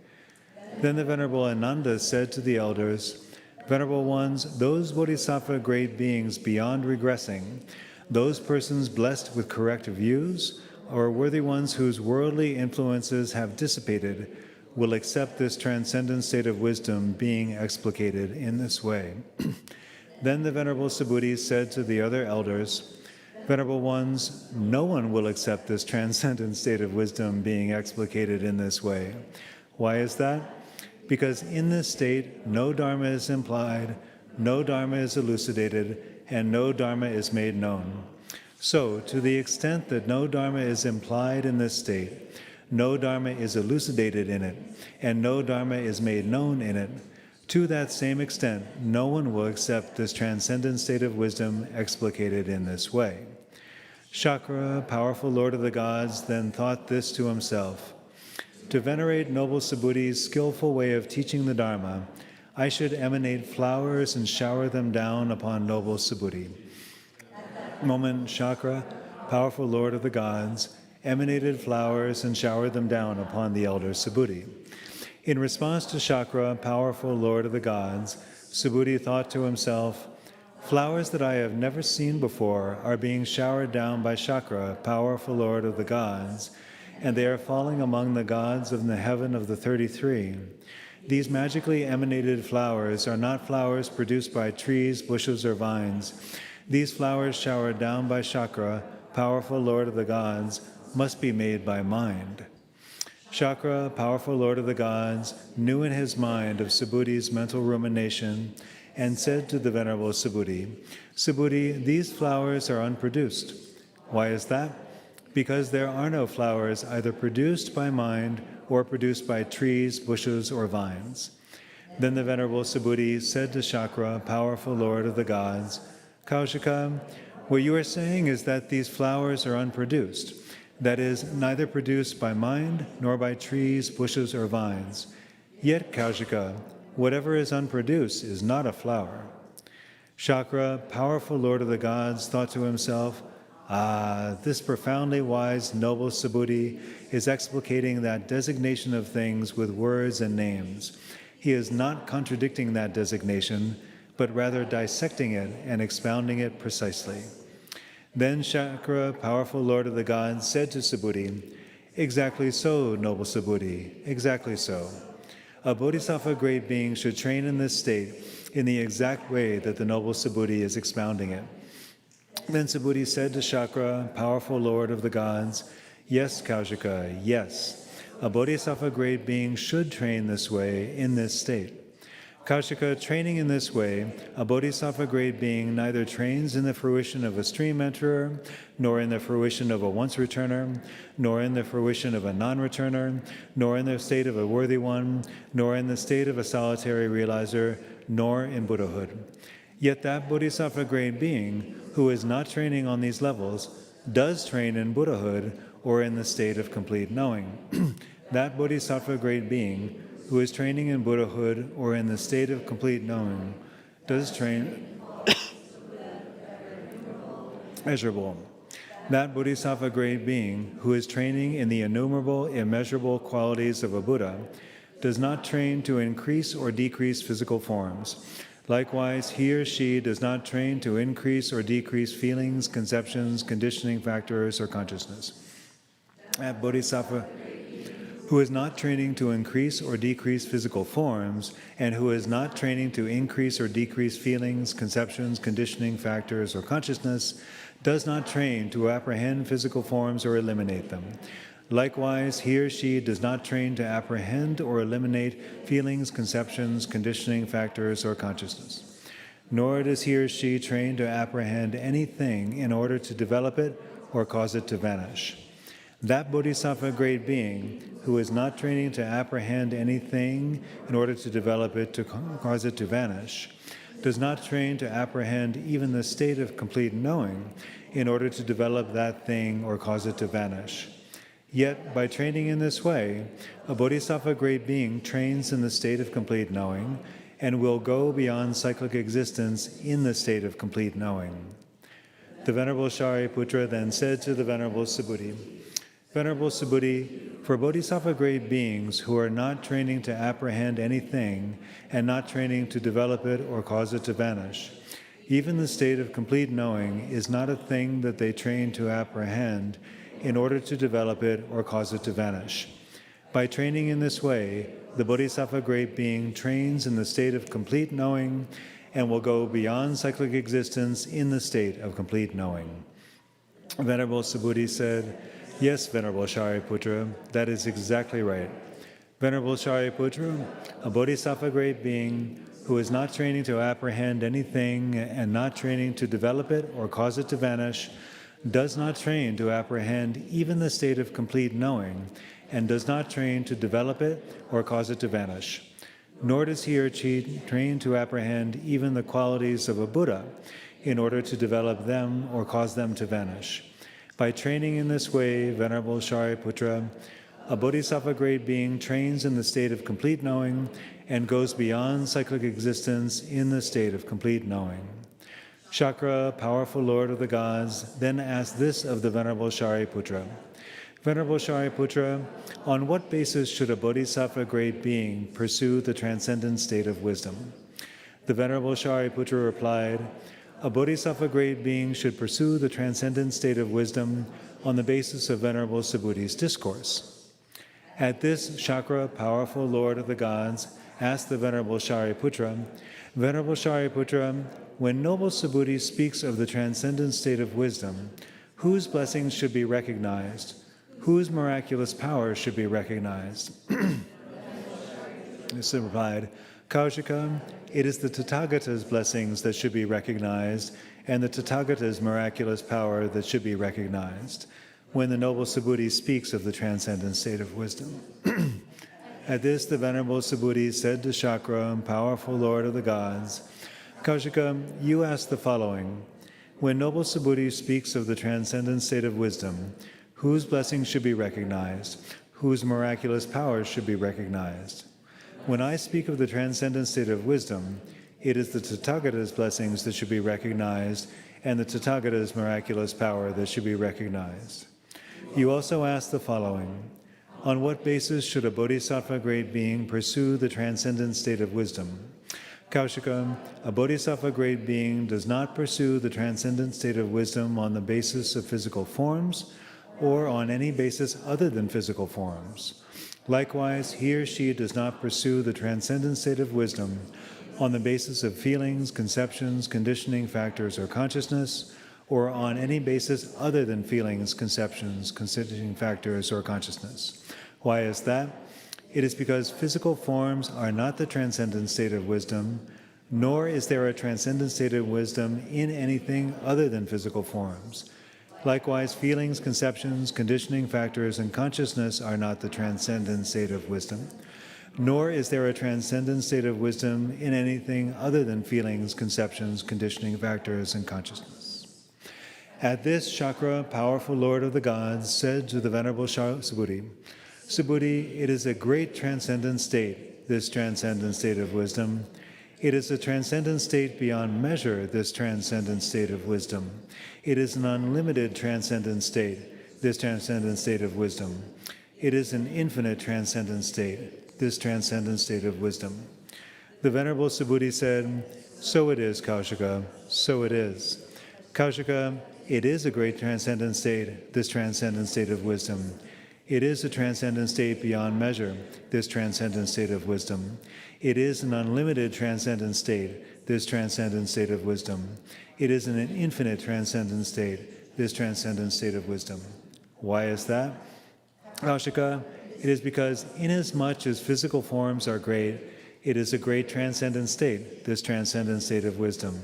Then the Venerable Ānanda said to the elders, Venerable ones, those bodhisattva great beings beyond regressing, those persons blessed with correct views, or worthy ones whose worldly influences have dissipated, will accept this transcendent state of wisdom being explicated in this way. Then the Venerable Subhuti said to the other elders, Venerable ones, no one will accept this transcendent state of wisdom being explicated in this way. Why is that? Because in this state, no Dharma is implied, no Dharma is elucidated, and no Dharma is made known. So, to the extent that no Dharma is implied in this state, no Dharma is elucidated in it, and no Dharma is made known in it, to that same extent, no one will accept this transcendent state of wisdom explicated in this way. Shakra, powerful lord of the gods, then thought this to himself, to venerate noble Subhuti's skillful way of teaching the Dharma, I should emanate flowers and shower them down upon noble Subhuti. Moment, Shakra, powerful lord of the gods, emanated flowers and showered them down upon the elder Subhuti. In response to Shakra, powerful lord of the gods, Subhuti thought to himself, flowers that I have never seen before are being showered down by Shakra, powerful lord of the gods, and they are falling among the gods of the heaven of the 33. These magically emanated flowers are not flowers produced by trees, bushes, or vines. These flowers showered down by Shakra, powerful lord of the gods, must be made by mind. Shakra, powerful lord of the gods, knew in his mind of Subhuti's mental rumination and said to the Venerable Subhuti, Subhuti, these flowers are unproduced. Why is that? Because there are no flowers either produced by mind or produced by trees, bushes, or vines. Then the Venerable Subhuti said to Shakra, powerful lord of the gods, Kaushika, what you are saying is that these flowers are unproduced, that is, neither produced by mind nor by trees, bushes, or vines. Yet, Kaushika, whatever is unproduced is not a flower. Shakra, powerful lord of the gods, thought to himself, this profoundly wise, noble Subhuti is explicating that designation of things with words and names. He is not contradicting that designation, but rather dissecting it and expounding it precisely. Then Shakra, powerful lord of the gods, said to Subhuti, "Exactly so, noble Subhuti, exactly so. A bodhisattva great being should train in this state in the exact way that the noble Subhuti is expounding it." Then Subhuti said to Shakra, powerful lord of the gods, "Yes, Kaushika, yes. A bodhisattva great being should train this way in this state. Kaushika, training in this way, a bodhisattva great being neither trains in the fruition of a stream enterer, nor in the fruition of a once-returner, nor in the fruition of a non-returner, nor in the state of a worthy one, nor in the state of a solitary realizer, nor in Buddhahood. Yet that bodhisattva great being, who is not training on these levels, does train in Buddhahood or in the state of complete knowing. That bodhisattva great being, who is training in Buddhahood or in the state of complete knowing, does train measurable. That bodhisattva great being, who is training in the innumerable, immeasurable qualities of a Buddha, does not train to increase or decrease physical forms. Likewise, he or she does not train to increase or decrease feelings, conceptions, conditioning factors, or consciousness. That bodhisattva who is not training to increase or decrease physical forms, and who is not training to increase or decrease feelings, conceptions, conditioning factors, or consciousness, does not train to apprehend physical forms or eliminate them. Likewise, he or she does not train to apprehend or eliminate feelings, conceptions, conditioning factors, or consciousness. Nor does he or she train to apprehend anything in order to develop it or cause it to vanish. That bodhisattva great being, who is not training to apprehend anything in order to develop it to cause it to vanish, does not train to apprehend even the state of complete knowing in order to develop that thing or cause it to vanish. Yet, by training in this way, a bodhisattva great being trains in the state of complete knowing and will go beyond cyclic existence in the state of complete knowing. The Venerable Shariputra then said to the Venerable Subhuti, "Venerable Subhuti, for bodhisattva great beings who are not training to apprehend anything and not training to develop it or cause it to vanish, even the state of complete knowing is not a thing that they train to apprehend in order to develop it or cause it to vanish. By training in this way, the bodhisattva great being trains in the state of complete knowing and will go beyond cyclic existence in the state of complete knowing." Venerable Subhuti said, "Yes, Venerable Shariputra, that is exactly right. Venerable Shariputra, a bodhisattva great being who is not training to apprehend anything and not training to develop it or cause it to vanish, does not train to apprehend even the state of complete knowing, and does not train to develop it or cause it to vanish. Nor does he or she train to apprehend even the qualities of a Buddha in order to develop them or cause them to vanish. By training in this way, Venerable Shariputra, a bodhisattva great being trains in the state of complete knowing and goes beyond cyclic existence in the state of complete knowing." Shakra, powerful lord of the gods, then asked this of the Venerable Shariputra, "Venerable Shariputra, on what basis should a bodhisattva great being pursue the transcendent state of wisdom?" The Venerable Shariputra replied, "A bodhisattva great being should pursue the transcendent state of wisdom on the basis of Venerable Subhuti's discourse." At this, Shakra, powerful lord of the gods, asked the Venerable Shariputra, "Venerable Shariputra, when noble Subhuti speaks of the transcendent state of wisdom, whose blessings should be recognized? Whose miraculous power should be recognized?" This replied, "Kaushika, it is the Tathāgata's blessings that should be recognized, and the Tathāgata's miraculous power that should be recognized, when the noble Subhuti speaks of the transcendent state of wisdom." At this, the Venerable Subhuti said to Shakra, powerful lord of the gods, "Kaushika, you asked the following: when noble Subhuti speaks of the transcendent state of wisdom, whose blessings should be recognized? Whose miraculous powers should be recognized? When I speak of the transcendent state of wisdom, it is the Tathāgata's blessings that should be recognized, and the Tathāgata's miraculous power that should be recognized." You also asked the following: on what basis should a bodhisattva great being pursue the transcendent state of wisdom? Kaushika, a bodhisattva grade being does not pursue the transcendent state of wisdom on the basis of physical forms or on any basis other than physical forms. Likewise, he or she does not pursue the transcendent state of wisdom on the basis of feelings, conceptions, conditioning factors, or consciousness, or on any basis other than feelings, conceptions, conditioning factors, or consciousness. Why is that? It is because physical forms are not the transcendent state of wisdom, nor is there a transcendent state of wisdom in anything other than physical forms. Likewise, feelings, conceptions, conditioning factors, and consciousness are not the transcendent state of wisdom, nor is there a transcendent state of wisdom in anything other than feelings, conceptions, conditioning factors, and consciousness. At this, Chakra, powerful lord of the gods, said to the Venerable Subhuti, Subhuti, it is a great transcendent state, this transcendent state of wisdom. It is a transcendent state beyond measure, this transcendent state of wisdom. It is an unlimited transcendent state, this transcendent state of wisdom. It is an infinite transcendent state, this transcendent state of wisdom. The Venerable Subhuti said, so it is, Kaushika, so it is. Kaushika, it is a great transcendent state, this transcendent state of wisdom. It is a transcendent state beyond measure, this transcendent state of wisdom. It is an unlimited transcendent state, this transcendent state of wisdom. It is an infinite transcendent state, this transcendent state of wisdom. Why is that? Kaushika, it is because inasmuch as physical forms are great, it is a great transcendent state, this transcendent state of wisdom.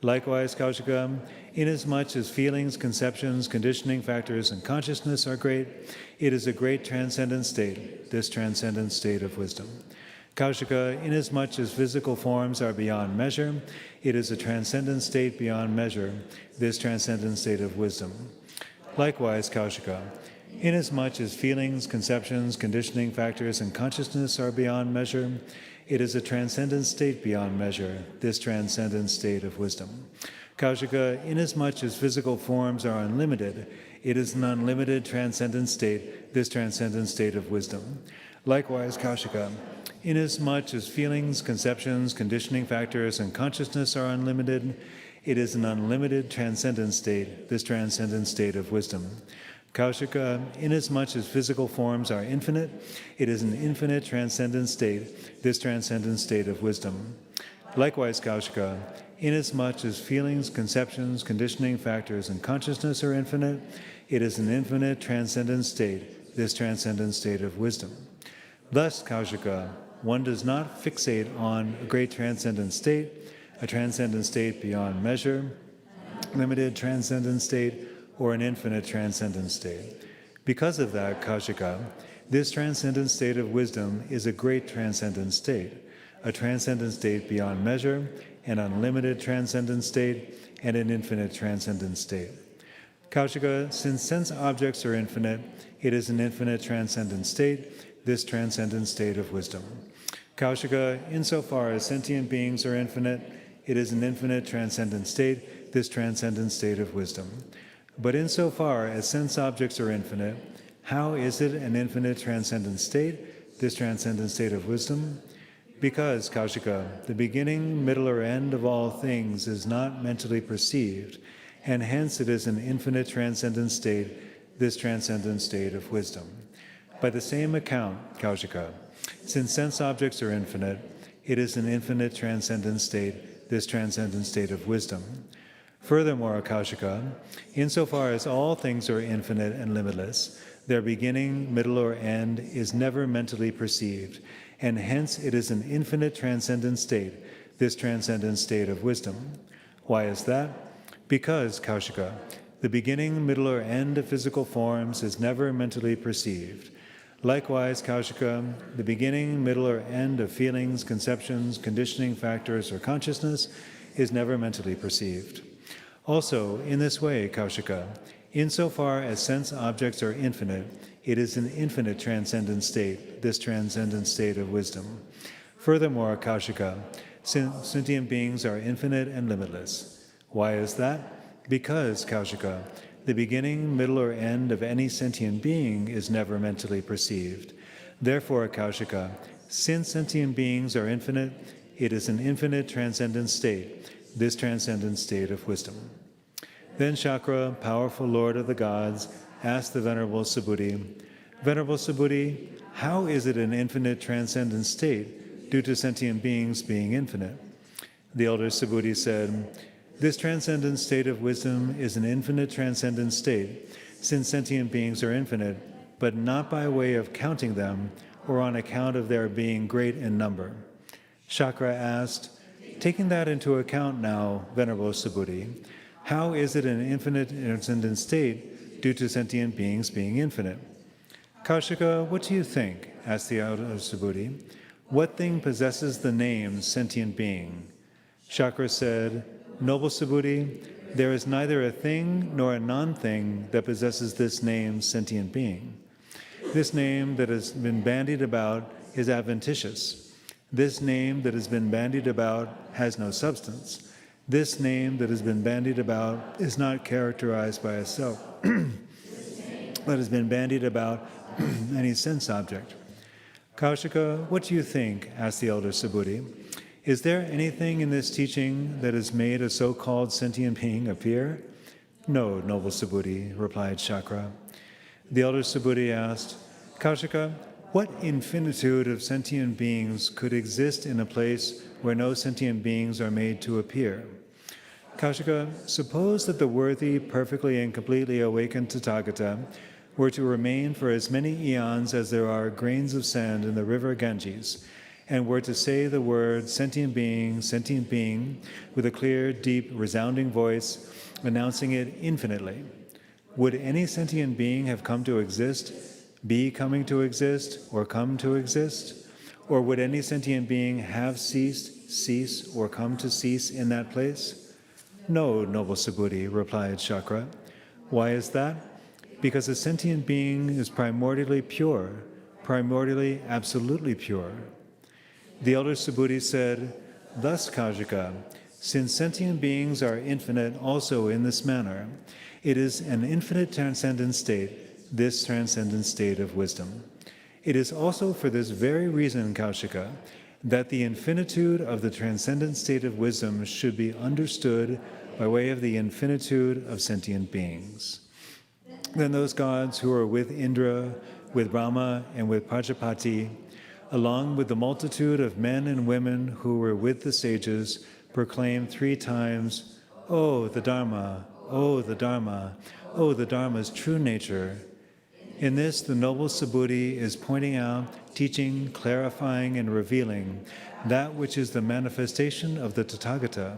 Likewise, Kaushika, inasmuch as feelings, conceptions, conditioning factors, and consciousness are great, it is a great transcendent state, this transcendent state of wisdom. Kaushika, inasmuch as physical forms are beyond measure, it is a transcendent state beyond measure, this transcendent state of wisdom. Likewise, Kaushika, inasmuch as feelings, conceptions, conditioning factors, and consciousness are beyond measure, it is a transcendent state beyond measure, this transcendent state of wisdom. Kaushika, inasmuch as physical forms are unlimited, it is an unlimited transcendent state, this transcendent state of wisdom. Likewise, Kaushika, inasmuch as feelings, conceptions, conditioning factors, and consciousness are unlimited, it is an unlimited transcendent state, this transcendent state of wisdom. Kaushika, inasmuch as physical forms are infinite, it is an infinite transcendent state, this transcendent state of wisdom. Likewise, Kaushika, inasmuch as feelings, conceptions, conditioning factors, and consciousness are infinite, it is an infinite transcendent state, this transcendent state of wisdom. Thus, Kaushika, one does not fixate on a great transcendent state, a transcendent state beyond measure, limited transcendent state, or an infinite transcendent state. Because of that, Kaushika, this transcendent state of wisdom is a great transcendent state, a transcendent state beyond measure, an unlimited transcendent state, and an infinite transcendent state. Kaushika, since sense objects are infinite, it is an infinite transcendent state, this transcendent state of wisdom. Kaushika, insofar as sentient beings are infinite, it is an infinite transcendent state, this transcendent state of wisdom. But insofar as sense objects are infinite, how is it an infinite transcendent state, this transcendent state of wisdom? Because, Kaushika, the beginning, middle, or end of all things is not mentally perceived, and hence it is an infinite transcendent state, this transcendent state of wisdom. By the same account, Kaushika, since sense objects are infinite, it is an infinite transcendent state, this transcendent state of wisdom. Furthermore, Kaushika, insofar as all things are infinite and limitless, their beginning, middle, or end is never mentally perceived, and hence it is an infinite transcendent state, this transcendent state of wisdom. Why is that? Because, Kaushika, the beginning, middle, or end of physical forms is never mentally perceived. Likewise, Kaushika, the beginning, middle, or end of feelings, conceptions, conditioning factors, or consciousness is never mentally perceived. Also, in this way, Kaushika, insofar as sense objects are infinite, it is an infinite transcendent state, this transcendent state of wisdom. Furthermore, Kaushika, sentient beings are infinite and limitless. Why is that? Because, Kaushika, the beginning, middle, or end of any sentient being is never mentally perceived. Therefore, Kaushika, since sentient beings are infinite, It is an infinite transcendent state, this transcendent state of wisdom. Then Shakra, powerful lord of the gods, asked the Venerable Subhuti, Venerable Subhuti, how is it an infinite transcendent state due to sentient beings being infinite? The elder Subhuti said, this transcendent state of wisdom is an infinite transcendent state, since sentient beings are infinite, but not by way of counting them or on account of their being great in number. Shakra asked, taking that into account now, Venerable Subhuti, how is it an infinite transcendent state due to sentient beings being infinite? Kaushika, what do you think? Asked the elder Subhuti. What thing possesses the name sentient being? Shakra said, Noble Subhuti, there is neither a thing nor a non-thing that possesses this name sentient being. This name that has been bandied about is adventitious. This name that has been bandied about has no substance. This name that has been bandied about is not characterized by a self, but has been bandied about any sense object. Kaushika, what do you think? Asked the elder Subhuti. Is there anything in this teaching that has made a so-called sentient being appear? No, noble Subhuti, replied Shakra. The elder Subhuti asked, Kaushika, what infinitude of sentient beings could exist in a place where no sentient beings are made to appear? Kaushika, suppose that the worthy, perfectly and completely awakened Tathāgata were to remain for as many eons as there are grains of sand in the river Ganges, and were to say the word sentient being, with a clear, deep, resounding voice, announcing it infinitely. Would any sentient being have come to exist, be coming to exist, or come to exist? Or would any sentient being have ceased, cease, or come to cease in that place? No, noble Subhuti, replied Shakra. Why is that? Because a sentient being is primordially pure, primordially absolutely pure. The elder Subhuti said, thus, Kaushika, since sentient beings are infinite also in this manner, it is an infinite transcendent state, this transcendent state of wisdom. It is also for this very reason, Kaushika, that the infinitude of the transcendent state of wisdom should be understood by way of the infinitude of sentient beings. Then those gods who are with Indra, with Brahma, and with Prajapati, along with the multitude of men and women who were with the sages, proclaimed 3 times, Oh, the Dharma, oh, the Dharma, oh, the Dharma's true nature. In this, the noble Subhuti is pointing out, teaching, clarifying, and revealing that which is the manifestation of the Tathāgata.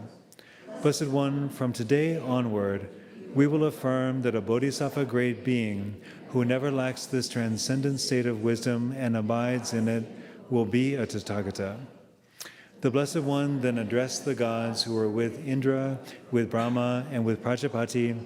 Blessed One, from today onward, we will affirm that a bodhisattva great being who never lacks this transcendent state of wisdom and abides in it will be a Tathāgata. The Blessed One then addressed the gods who were with Indra, with Brahma, and with Prajapati,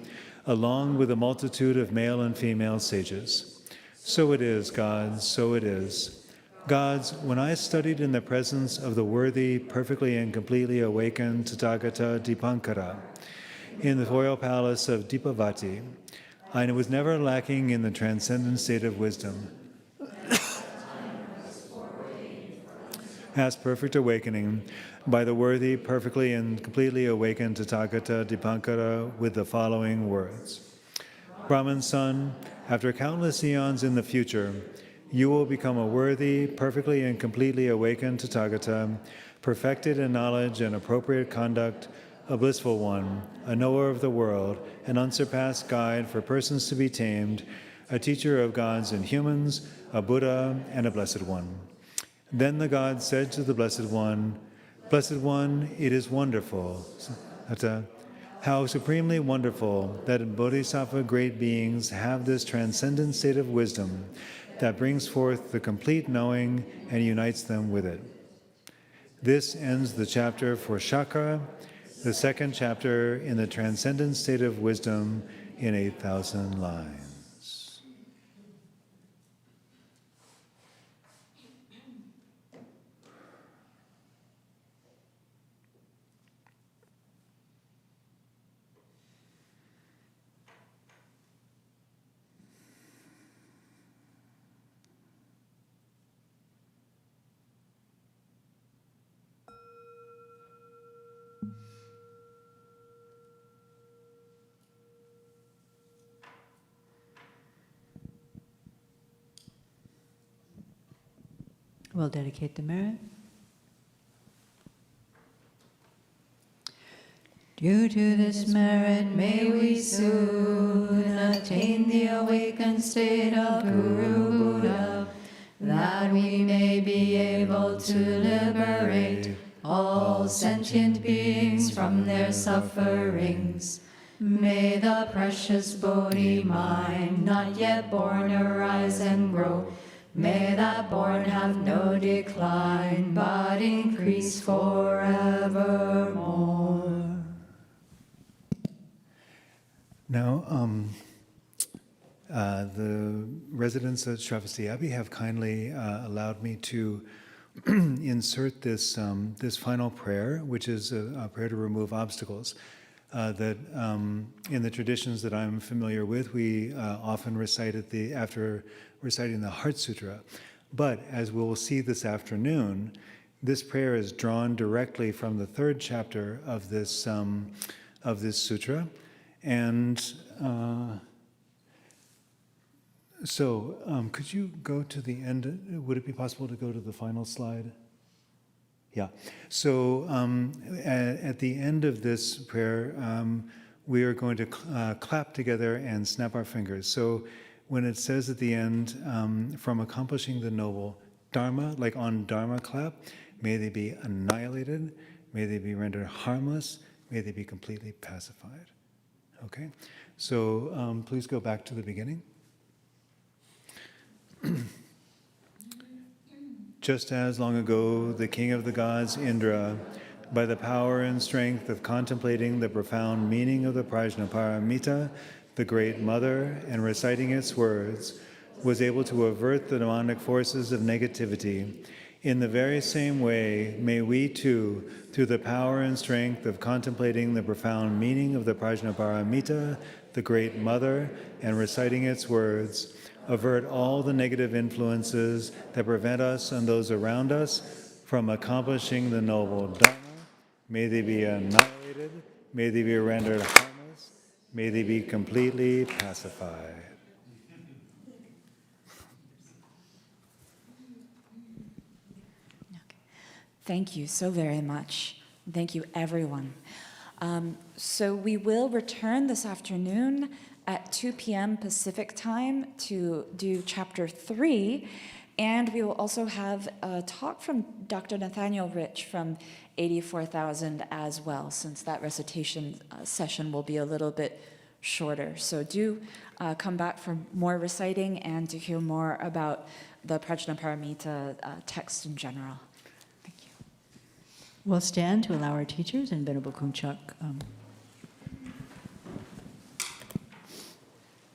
along with a multitude of male and female sages. So it is, gods, so it is. Gods, when I studied in the presence of the worthy, perfectly and completely awakened Tathāgata Dipankara, in the royal palace of Dipavati, I was never lacking in the transcendent state of wisdom. As perfect awakening by the worthy, perfectly and completely awakened Tathāgata Dipankara with the following words. Brahman's son, after countless eons in the future, you will become a worthy, perfectly and completely awakened Tathāgata, perfected in knowledge and appropriate conduct, a blissful one, a knower of the world, an unsurpassed guide for persons to be tamed, a teacher of gods and humans, a Buddha, and a Blessed One. Then the God said to the Blessed One, it is wonderful, how supremely wonderful that bodhisattva great beings have this transcendent state of wisdom that brings forth the complete knowing and unites them with it. This ends the chapter for Shakra, the second chapter in the transcendent state of wisdom in 8,000 lines. We'll dedicate the merit. Due to this merit, may we soon attain the awakened state of Guru Buddha, that we may be able to liberate all sentient beings from their sufferings. May the precious Bodhi mind, not yet born, arise and grow. May that born have no decline, but increase forevermore. Now, the residents at Sravasti Abbey have kindly allowed me to insert this final prayer, which is a prayer to remove obstacles. That in the traditions that I'm familiar with, we often recite it after reciting the Heart Sutra. But as we'll see this afternoon, this prayer is drawn directly from the third chapter of this sutra. And so could you go to the end? Would it be possible to go to the final slide? Yeah. So at the end of this prayer, we are going to clap together and snap our fingers. So when it says at the end, from accomplishing the noble Dharma, like on Dharma clap, may they be annihilated, may they be rendered harmless, may they be completely pacified. Okay? So please go back to the beginning. Just as long ago the king of the gods, Indra, by the power and strength of contemplating the profound meaning of the Prajnaparamita, the Great Mother, and reciting its words, was able to avert the demonic forces of negativity, in the very same way, may we too, through the power and strength of contemplating the profound meaning of the Prajnaparamita, the Great Mother, and reciting its words, avert all the negative influences that prevent us and those around us from accomplishing the noble Dharma. May they be annihilated, may they be rendered harmless, may they be completely pacified. Thank you so very much. Thank you, everyone. So we will return this afternoon at 2 p.m. Pacific time to do chapter 3, and we will also have a talk from Dr. Nathaniel Rich from 84,000 as well, since that recitation session will be a little bit shorter. So do come back for more reciting and to hear more about the Prajnaparamita text in general. Thank you. We'll stand to allow our teachers and Venerable Kumchak